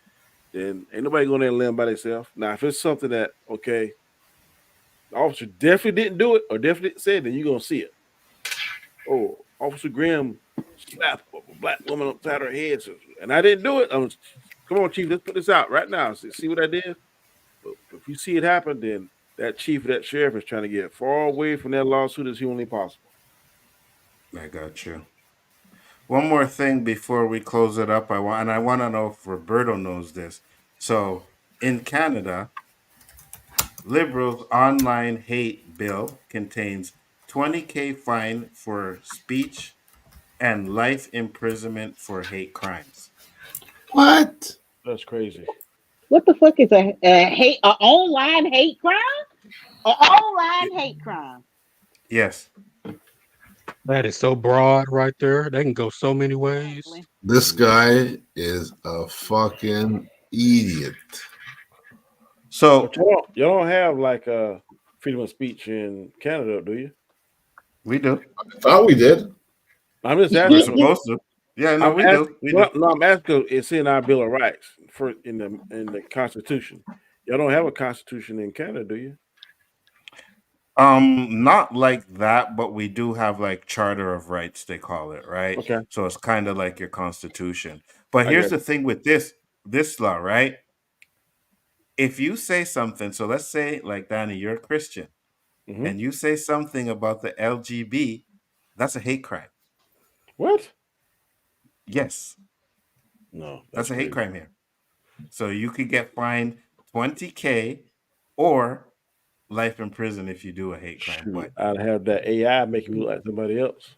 then ain't nobody going there and limb by themselves. Now, if it's something that the officer definitely didn't do it or definitely didn't say it, then you're gonna see it. Oh, Officer Graham slapped a black woman upside her head, and I didn't do it. Come on, Chief, let's put this out right now. See what I did? But if you see it happen, then that chief or that sheriff is trying to get far away from that lawsuit as humanly possible. I got you. One more thing before we close it up, I want to know if Roberto knows this. So in Canada, Liberals' online hate bill contains 20K fine for speech and life imprisonment for hate crimes. What? That's crazy. What the fuck is a online hate crime? An online hate crime. Yes. That is so broad right there. They can go so many ways. Exactly. This guy is a fucking idiot. So But you don't have like freedom of speech in Canada, do you? we do. I thought we did. I'm just We're asking. supposed to. Yeah, no, I'm we asking, do. We do. No, I'm asking. It's in our Bill of Rights in the Constitution. Y'all don't have a Constitution in Canada, do you? Not like that, but we do have like Charter of Rights, they call it, right? Okay. So it's kind of like your constitution. But I here's got the thing with this law, right? If you say something, so let's say like Danny, you're a Christian, Mhm. and you say something about the LGB, that's a hate crime. What? Yes, No, that's a hate crazy. crime here. So you could get fined 20K or life in prison if you do a hate crime. Shoot, I'd have that AI make me look like somebody else.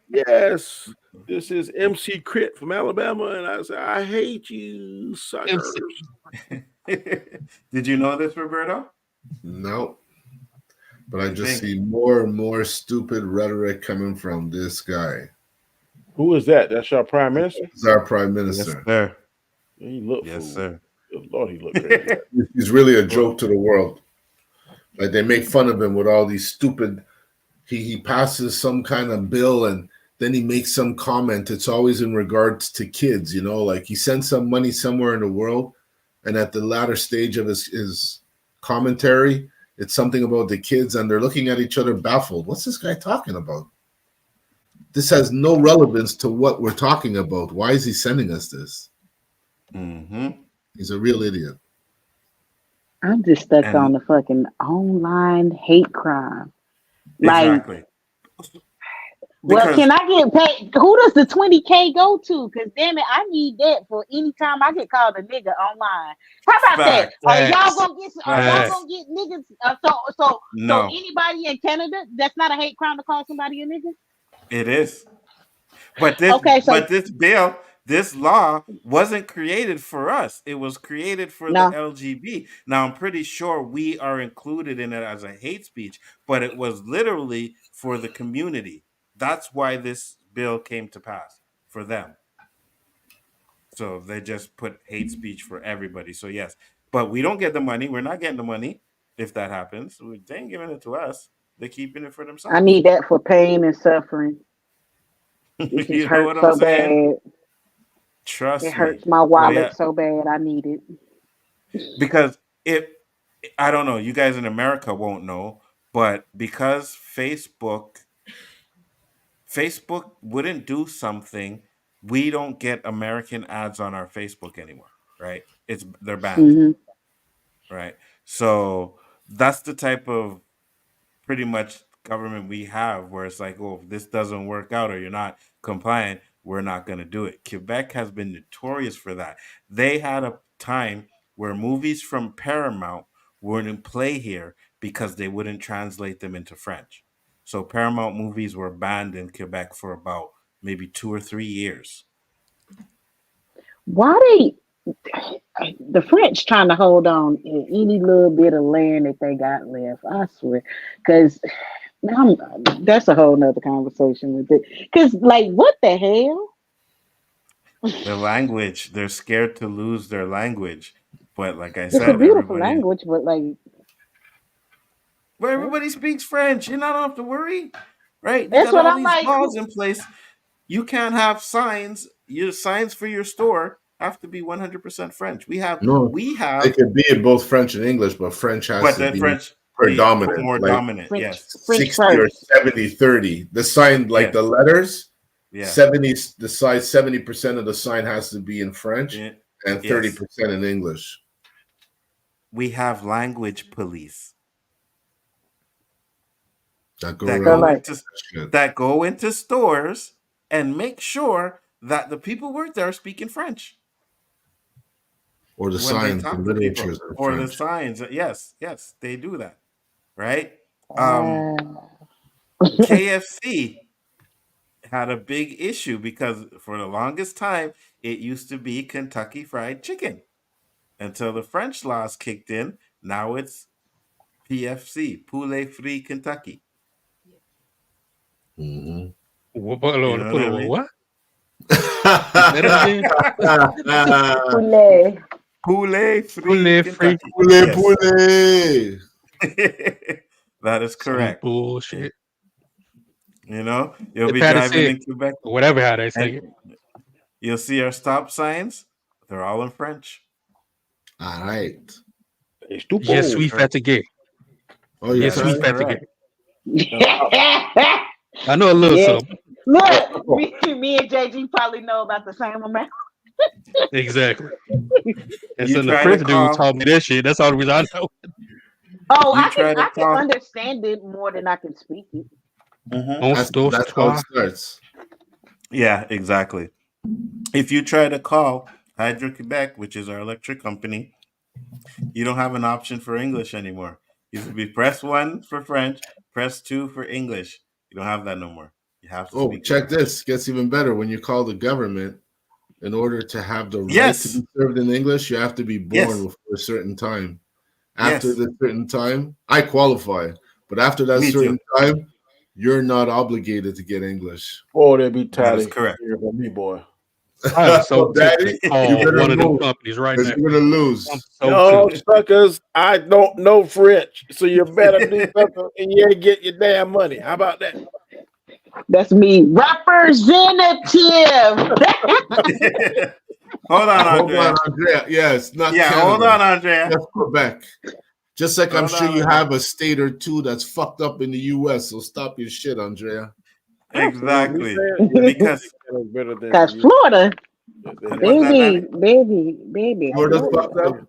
Yes, this is MC Crit from Alabama, and I say, I hate you, suckers. Did you know this, Roberto? No. But I just Think. see more and more stupid rhetoric coming from this guy. Who is that? That's our prime minister? He's our prime Yes, minister. sir. He looked Yes, fool. sir. Good Lord, he looked crazy. He's really a joke to the world. Like they make fun of him with all these stupid. He passes some kind of bill and then he makes some comment. It's always in regards to kids, you know, like he sends some money somewhere in the world, and at the latter stage of his commentary, it's something about the kids, and they're looking at each other baffled. What's this guy talking about? This has no relevance to what we're talking about. Why is he sending us this? Mm-hmm. He's a real idiot. I'm just stuck And- on the fucking online hate crime. Like, Exactly. well, Because- can I get paid? Who does the 20K go to? Because damn it, I need that for any time I get called a nigga online. How about Facts. that? Are y'all Facts. gonna get? Are y'all Facts. gonna get niggas? So No. anybody in Canada, that's not a hate crime to call somebody a nigga. It is. But this Okay, so- but this bill this law wasn't created for us. It was created for the No. LGB. Now, I'm pretty sure we are included in it as a hate speech, but it was literally for the community. That's why this bill came to pass for them. So they just put hate speech for everybody. So yes, but we don't get the money. We're not getting the money if that happens. They ain't giving it to us. They're keeping it for I themselves. need that for pain and suffering. It just You know what hurts I'm so saying? bad. It Trust me. hurts my But wallet yeah, so bad. I need it. because if I don't know, you guys in America won't know, but because Facebook wouldn't do something, we don't get American ads on our Facebook anymore, right? They're banned, Hmm. right? So that's the type of pretty much government we have where it's like, oh, if this doesn't work out or you're not compliant, we're not going to do it. Quebec has been notorious for that. They had a time where movies from Paramount wouldn't play here because they wouldn't translate them into French. So Paramount movies were banned in Quebec for about maybe 2 or 3 years. Why the French trying to hold on in any little bit of land that they got left? I swear, because that's a whole nother conversation with it. Because like, what the hell? The language, they're scared to lose their language. But like I It's a said, beautiful language, but like, Where what? everybody speaks French. You don't have to worry, right? You That's got what all I'm these like. laws in place. You can't have signs. Your signs for your store have to be 100% French. No, We it have, could be in both French and English, but French has but to the be French be predominant, more like dominant. French, Yes, French 60 or first. 70-30. The sign, like yes, the letters, yeah, 70, the size 70% of the sign has to be in French yeah, and yes. 30% in English. We have language police That go that So around go that like, into shit. that go into stores and make sure that the people work there are speaking French Or the when they signs, the talk to people literatures in or the French. signs. Yes, yes, they do that, right? Um, uh, KFC had a big issue because for the longest time it used to be Kentucky Fried Chicken until the French laws kicked in. Now it's PFC, Poulet Free Kentucky. Mhm. You know what I mean? What? Say that again. poulet. Poulet Free Poulet free. Kentucky. Poulet, Yes, poulet. that is Some correct. bullshit. You know, you'll If be Patty driving said, in Quebec or whatever how they say and it. you'll see our stop signs. They're all in French. All right. It's Je That is stupid. suis correct. fatigué. Oh, you Je That suis is try? fatigué. correct. I know a little Yes. something. Look, me and JG probably know about the same amount. Exactly. And You so the try to French dude call. taught me that shit. That's all the reason I know. Oh, You I can try to I can call. understand it more than I can speak it. Mhm. On That's stuff, how it toi. starts. Yeah, exactly. If you try to call Hydro Quebec, which is our electric company, you don't have an option for English anymore. You used to be press one for French, press two for English. You don't have that no more. You have to Oh, speak check English. this. Gets even better when you call the government. In order to have the right to Yes, be served in English, you have to be born yes, before a certain time. After yes. the certain time, I qualify. But after that Me too. certain time, you're not obligated to get English. Boy, they be That is tired of correct. hearing from me, boy. I am so Well, tempted to Daddy, you call better one of them move companies right because now. you're gonna I'm lose. so Y'all tempted. suckers, I don't know French, so you better do something and you ain't get your damn money. How about that? That's me. Representative. Hold on, Hold on, Andrea. Andrea. Yes, not Yeah, hold Canada, on, Andrea. just Quebec. Just like I'm Hold sure on, you Andrea. have a state or two that's fucked up in the US. So stop your shit, Andrea. You Exactly. saying you Because think Canada's better than Cause you? Florida, what's that, Danny? baby, Florida's Florida. fucked up.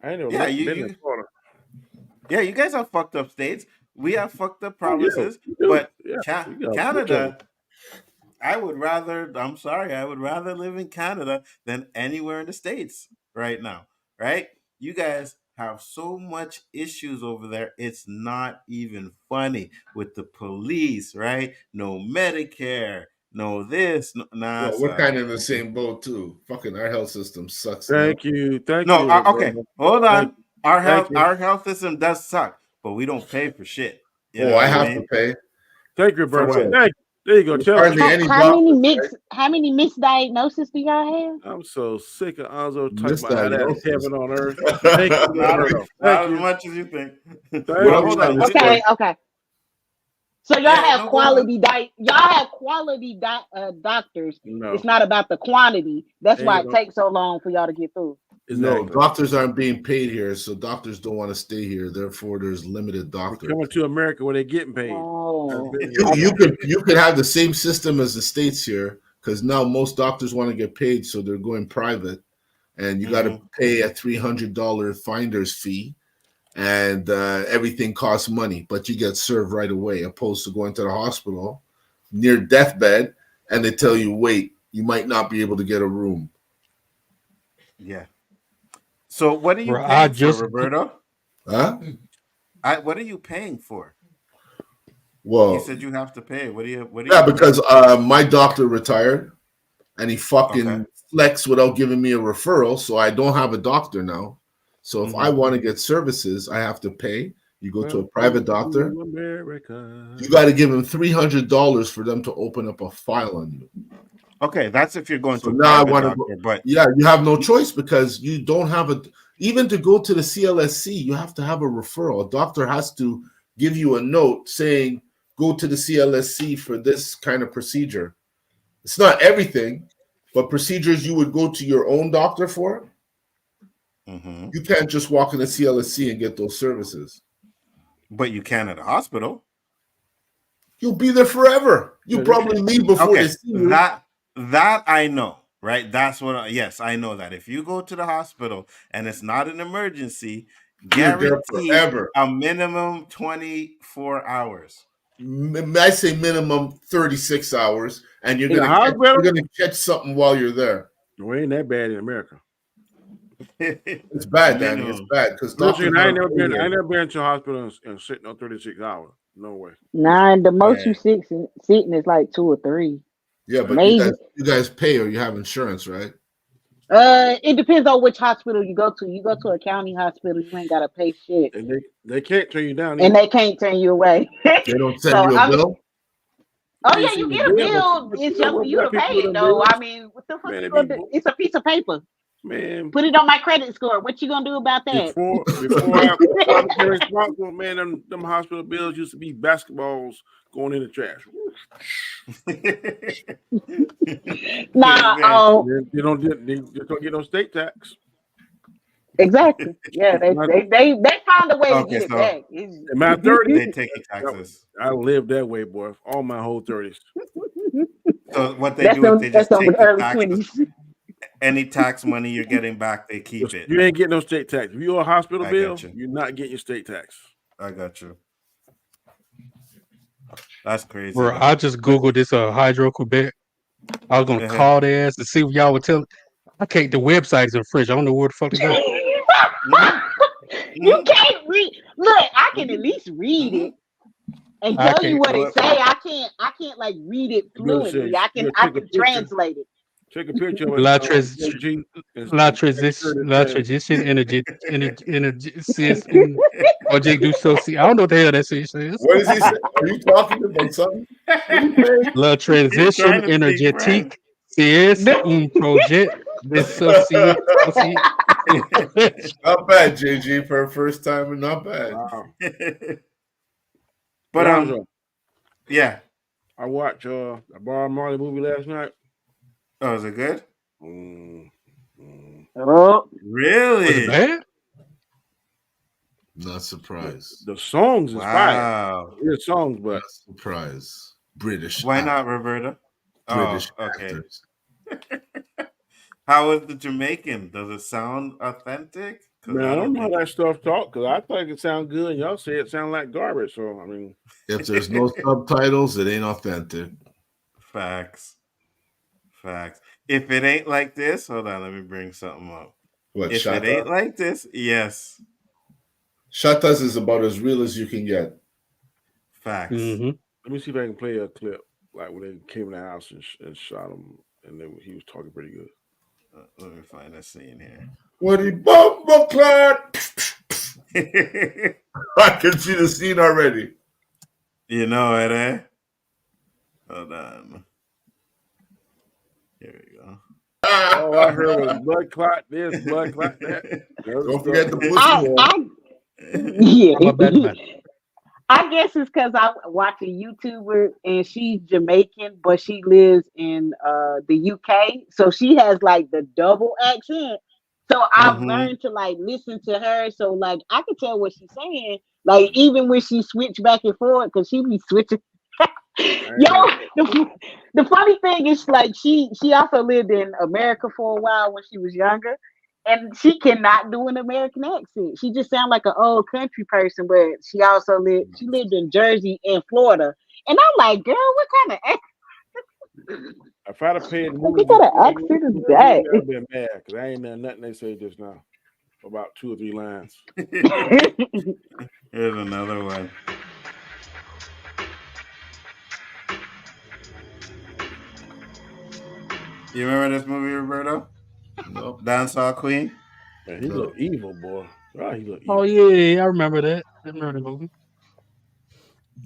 I ain't never Yeah, been in Florida. you guys have fucked up states. We have fucked up Oh yeah, provinces, you do. but Yeah, you got a bunch of Canada, I would rather, I'm sorry, I would rather live in Canada than anywhere in the States right now, right? You guys have so much issues over there. It's not even funny with the police, right? No Medicare, no this, no, nah. Well, we're son. kind of in the same boat too. Fucking our health system sucks. Thank you. Thank No, you. okay, Roberto. hold Thank on. Our Thank you. health system does suck, but we don't pay for shit. You know Oh, I what have mean? to pay. Thank you, For Roberto. what? Thank you. There you go. There's Tell hardly me. any How many doctors, how many misdiagnoses do y'all have? I'm so sick of Onzo talking about how that's misdiagnosis. heaven on earth. Thank you, Not, Roberto. not Thank as you. much as you think. Thank Well, you. hold on. Okay, okay. So y'all Yeah, have no, go quality y'all have quality doctors. No. It's not about the quantity. That's Ain't why no- it takes so long for y'all to get through. No, Exactly. doctors aren't being paid here, so doctors don't want to stay here. Therefore, there's limited We're doctors. coming to America where they're getting paid. Oh, You could have the same system as the states here, because now most doctors want to get paid, so they're going private, and you got to pay a $300 finder's fee, and everything costs money, but you get served right away, opposed to going to the hospital near deathbed, and they tell you, wait, you might not be able to get a room. Yeah. So what are you Bro, paying for, Roberto? Huh? What are you paying for? Well, You said you have to pay. What do you? yeah, because my doctor retired, and he fucking flexed without giving me a referral, so I don't have a doctor now. So if I want to get services, I have to pay. You go to a private doctor. America. You got to give them $300 for them to open up a file on you. Okay, that's if you're going So to a now I private want to doctor, go. but Yeah, you have no choice because you don't have a. Even to go to the CLSC, you have to have a referral. A doctor has to give you a note saying, "Go to the CLSC for this kind of procedure." It's not everything, but procedures you would go to your own doctor for. You can't just walk in the CLSC and get those services. But you can at a hospital. You'll be there forever. You probably leave before they see you. That I know, right? That's what. Yes, I know that. If you go to the hospital and it's not an emergency, You're there guaranteed forever. a minimum 24 hours. I say minimum 36 hours, and you're In a gonna hospital? catch something while you're there. We ain't that bad in America. It's bad, Danny. It's bad because doctors. Listen, I ain't never been to a hospital and sitting on 36 hours. No way. Nah, the most you sitting is like 2 or 3. Yeah, but maybe. you guys pay or you have insurance, right? It depends on which hospital you go to. You go to a county hospital, you ain't gotta pay shit, And they can't turn you down. and they can't turn you away. They don't send you a bill. Oh yeah, you get a bill. It's just for you to pay it, though. I mean, what the fuck you gonna do? It's a piece of paper. Man, put it on my credit score. What you gonna do about that? Before I became responsible, man, them hospital bills used to be basketballs going in the trash. Nah, they don't get no state tax. Exactly. Yeah, they found a way to get it back. In my 30s, they take your taxes. I lived that way, boy, all my whole 30s. So what they do is they just take the taxes. 20s. Any tax money you're getting back, they keep it. You ain't getting no state tax. If you're a hospital bill, you're not getting your state tax. I got you. That's crazy. Bro, I just Googled this Hydro Quebec. I was gonna call their ass to see what y'all would tell. I can't. The website is in French. I don't know where the fuck to go. You can't read. Look, I can at least read it and tell you what it say. I can't like read it fluently. I can translate it. Take a picture of it. La transition energy project du social. I don't know what the hell that shit says. What is he saying? Are you talking about something? La transition énergétique c'est un projet de société. Not bad, JG, for a first time, not bad. Wow. But yeah, I watched a Bob Marley movie last night. Oh, is it good? Oh, really? Was it bad? Not surprised. The songs is fire. Good songs, but not surprised. British. Why not, Roberta? British actors. How is the Jamaican? Does it sound authentic? Man, I don't know how that stuff talk because I think it sounds good. And y'all say it sound like garbage. So I mean, if there's no subtitles, it ain't authentic. Facts. If it ain't like this, hold on, let me bring something up. What? If it ain't like this, yes. Shatas is about as real as you can get. Facts. Mm-hmm. Let me see if I can play a clip. like when they came in the house and shot him, and he was talking pretty good. Let me find that scene here. When he bumper clot. I can see the scene already. You know it, eh? Hold on. Here we go. All I heard was blood clot this, blood clot that. Don't forget the pussy. Yeah. I'm a bad man. I guess it's because I watch a YouTuber and she's Jamaican, but she lives in the UK, so she has like the double accent. So I've learned to like listen to her, so like I can tell what she's saying. Like even when she switch back and forth, because she be switching. Yo, the funny thing is like she also lived in America for a while when she was younger, and she cannot do an American accent. She just sounds like an old country person, but she also lived in Jersey and Florida. And I'm like, girl, what kind of accent? If I'd have paid What kind of accent is that? I'd been mad because I ain't done nothing they say just now. About 2 or 3 lines. Here's another one. You remember this movie, Roberto? No. Dancehall Queen? Man, he look evil, boy. Right, he look evil. Oh yeah, I remember that. I remember the movie.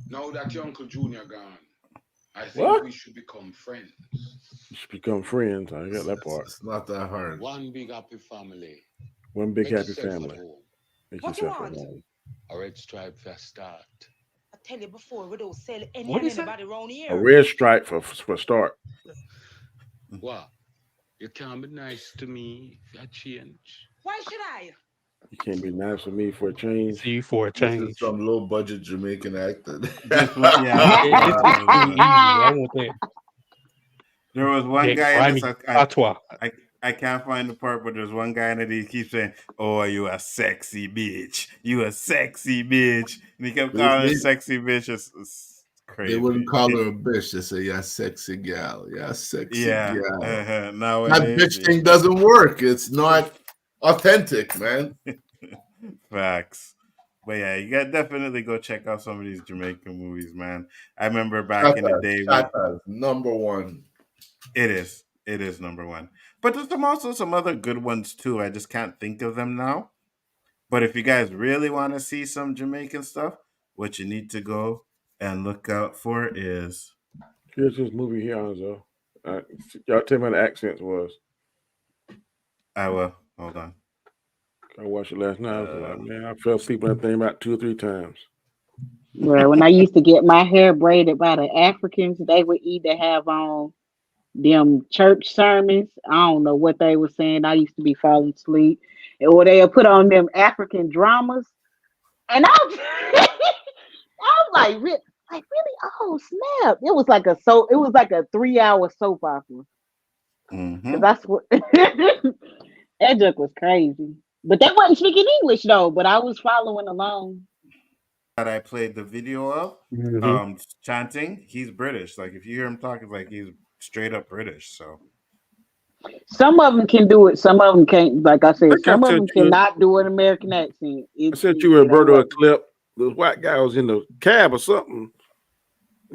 Now that your Uncle Junior gone, I think we should become friends. You should become friends. I got that part. It's not that hard. One big happy family. One big Make happy yourself at family. home. Make What you yourself want? at home. A red stripe for a start. I tell you before, we don't sell any What is that? anybody around A here. red stripe for start. What? You can't be nice to me if I change. Why should I? You can't be nice with me for a change. See you for a This is change. some low budget Jamaican actor. This one, yeah. It's too easy. I want that. There was one Yeah, guy in grimy this. patois. I can't find the part, but there's one guy in it. He keeps saying, "Oh, you a sexy bitch. You a sexy bitch." And he kept calling her sexy bitch. It's crazy. They wouldn't call her a bitch. They say, "Yeah, sexy gal. Yeah, sexy gal." That Nowadays, bitch thing doesn't work. It's not authentic, man. Facts. But yeah, you got definitely go check out some of these Jamaican movies, man. I remember back in the day. Number one. It is number one. But there's also some other good ones too. I just can't think of them now. But if you guys really want to see some Jamaican stuff, what you need to go and look out for is Here's this movie here, Nzo. Y'all tell me what the accent was. I will. Hold on. I watched it last night. I was like, man, I fell asleep on that thing about 2 or 3 times. Well, when I used to get my hair braided by the Africans, they would either have on them church sermons. I don't know what they were saying. I used to be falling asleep. Or they would put on them African dramas. And I was, I was like, really? Oh snap. It was like a 3-hour soap opera. Cause that's what that joke was crazy. But they wasn't speaking English though, but I was following along. that I played the video of chanting. He's British. Like if you hear him talk, it's like he's straight up British. So Some of them can do it, some of them can't. Like I said, Like I some of said, them cannot do an American accent. I sent you Roberto a clip. The white guy was in the cab or something.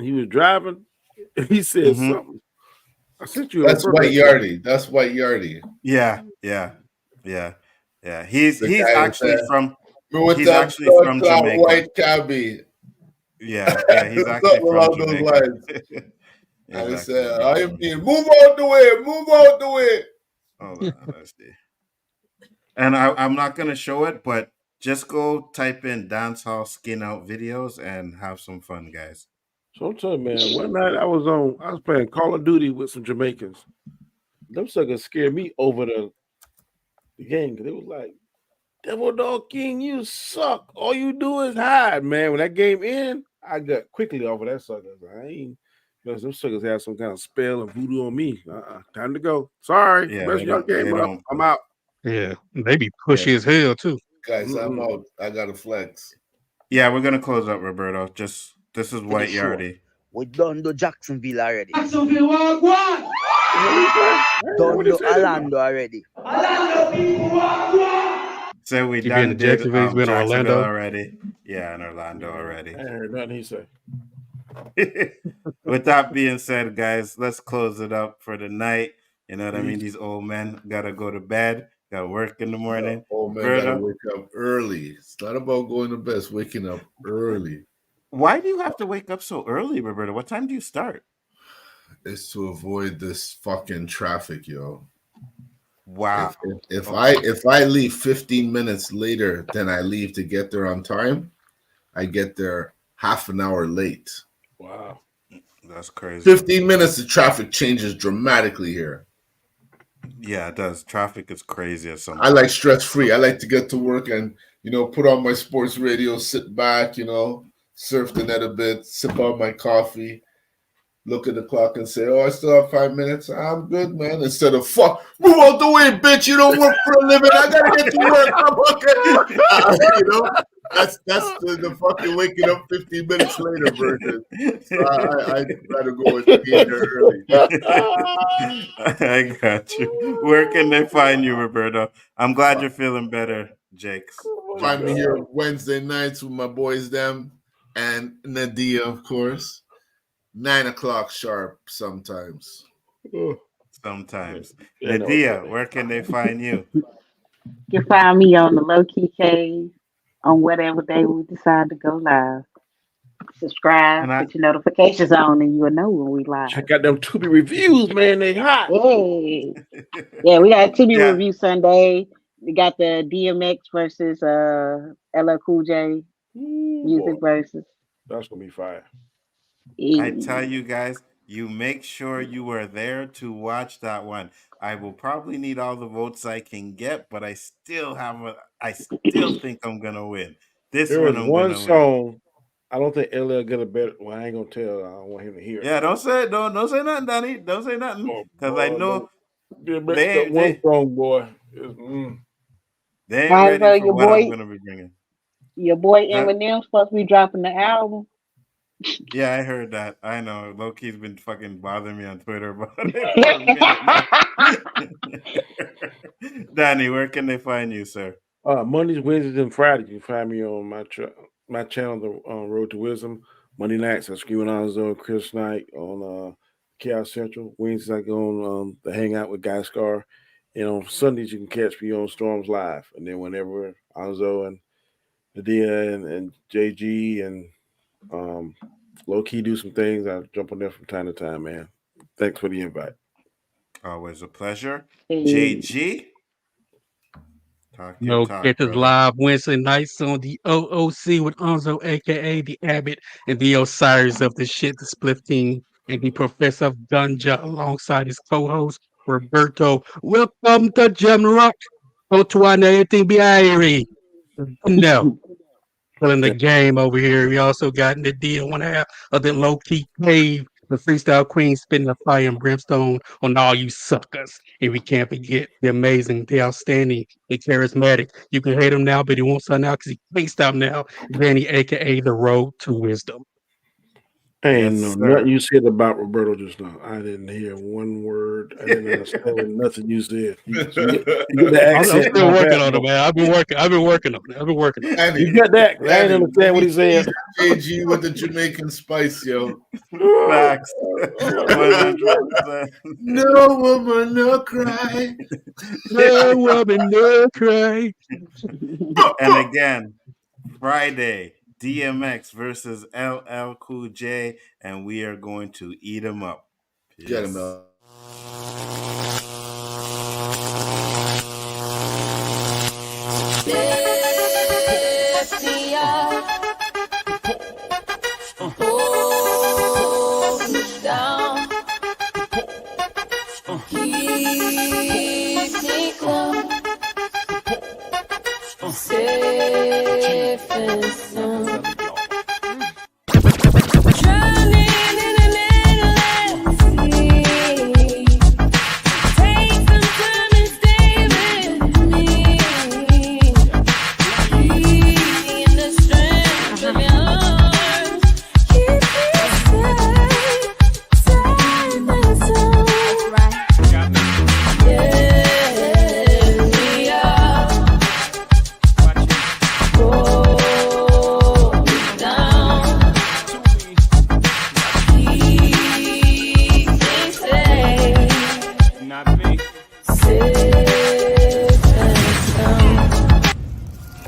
He was driving. He said something. I sent you. That's White Yardie. That's White Yardie. Yeah. He's actually from. With He's that actually from Jamaica. White cabbie. Yeah, he's actually from Jamaica. And he said, "I am being move out the way. Hold on, let's see. And I'm not gonna show it, but just go type in dancehall skin out videos and have some fun, guys. So I'm telling you, man, one night I was playing Call of Duty with some Jamaicans. Them suckers scared me over the game because it was like, Devil Dog King, you suck. All you do is hide, man. When that game ended, I got quickly off of that sucker. I ain't, because them suckers had some kind of spell and voodoo on me. Time to go. Sorry. Yeah, Rest of y'all game up. I'm out. Yeah, they be pushy as hell too. Guys, I'm out. I got to flex. Yeah, we're gonna close up, Roberto. This is White Yardie. We done do Jacksonville already. Jacksonville, what? Done do Orlando already. Orlando people, what? So we You done been to did Jacksonville, you been to Jacksonville Orlando already. Yeah, in Orlando already. I heard nothing he said. With that being said, guys, let's close it up for the night. You know what I mean? These old men gotta go to bed, gotta work in the morning. Old man gotta Roberto, wake up early. It's not about going to bed, it's waking up early. why do you have to wake up so early, Roberto? What time do you start? It's to avoid this fucking traffic, yo. Wow. If I leave 15 minutes later than I leave to get there on time, I get there half an hour late. Wow. That's crazy. 15 minutes, the traffic changes dramatically here. Yeah, it does. Traffic is crazy at some I like stress-free. I like to get to work and, put on my sports radio, sit back, surf the net a bit, sip on my coffee, look at the clock and say, I still have 5 minutes. I'm good, man. Instead of, fuck, move out the way, bitch. You don't work for a living. I got to get to work. I'm okay. That's the fucking waking up 15 minutes later version. So I'd rather go and be there early. I got you. Where can they find you, Roberto? I'm glad you're feeling better, Jakes. Find me here Wednesday nights with my boys, them, and Nadia, of course. 9 o'clock sharp sometimes. Sometimes. Nadia, where can they find you? You can find me on the LOWKEY Cave on whatever day we decide to go live. Subscribe, put your notifications on, and you'll know when we live. Check out them Tubi reviews, man. They hot. Hey. Yeah, we got a Tubi review Sunday. We got the DMX versus LL-Cool-J music versus. That's gonna be fire. I tell you guys, you make sure you are there to watch that one. I will probably need all the votes I can get, but I still think I'm gonna win. There was one song. I don't think LL get a better. Well, I ain't gonna tell. I don't want him to hear it. Yeah, don't say nothing, Danny. Don't say nothing, because I know they one song, boy. They ain't ready for what I'm gonna be bringing. Your boy Eminem's supposed to be dropping the album. Yeah, I heard that. I know. Low-key's been fucking bothering me on Twitter about it. Danny, where can they find you, sir? Mondays, Wednesdays, and Fridays. You can find me on my channel, The Road to Wisdom. Monday nights, I scream on Nzo, Chris Knight on Chaos Central. Wednesdays, I go on the Hangout with Guy Scar. And on Sundays, you can catch me on Storms Live. And then whenever Nzo and Nadia and JG and Low-key do some things, I jump on there from time to time, man. Thanks for the invite. Always a pleasure. JG. Catch us live Wednesday nights on the O.O.C with Nzo, aka the Abbott, and the Osiris of the shit, the Spliff King, and the Professor of Ganja alongside his co-host Roberto. Welcome to Gem Rock. Otuana, everything be airy. No. Killing the game over here. We also got Nadia, 1/2 of the LOWKEY Cave, the freestyle queen spitting the fire and brimstone on all you suckers. And we can't forget the amazing, the outstanding, the charismatic. You can hate him now, but he won't stop now because he can't stop now. Danny, aka the Road to Wisdom. And nothing you said about Roberto just now. I didn't hear one word. I didn't understand nothing you said. You get the accent. I'm still working on it, man. I've been working on it. You got that? I didn't understand what he said. JG with the Jamaican spice, yo. Facts. 100%. No woman, no cry. No woman, no cry. And again, Friday, DMX versus LL-Cool-J, and we are going to eat him up. Peace. Get him up. Safe and sound.